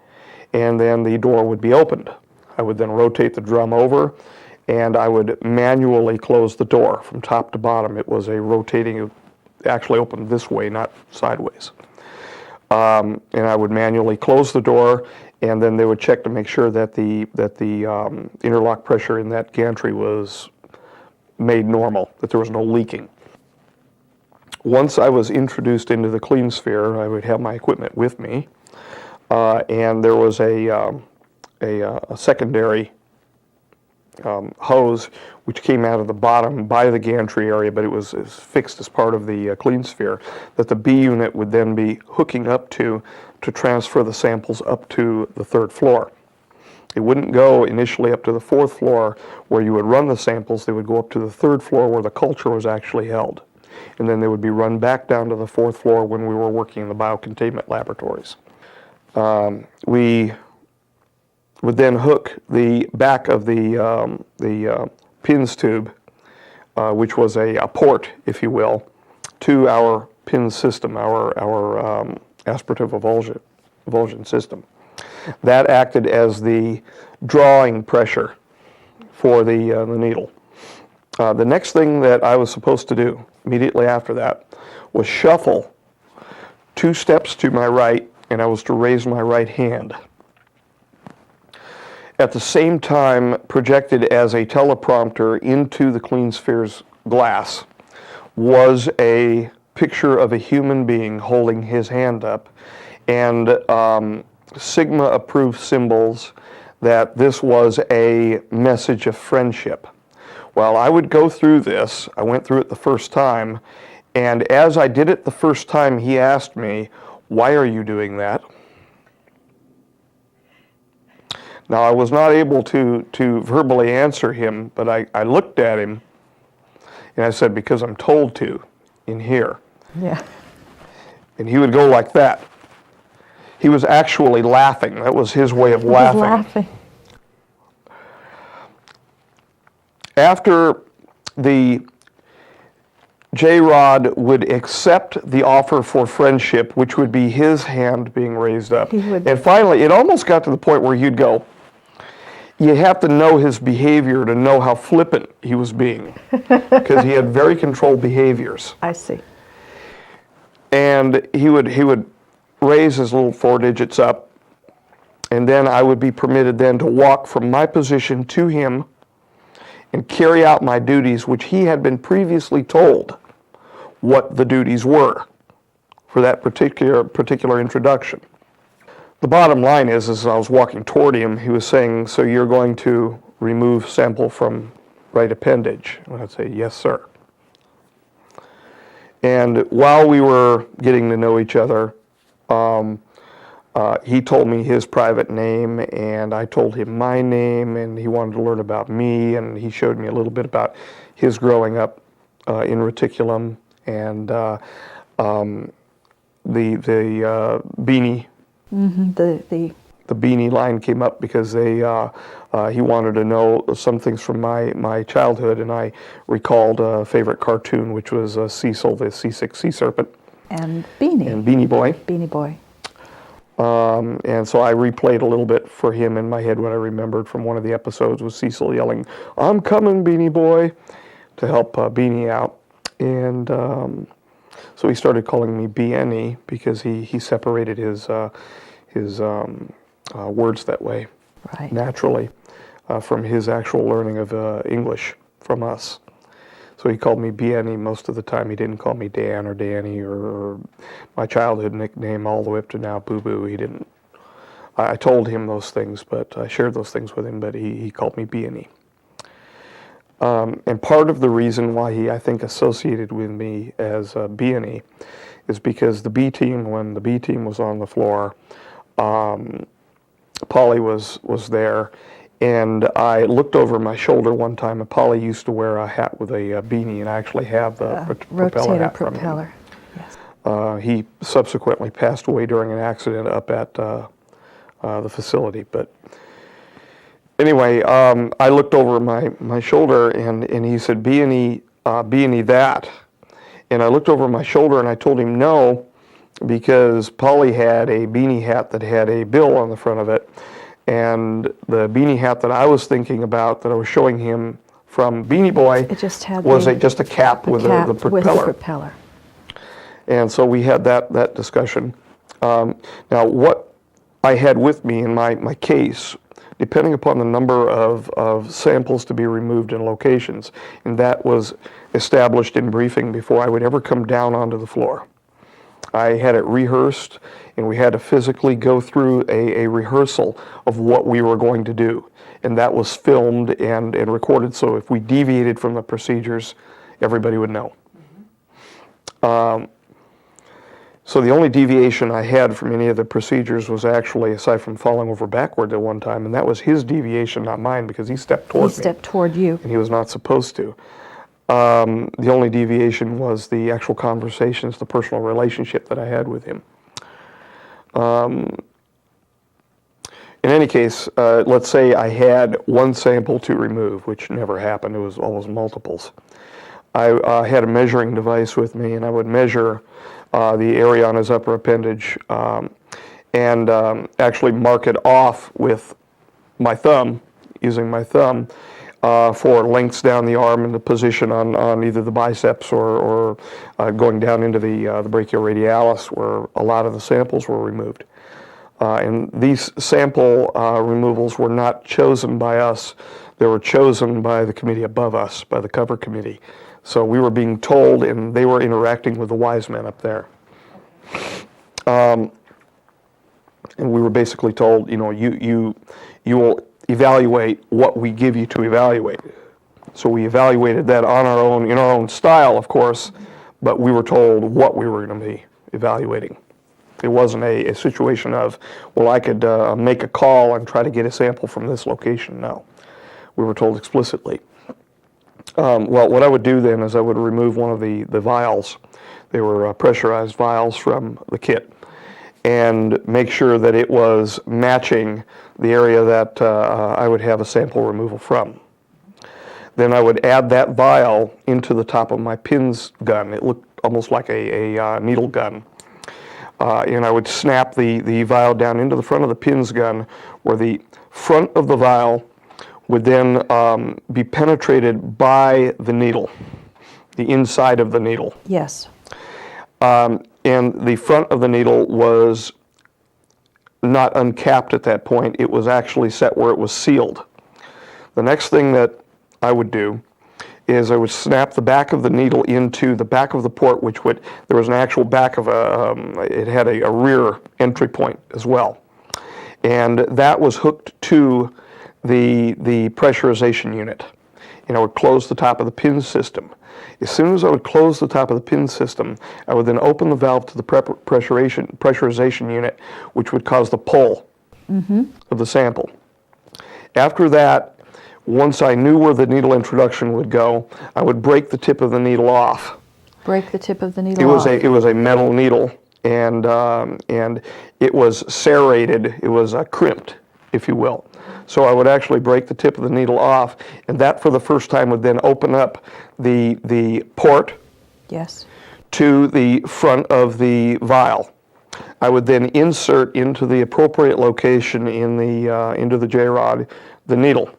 [SPEAKER 3] and then the door would be opened. I would then rotate the drum over, and I would manually close the door from top to bottom. It was a rotating, it actually opened this way, not sideways. And I would manually close the door, and then they would check to make sure that the interlock pressure in that gantry was made normal, that there was no leaking. Once I was introduced into the clean sphere, I would have my equipment with me, and there was a secondary hose which came out of the bottom by the gantry area, but it was fixed as part of the clean sphere, that the B unit would then be hooking up to transfer the samples up to the third floor. It wouldn't go initially up to the fourth floor where you would run the samples. They would go up to the third floor where the culture was actually held. And then they would be run back down to the fourth floor when we were working in the biocontainment laboratories. We would then hook the back of the PINS tube, which was a port, if you will, to our PINS system, our aspirative avulsion system. That acted as the drawing pressure for the needle. The next thing that I was supposed to do immediately after that was shuffle 2 steps to my right, and I was to raise my right hand. At the same time, projected as a teleprompter into the clean sphere's glass was a picture of a human being holding his hand up, and Sigma-approved symbols that this was a message of friendship. Well, I would go through this. I went through it the first time, And as I did it the first time, he asked me, "Why are you doing that?" Now, I was not able to verbally answer him, but I looked at him and I said, "Because I'm told to in here."
[SPEAKER 2] Yeah.
[SPEAKER 3] And he would go like that. He was actually laughing. That was his way of laughing. After the JRod would accept the offer for friendship, which would be his hand being raised up. And finally, it almost got to the point where you'd go, you have to know his behavior to know how flippant he was being, because he had very controlled behaviors.
[SPEAKER 2] I see.
[SPEAKER 3] And he would raise his little 4 digits up, and then I would be permitted then to walk from my position to him and carry out my duties, which he had been previously told what the duties were for that particular introduction. The bottom line is, as I was walking toward him, he was saying, "So you're going to remove sample from right appendage?" And I'd say, "Yes, sir." And while we were getting to know each other, he told me his private name, and I told him my name, and he wanted to learn about me, and he showed me a little bit about his growing up in Reticulum, and the beanie.
[SPEAKER 2] Mm-hmm.
[SPEAKER 3] The beanie line came up because he wanted to know some things from my childhood, and I recalled a favorite cartoon, which was Cecil, the seasick sea serpent.
[SPEAKER 2] And Beanie.
[SPEAKER 3] And Beanie Boy.
[SPEAKER 2] Beanie Boy.
[SPEAKER 3] And so I replayed a little bit for him in my head. What I remembered from one of the episodes was Cecil yelling, "I'm coming, Beanie Boy," to help Beanie out. And so he started calling me BNE because he separated his words that way,
[SPEAKER 2] right,
[SPEAKER 3] naturally, from his actual learning of English from us. So he called me BNE most of the time. He didn't call me Dan or Danny or my childhood nickname all the way up to now, Boo Boo. He didn't. I told him those things, but I shared those things with him, but he called me BNE. And part of the reason why he, I think, associated with me as BNE is because the B team, when the B team was on the floor, Polly was there, and I looked over my shoulder one time, and Polly used to wear a hat with a beanie, and I actually have the propeller hat from him.
[SPEAKER 2] Yes.
[SPEAKER 3] He subsequently passed away during an accident up at the facility. But anyway, I looked over my shoulder, and he said, "Beanie that?" And I looked over my shoulder, and I told him no, because Polly had a beanie hat that had a bill on the front of it. And the beanie hat that I was thinking about, that I was showing him from Beanie Boy,
[SPEAKER 2] just had
[SPEAKER 3] was just a cap with the propeller. And so we had that discussion. Now, what I had with me in my case, depending upon the number of samples to be removed in locations, and that was established in briefing before I would ever come down onto the floor. I had it rehearsed, and we had to physically go through a rehearsal of what we were going to do. And that was filmed and recorded, so if we deviated from the procedures, everybody would know. So the only deviation I had from any of the procedures was actually, aside from falling over backward at one time, and that was his deviation, not mine, because he stepped toward me.
[SPEAKER 2] He stepped toward you.
[SPEAKER 3] And he was not supposed to. The only deviation was the actual conversations, the personal relationship that I had with him. In any case, let's say I had one sample to remove, which never happened. It was always multiples. I had a measuring device with me, and I would measure the area on his upper appendage and actually mark it off with my thumb, using my thumb, for lengths down the arm and the position on either the biceps or going down into the brachioradialis, where a lot of the samples were removed. And these sample removals were not chosen by us. They were chosen by the committee above us, by the cover committee. So we were being told, and they were interacting with the wise men up there. And we were basically told, you will evaluate what we give you to evaluate. So we evaluated that on our own, in our own style, of course, but we were told what we were going to be evaluating. It wasn't a situation of, well, I could make a call and try to get a sample from this location. No, we were told explicitly. Well, what I would do then is I would remove one of the vials. They were pressurized vials from the kit, and make sure that it was matching the area that I would have a sample removal from. Then I would add that vial into the top of my pins gun. It looked almost like a needle gun. And I would snap the vial down into the front of the pins gun, where the front of the vial would then be penetrated by the needle, the inside of the needle.
[SPEAKER 2] Yes.
[SPEAKER 3] And the front of the needle was not uncapped at that point. It was actually set where it was sealed. The next thing that I would do is I would snap the back of the needle into the back of the port, which would, there was an actual back of it had a rear entry point as well. And that was hooked to the pressurization unit. And I would close the top of the pin system. As soon as I would close the top of the pin system, I would then open the valve to the pressurization unit, which would cause the pull of the sample. After that, once I knew where the needle introduction would go, I would break the tip of the needle off.
[SPEAKER 2] Break the tip of the needle off.
[SPEAKER 3] It was a metal needle, and it was serrated. It was crimped, if you will. So I would actually break the tip of the needle off, and that for the first time would then open up the port to the front of the vial. I would then insert into the appropriate location in the into the JRod the needle.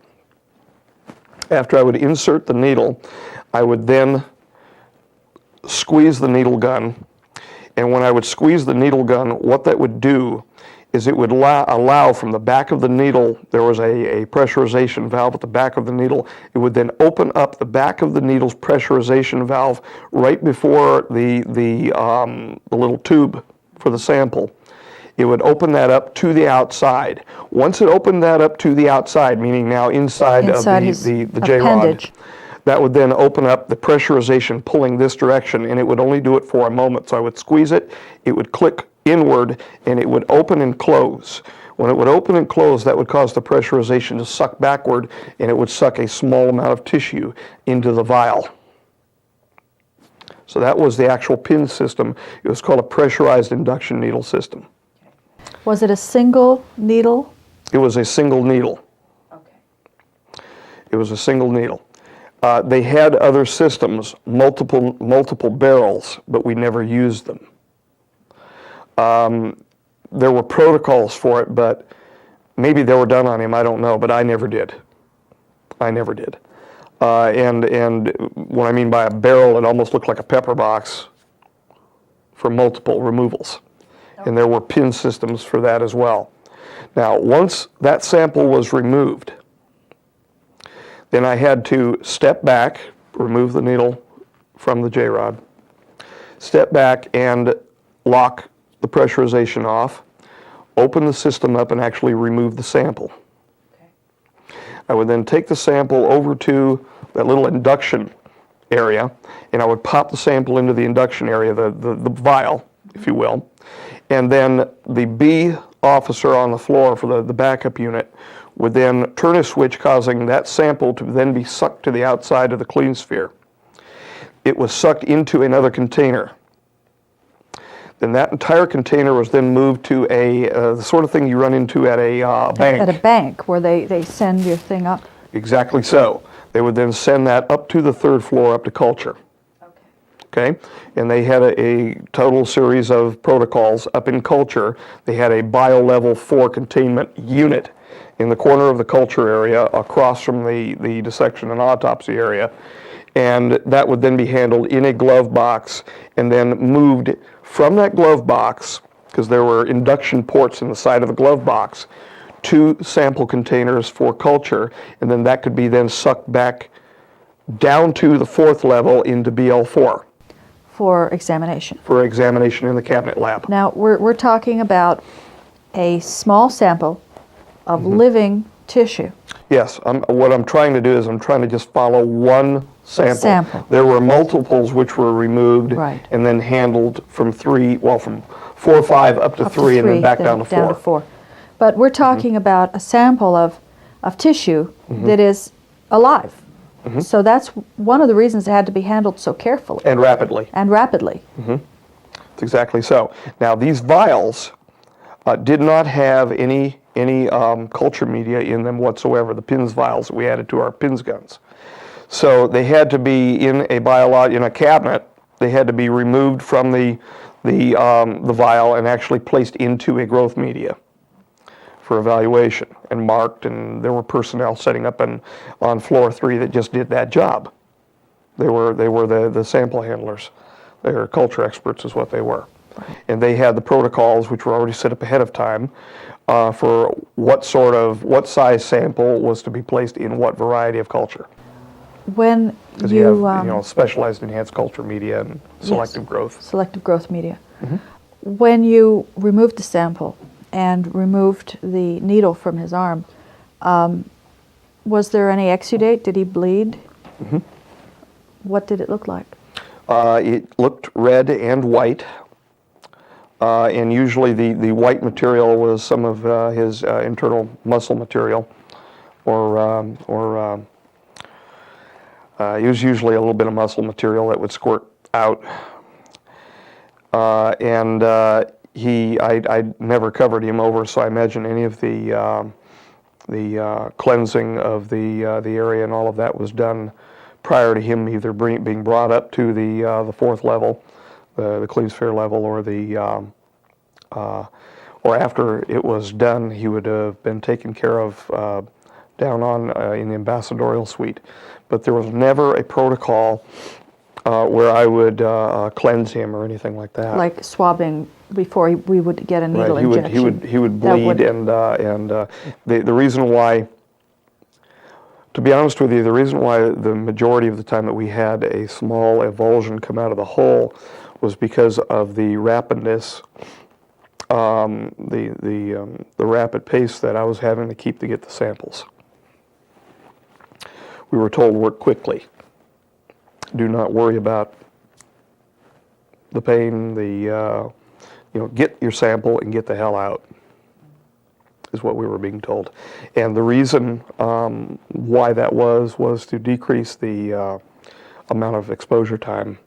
[SPEAKER 3] After I would insert the needle, I would then squeeze the needle gun, and when I would squeeze the needle gun, what that would do is it would allow from the back of the needle, there was a pressurization valve at the back of the needle. It would then open up the back of the needle's pressurization valve right before the little tube for the sample. It would open that up to the outside. Once it opened that up to the outside, meaning now inside of the JRod, that would then open up the pressurization pulling this direction, and it would only do it for a moment. So I would squeeze it, it would click inward, and it would open and close. When it would open and close, that would cause the pressurization to suck backward, and it would suck a small amount of tissue into the vial. So that was the actual pin system. It was called a pressurized induction needle system.
[SPEAKER 2] Was it a single needle?
[SPEAKER 3] It was a single needle. Okay. It was a single needle. They had other systems, multiple barrels, but we never used them. There were protocols for it, but maybe they were done on him, I don't know, but I never did. I never did. And what I mean by a barrel, it almost looked like a pepper box for multiple removals. And there were pin systems for that as well. Now, once that sample was removed, then I had to step back, remove the needle from the JRod, step back and lock the pressurization off, open the system up, and actually remove the sample. Okay. I would then take the sample over to that little induction area, and I would pop the sample into the induction area, the vial, if you will, and then the B officer on the floor for the backup unit would then turn a switch, causing that sample to then be sucked to the outside of the clean sphere. It was sucked into another container. Then that entire container was then moved to the sort of thing you run into at a bank.
[SPEAKER 2] At a bank, where they send your thing up.
[SPEAKER 3] Exactly so. They would then send that up to the third floor, up to culture. Okay? And they had a total series of protocols up in culture. They had a bio-level 4 containment unit in the corner of the culture area across from the dissection and autopsy area. And that would then be handled in a glove box and then moved from that glove box, because there were induction ports in the side of the glove box, to sample containers for culture, and then that could be then sucked back down to the 4th level into BL4.
[SPEAKER 2] For examination.
[SPEAKER 3] For examination in the cabinet lab.
[SPEAKER 2] Now, we're talking about a small sample of living tissue.
[SPEAKER 3] Yes, what I'm trying to do is I'm trying to just follow one sample. There were multiples which were removed
[SPEAKER 2] Right.
[SPEAKER 3] and then handled from 4 or 5 up to 3 and then back down to 4.
[SPEAKER 2] Down to 4. But we're talking about a sample of tissue that is alive. So that's one of the reasons it had to be handled so carefully.
[SPEAKER 3] And rapidly.
[SPEAKER 2] And rapidly.
[SPEAKER 3] That's exactly so. Now, these vials did not have any culture media in them whatsoever, the PINS vials that we added to our PINS guns. So they had to be in a cabinet. They had to be removed from the vial and actually placed into a growth media for evaluation and marked, and there were personnel setting up on floor 3 that just did that job. They were the sample handlers. They were culture experts is what they were. And they had the protocols which were already set up ahead of time for what size sample was to be placed in what variety of culture.
[SPEAKER 2] When
[SPEAKER 3] Because you have specialized enhanced culture media and selective growth.
[SPEAKER 2] Selective growth media. When you removed the sample and removed the needle from his arm, was there any exudate? Did he bleed? What did it look like?
[SPEAKER 3] It looked red and white, and usually the white material was some of his internal muscle material, or it was usually a little bit of muscle material that would squirt out. I never covered him over, so I imagine any of the cleansing of the area and all of that was done prior to him either being brought up to the 4th level, the clean sphere level, or after it was done, he would have been taken care of down in the ambassadorial suite. But there was never a protocol where I would cleanse him or anything like that.
[SPEAKER 2] Like swabbing before we would get a needle
[SPEAKER 3] right.
[SPEAKER 2] injection.
[SPEAKER 3] He would bleed, and the reason why, to be honest with you, the reason why the majority of the time that we had a small avulsion come out of the hole was because of the rapidness, the rapid pace that I was having to keep to get the samples. We were told work quickly. Do not worry about the pain. Get your sample and get the hell out, is what we were being told. And the reason why that was to decrease the amount of exposure time,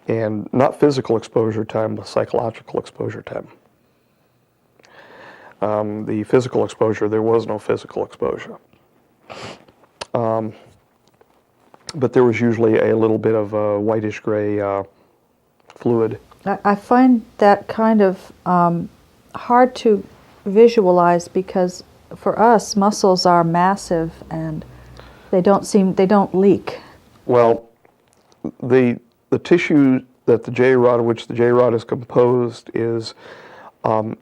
[SPEAKER 3] and not physical exposure time, but psychological exposure time. The physical exposure, there was no physical exposure. But there was usually a little bit of whitish gray fluid.
[SPEAKER 2] I find that kind of hard to visualize because for us, muscles are massive and they don't leak.
[SPEAKER 3] Well, the tissue that the JRod, which the JRod is composed, is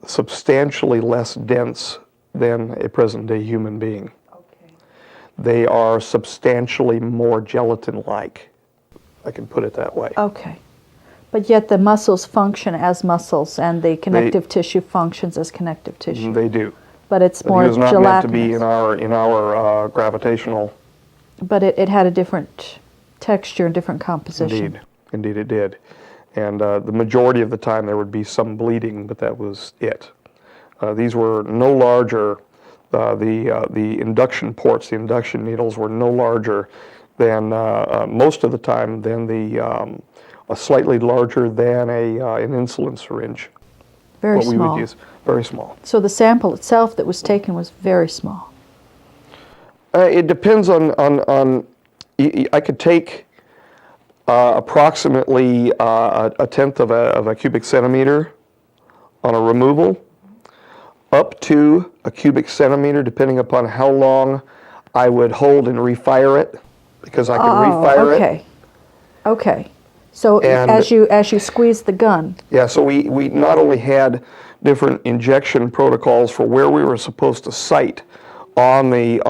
[SPEAKER 3] substantially less dense than a present-day human being. Okay. They are substantially more gelatin-like. I can put it that way.
[SPEAKER 2] Okay. But yet the muscles function as muscles and the connective tissue functions as connective tissue.
[SPEAKER 3] They do.
[SPEAKER 2] But it's more gelatinous.
[SPEAKER 3] It was not meant to be in our gravitational.
[SPEAKER 2] But it had a different texture and different composition.
[SPEAKER 3] Indeed it did. And the majority of the time there would be some bleeding, but that was it. These were no larger, the induction ports, the induction needles were no larger than, most of the time, than slightly larger than an insulin syringe.
[SPEAKER 2] Very small.
[SPEAKER 3] What we would use. Very small.
[SPEAKER 2] So the sample itself that was taken was very small.
[SPEAKER 3] It depends on I could take approximately a tenth of a cubic centimeter on a removal, up to a cubic centimeter, depending upon how long I would hold and refire it, because I could refire it.
[SPEAKER 2] Okay. So as you squeeze the gun.
[SPEAKER 3] Yeah. So we not only had different injection protocols for where we were supposed to site on the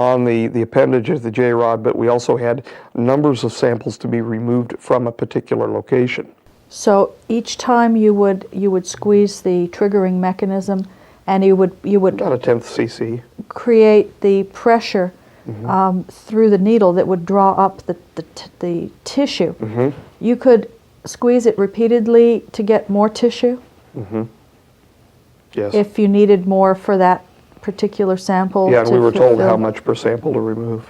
[SPEAKER 3] appendage of the JRod, but we also had numbers of samples to be removed from a particular location.
[SPEAKER 2] So each time you would squeeze the triggering mechanism, and you would
[SPEAKER 3] about a tenth cc,
[SPEAKER 2] create the pressure through the needle that would draw up the tissue. You could squeeze it repeatedly to get more tissue
[SPEAKER 3] Yes.
[SPEAKER 2] if you needed more for that particular sample.
[SPEAKER 3] Yeah, and
[SPEAKER 2] to
[SPEAKER 3] we were told
[SPEAKER 2] fulfill-
[SPEAKER 3] how much per sample to remove.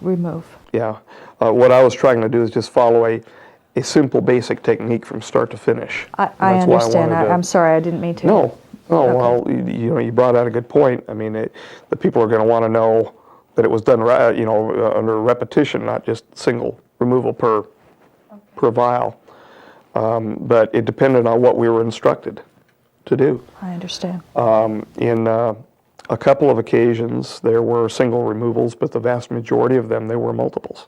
[SPEAKER 2] remove.
[SPEAKER 3] Yeah. What I was trying to do is just follow a simple, basic technique from start to finish.
[SPEAKER 2] I
[SPEAKER 3] That's why
[SPEAKER 2] understand.
[SPEAKER 3] wanted to-
[SPEAKER 2] I'm sorry, I didn't mean to.
[SPEAKER 3] No.
[SPEAKER 2] Okay.
[SPEAKER 3] Well, you brought out a good point. I mean, the people are going to want to know that it was done, under repetition, not just single removal per vial. But it depended on what we were instructed to do.
[SPEAKER 2] I understand.
[SPEAKER 3] In a couple of occasions, there were single removals, but the vast majority of them, there were multiples.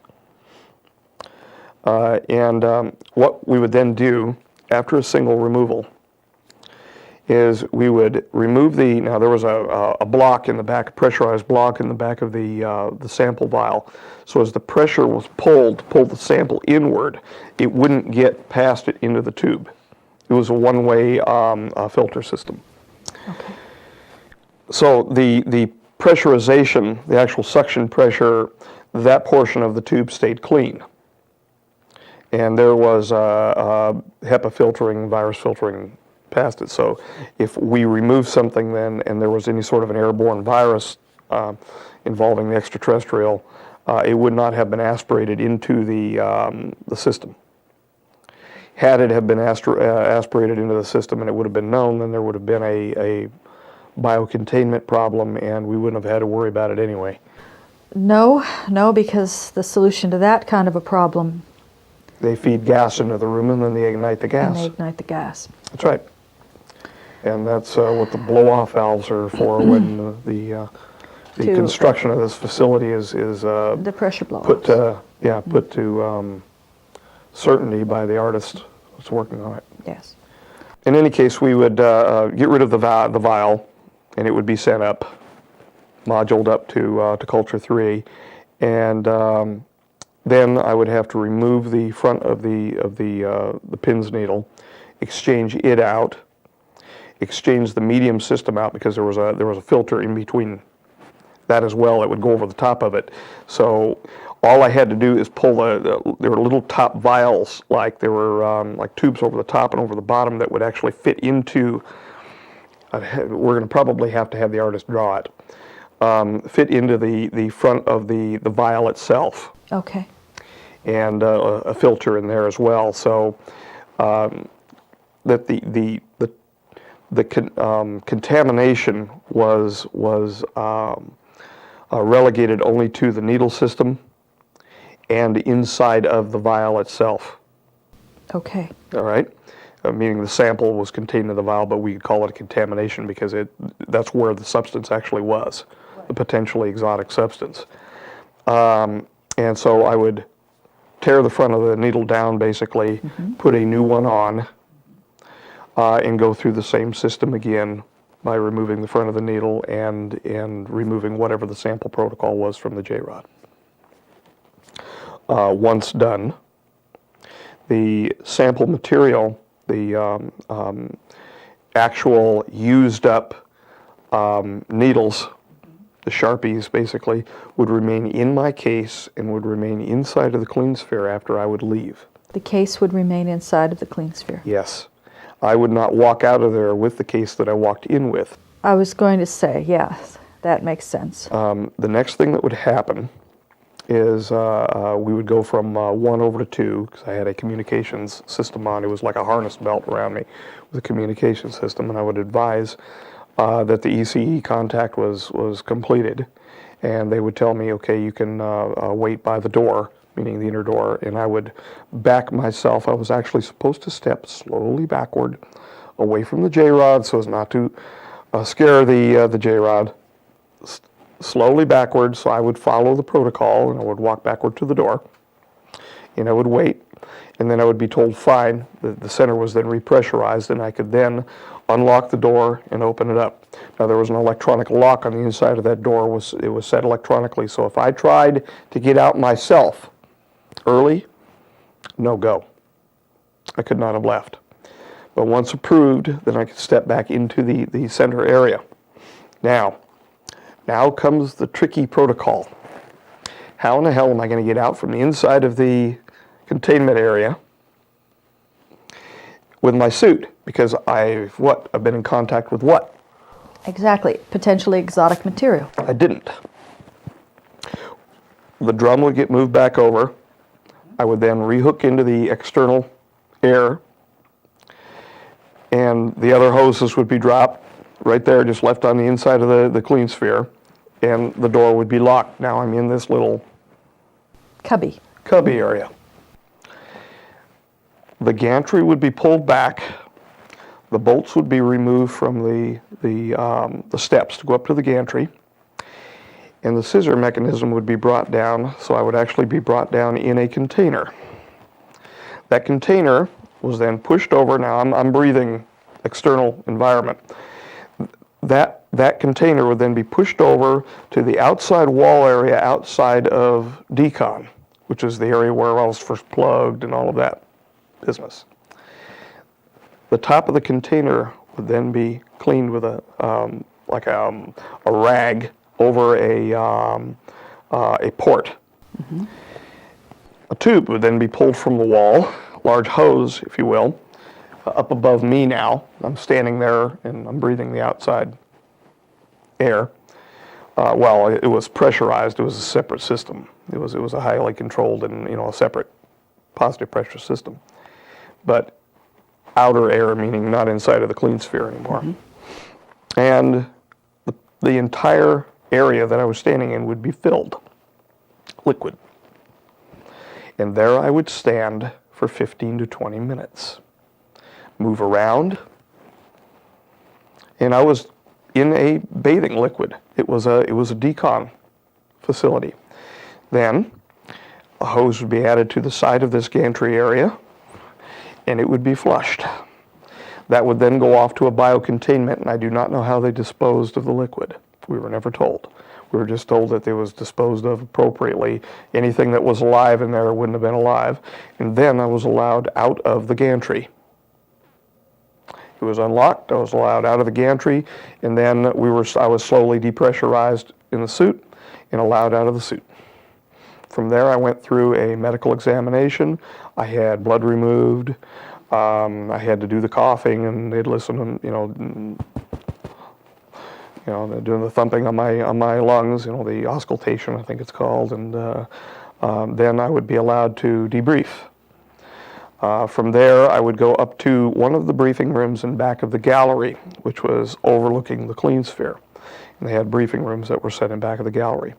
[SPEAKER 3] What we would then do after a single removal is we would remove now there was a block in the back, a pressurized block in the back of the sample vial. So as the pressure was pulled the sample inward, it wouldn't get past it into the tube. It was a one-way filter system.
[SPEAKER 2] Okay.
[SPEAKER 3] So the pressurization, the actual suction pressure, that portion of the tube stayed clean. And there was HEPA filtering, virus filtering past it. So if we removed something then and there was any sort of an airborne virus involving the extraterrestrial, it would not have been aspirated into the system. Had it have been aspirated into the system and it would have been known, then there would have been a biocontainment problem and we wouldn't have had to worry about it anyway.
[SPEAKER 2] No, because the solution to that kind of a problem.
[SPEAKER 3] They feed gas into the room and then they ignite the gas.
[SPEAKER 2] And they ignite the gas.
[SPEAKER 3] That's right. And that's what the blow-off valves are for when the construction of this facility is
[SPEAKER 2] the pressure blow-offs.
[SPEAKER 3] Put to certainty by the artist who's working on it.
[SPEAKER 2] Yes.
[SPEAKER 3] In any case, we would get rid of the vial, and it would be sent up, moduled up to culture 3, and then I would have to remove the front of the pins needle, exchange it out, exchange the medium system out because there was a filter in between that as well that would go over the top of it. So all I had to do is pull there were little top vials, like there were like tubes over the top and over the bottom that would actually fit into. We're going to probably have to have the artist draw it. Fit into the front of the vial itself.
[SPEAKER 2] Okay.
[SPEAKER 3] And a filter in there as well, so that the contamination was relegated only to the needle system and inside of the vial itself.
[SPEAKER 2] Okay.
[SPEAKER 3] All right, meaning the sample was contained in the vial, but we call it a contamination because that's where the substance actually was, the potentially exotic substance. And so I would tear the front of the needle down, basically, put a new one on, and go through the same system again by removing the front of the needle and removing whatever the sample protocol was from the JRod. Once done, the sample material, the actual used up needles, the Sharpies basically, would remain in my case and would remain inside of the clean sphere after I would leave.
[SPEAKER 2] The case would remain inside of the clean sphere.
[SPEAKER 3] Yes. I would not walk out of there with the case that I walked in with.
[SPEAKER 2] I was going to say, yes, that makes sense.
[SPEAKER 3] The next thing that would happen is we would go from 1 over to 2, because I had a communications system on. It was like a harness belt around me with a communication system, and I would advise that the ECE contact was completed, and they would tell me, okay, you can wait by the door, meaning the inner door, and I would back myself. I was actually supposed to step slowly backward away from the JRod so as not to scare the JRod. Slowly backward, so I would follow the protocol, and I would walk backward to the door, and I would wait, and then I would be told, fine, the center was then repressurized, and I could then unlock the door and open it up. Now there was an electronic lock on the inside of that door. It was set electronically, so if I tried to get out myself early, no go. I could not have left. But once approved, then I could step back into the center area. Now comes the tricky protocol. how in the hell am I going to get out from the inside of the containment area with my suit? Because I've been in contact with what?
[SPEAKER 2] Exactly. Potentially exotic material.
[SPEAKER 3] I didn't. The drum would get moved back over. I would then rehook into the external air, and the other hoses would be dropped right there, just left on the inside of the clean sphere, and the door would be locked. Now I'm in this little
[SPEAKER 2] cubby
[SPEAKER 3] area. The gantry would be pulled back. The bolts would be removed from the steps to go up to the gantry, and the scissor mechanism would be brought down, so I would actually be brought down in a container. That container was then pushed over. Now I'm breathing external environment. That container would then be pushed over to the outside wall area outside of decon, which is the area where I was first plugged and all of that business. The top of the container would then be cleaned with a rag over a port.
[SPEAKER 2] Mm-hmm.
[SPEAKER 3] A tube would then be pulled from the wall, large hose, if you will, up above me now. I'm standing there and I'm breathing the outside air. Well, it was pressurized. It was a separate system. It was a highly controlled and a separate positive pressure system. But outer air, meaning not inside of the clean sphere anymore. Mm-hmm. And the entire area that I was standing in would be filled, liquid. And there I would stand for 15 to 20 minutes, move around, and I was in a bathing liquid. It was a decon facility. Then a hose would be added to the side of this gantry area, and it would be flushed. That would then go off to a biocontainment, and I do not know how they disposed of the liquid. We were never told. We were just told that it was disposed of appropriately. Anything that was alive in there wouldn't have been alive. And then I was allowed out of the gantry. It was unlocked. I was allowed out of the gantry, and then I was slowly depressurized in the suit and allowed out of the suit. From there, I went through a medical examination. I had blood removed. I had to do the coughing, and they'd listen, and doing the thumping on my lungs, the auscultation, I think it's called, and then I would be allowed to debrief. From there, I would go up to one of the briefing rooms in back of the gallery, which was overlooking the clean sphere. And they had briefing rooms that were set in back of the gallery.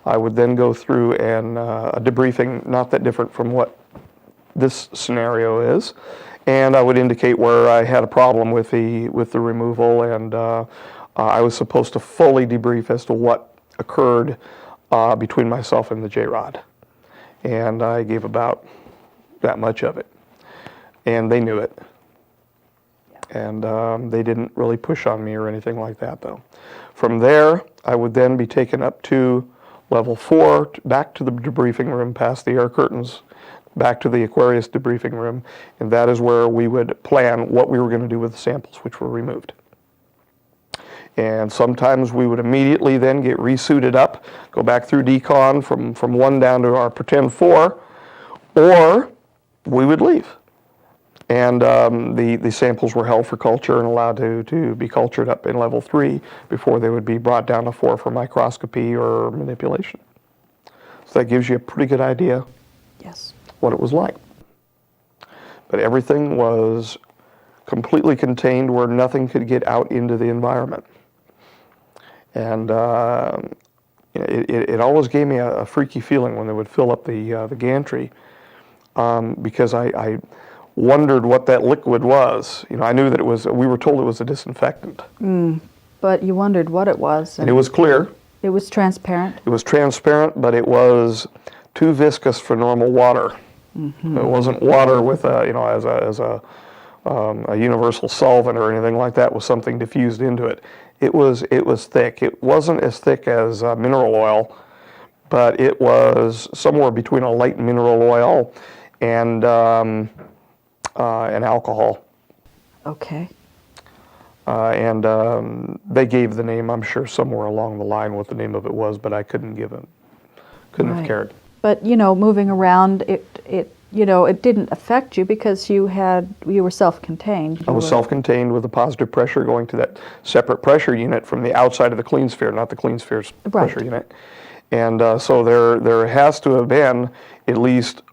[SPEAKER 3] I would then go through a debriefing, not that different from what this scenario is, and I would indicate where I had a problem with the removal, and I was supposed to fully debrief as to what occurred between myself and the JRod. And I gave about that much of it. And they knew it. And they didn't really push on me or anything like that, though. From there, I would then be taken up to level 4, back to the debriefing room, past the air curtains, back to the Aquarius debriefing room, and that is where we would plan what we were going to do with the samples which were removed. And sometimes we would immediately then get resuited up, go back through decon from 1 down to our pretend 4, or we would leave. And the samples were held for culture and allowed to be cultured up in level 3 before they would be brought down to 4 for microscopy or manipulation. So that gives you a pretty good idea what it was like. But everything was completely contained where nothing could get out into the environment. And it always gave me a freaky feeling when they would fill up the gantry, because I wondered what that liquid was. I knew that we were told it was a disinfectant.
[SPEAKER 2] But you wondered what it was.
[SPEAKER 3] And it was clear.
[SPEAKER 2] It was transparent.
[SPEAKER 3] It was transparent, but it was too viscous for normal water. Mm-hmm. It wasn't water with as a universal solvent or anything like that with something diffused into it. It was thick. It wasn't as thick as mineral oil, but it was somewhere between a light mineral oil and alcohol.
[SPEAKER 2] Okay.
[SPEAKER 3] And they gave the name, I'm sure, somewhere along the line what the name of it was, but I couldn't give couldn't
[SPEAKER 2] Right.
[SPEAKER 3] have cared.
[SPEAKER 2] But moving around, it didn't affect you because you were self-contained.
[SPEAKER 3] I was self-contained with a positive pressure going to that separate pressure unit from the outside of the clean sphere, not the clean sphere's pressure unit. And so there has to have been at least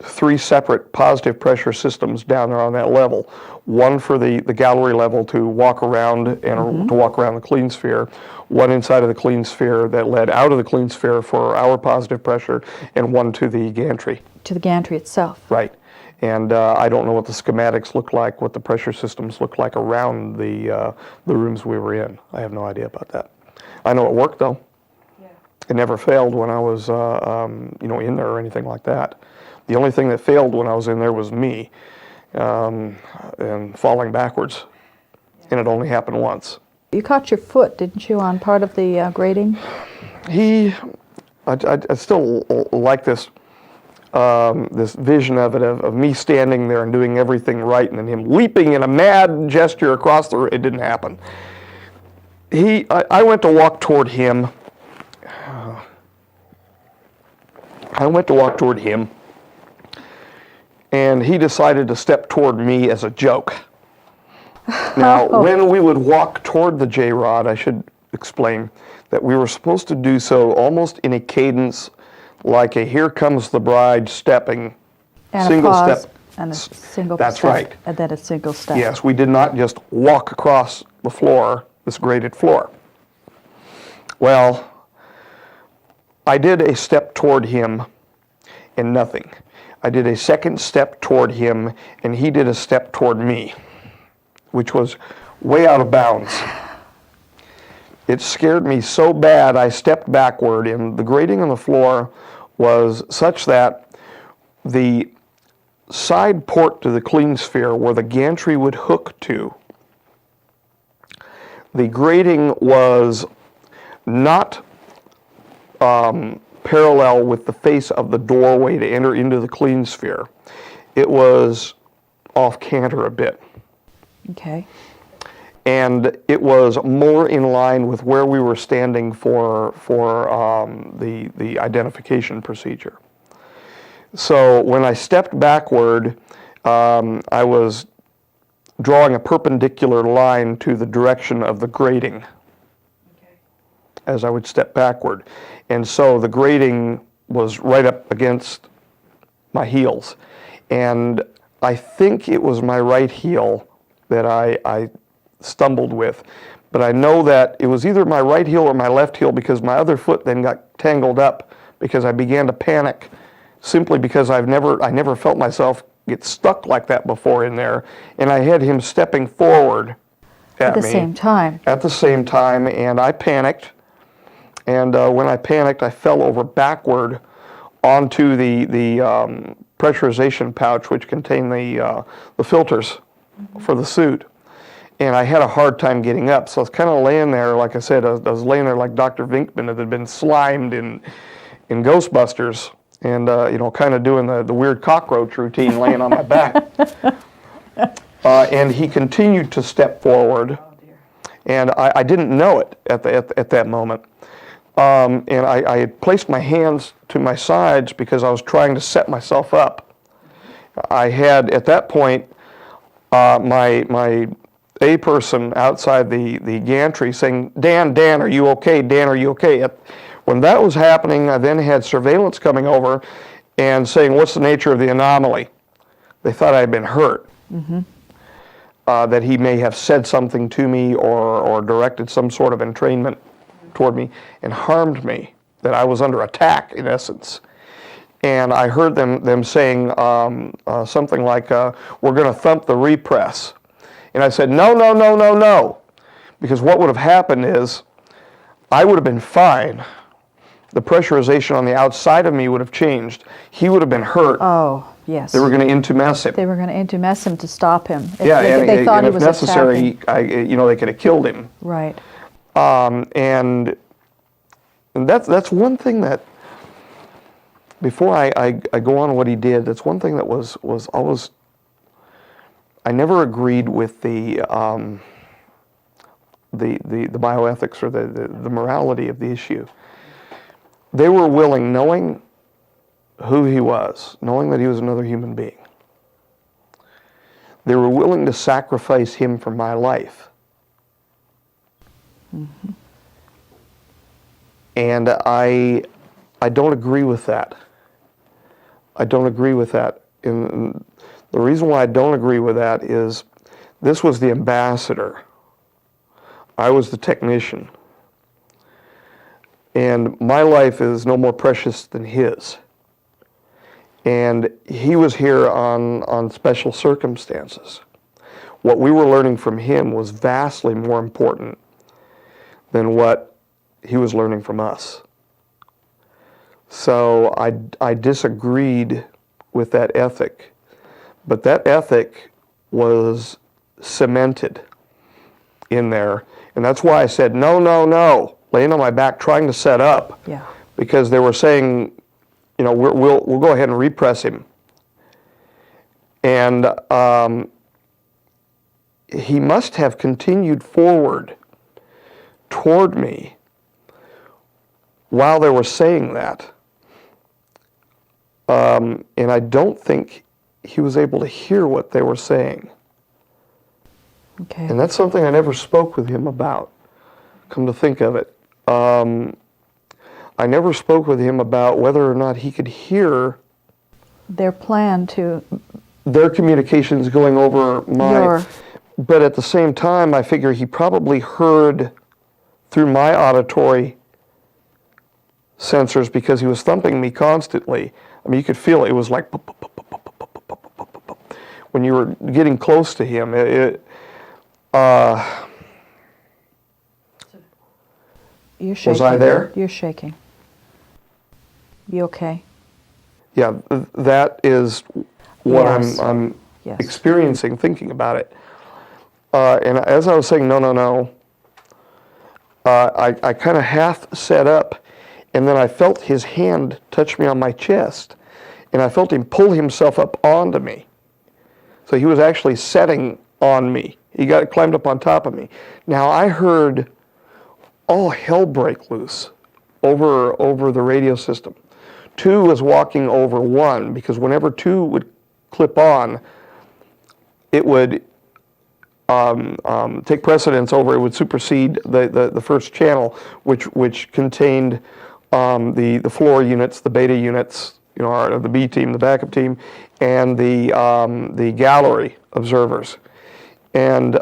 [SPEAKER 3] 3 separate positive pressure systems down there on that level. One for the gallery level to walk around and to walk around the clean sphere. One inside of the clean sphere that led out of the clean sphere for our positive pressure, and one to the gantry.
[SPEAKER 2] To the gantry itself.
[SPEAKER 3] Right. And I don't know what the schematics look like, what the pressure systems look like around the rooms we were in. I have no idea about that. I know it worked though. Yeah. It never failed when I was in there or anything like that. The only thing that failed when I was in there was me and falling backwards, and it only happened once.
[SPEAKER 2] You caught your foot, didn't you, on part of the grating?
[SPEAKER 3] I still like this vision of it, of me standing there and doing everything right, and then him leaping in a mad gesture across the room. It didn't happen. I went to walk toward him. And he decided to step toward me as a joke. Now, when we would walk toward the JRod, I should explain that we were supposed to do so almost in a cadence like a "Here Comes the Bride" stepping,
[SPEAKER 2] and
[SPEAKER 3] single
[SPEAKER 2] a pause,
[SPEAKER 3] step.
[SPEAKER 2] And a single
[SPEAKER 3] That's
[SPEAKER 2] step,
[SPEAKER 3] right.
[SPEAKER 2] And then a single step.
[SPEAKER 3] Yes, we did not just walk across the floor, this graded floor. Well, I did a step toward him and nothing. I did a second step toward him, and he did a step toward me, which was way out of bounds. It scared me so bad I stepped backward, and the grating on the floor was such that the side port to the clean sphere where the gantry would hook to, the grating was not parallel with the face of the doorway to enter into the clean sphere. It was off canter a bit.
[SPEAKER 2] Okay.
[SPEAKER 3] And it was more in line with where we were standing for the identification procedure. So when I stepped backward, I was drawing a perpendicular line to the direction of the grating as I would step backward. And so the grating was right up against my heels. And I think it was my right heel that I stumbled with. But I know that it was either my right heel or my left heel, because my other foot then got tangled up because I began to panic, simply because I never felt myself get stuck like that before in there. And I had him stepping forward at
[SPEAKER 2] the
[SPEAKER 3] me.
[SPEAKER 2] same time.
[SPEAKER 3] At the same time, and I panicked. And when I panicked, I fell over backward onto the pressurization pouch, which contained the filters for the suit. And I had a hard time getting up, so I was kind of laying there, like I said, I was laying there like Dr. Vinkman that had been slimed in Ghostbusters, and kind of doing the weird cockroach routine, laying on my back. And he continued to step forward, and I didn't know it at that moment. And I had placed my hands to my sides because I was trying to set myself up. I had, at that point, my A person outside the gantry saying, Dan, are you okay? Dan, are you okay? When that was happening, I then had surveillance coming over and saying, what's the nature of the anomaly? They thought I had been hurt.
[SPEAKER 2] Mm-hmm.
[SPEAKER 3] That he may have said something to me or directed some sort of entrainment toward me and harmed me, that I was under attack in essence. And I heard them saying something like, we're going to thump the repress. And I said, no, because what would have happened is I would have been fine. The pressurization on the outside of me would have changed. He would have been hurt.
[SPEAKER 2] Oh, yes.
[SPEAKER 3] They were going to intumesce him.
[SPEAKER 2] They were going to intumesce him to stop him.
[SPEAKER 3] They
[SPEAKER 2] thought
[SPEAKER 3] and
[SPEAKER 2] he
[SPEAKER 3] if
[SPEAKER 2] was
[SPEAKER 3] necessary,
[SPEAKER 2] attacking.
[SPEAKER 3] they could have killed him.
[SPEAKER 2] Right.
[SPEAKER 3] And that's one thing that, before I go on what he did, that's one thing that was always, I never agreed with the bioethics or the morality of the issue. they were willing, knowing who he was, knowing that he was another human being, they were willing to sacrifice him for my life.
[SPEAKER 2] Mm-hmm.
[SPEAKER 3] And I don't agree with that. I don't agree with that. And the reason why I don't agree with that is this was the ambassador. I was the technician. And my life is no more precious than his. And he was here on special circumstances. What we were learning from him was vastly more important than what he was learning from us. So I disagreed with that ethic. But that ethic was cemented in there. And that's why I said, no, no, no, laying on my back trying to set up.
[SPEAKER 2] Yeah.
[SPEAKER 3] Because they were saying, you know, we'll go ahead and repress him. And he must have continued forward toward me while they were saying that. And I don't think he was able to hear what they were saying.
[SPEAKER 2] Okay.
[SPEAKER 3] And that's something I never spoke with him about, come to think of it. I never spoke with him about whether or not he could hear
[SPEAKER 2] their plan to...
[SPEAKER 3] their communications going over my... But at the same time, I figure he probably heard through my auditory sensors because he was thumping me constantly. I mean, you could feel it. It was like... when you were getting close to him.
[SPEAKER 2] You're shaking.
[SPEAKER 3] Was I there?
[SPEAKER 2] You're shaking. You okay?
[SPEAKER 3] Yeah, that is what
[SPEAKER 2] Yes.
[SPEAKER 3] I'm
[SPEAKER 2] Yes.
[SPEAKER 3] experiencing thinking about it. And as I was saying, no, no, no, I kind of half sat up, and then I felt his hand touch me on my chest, and I felt him pull himself up onto me. So he was actually setting on me. He climbed up on top of me. Now I heard all hell break loose over the radio system. 2 was walking over 1, because whenever 2 would clip on, it would take precedence over, it would supersede the first channel, which contained the floor units, the beta units, you know, the B team, the backup team, and the gallery observers. And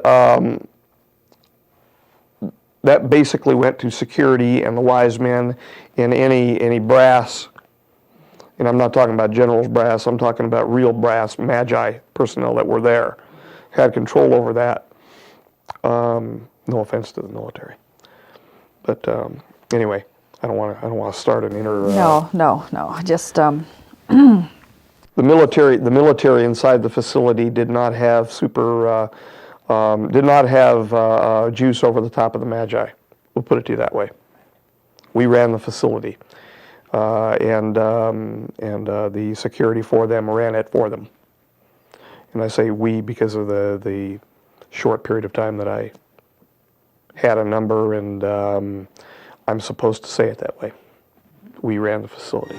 [SPEAKER 3] that basically went to security and the wise men and any brass. And I'm not talking about generals brass, I'm talking about real brass, magi personnel that were there, had control over that. No offense to the military. But anyway, I don't want to start an inner...
[SPEAKER 2] No. Just...
[SPEAKER 3] The military inside the facility did not have juice over the top of the magi. We'll put it to you that way. We ran the facility. And the security for them ran it for them. And I say we because of the short period of time that I had a number, and I'm supposed to say it that way. We ran the facility.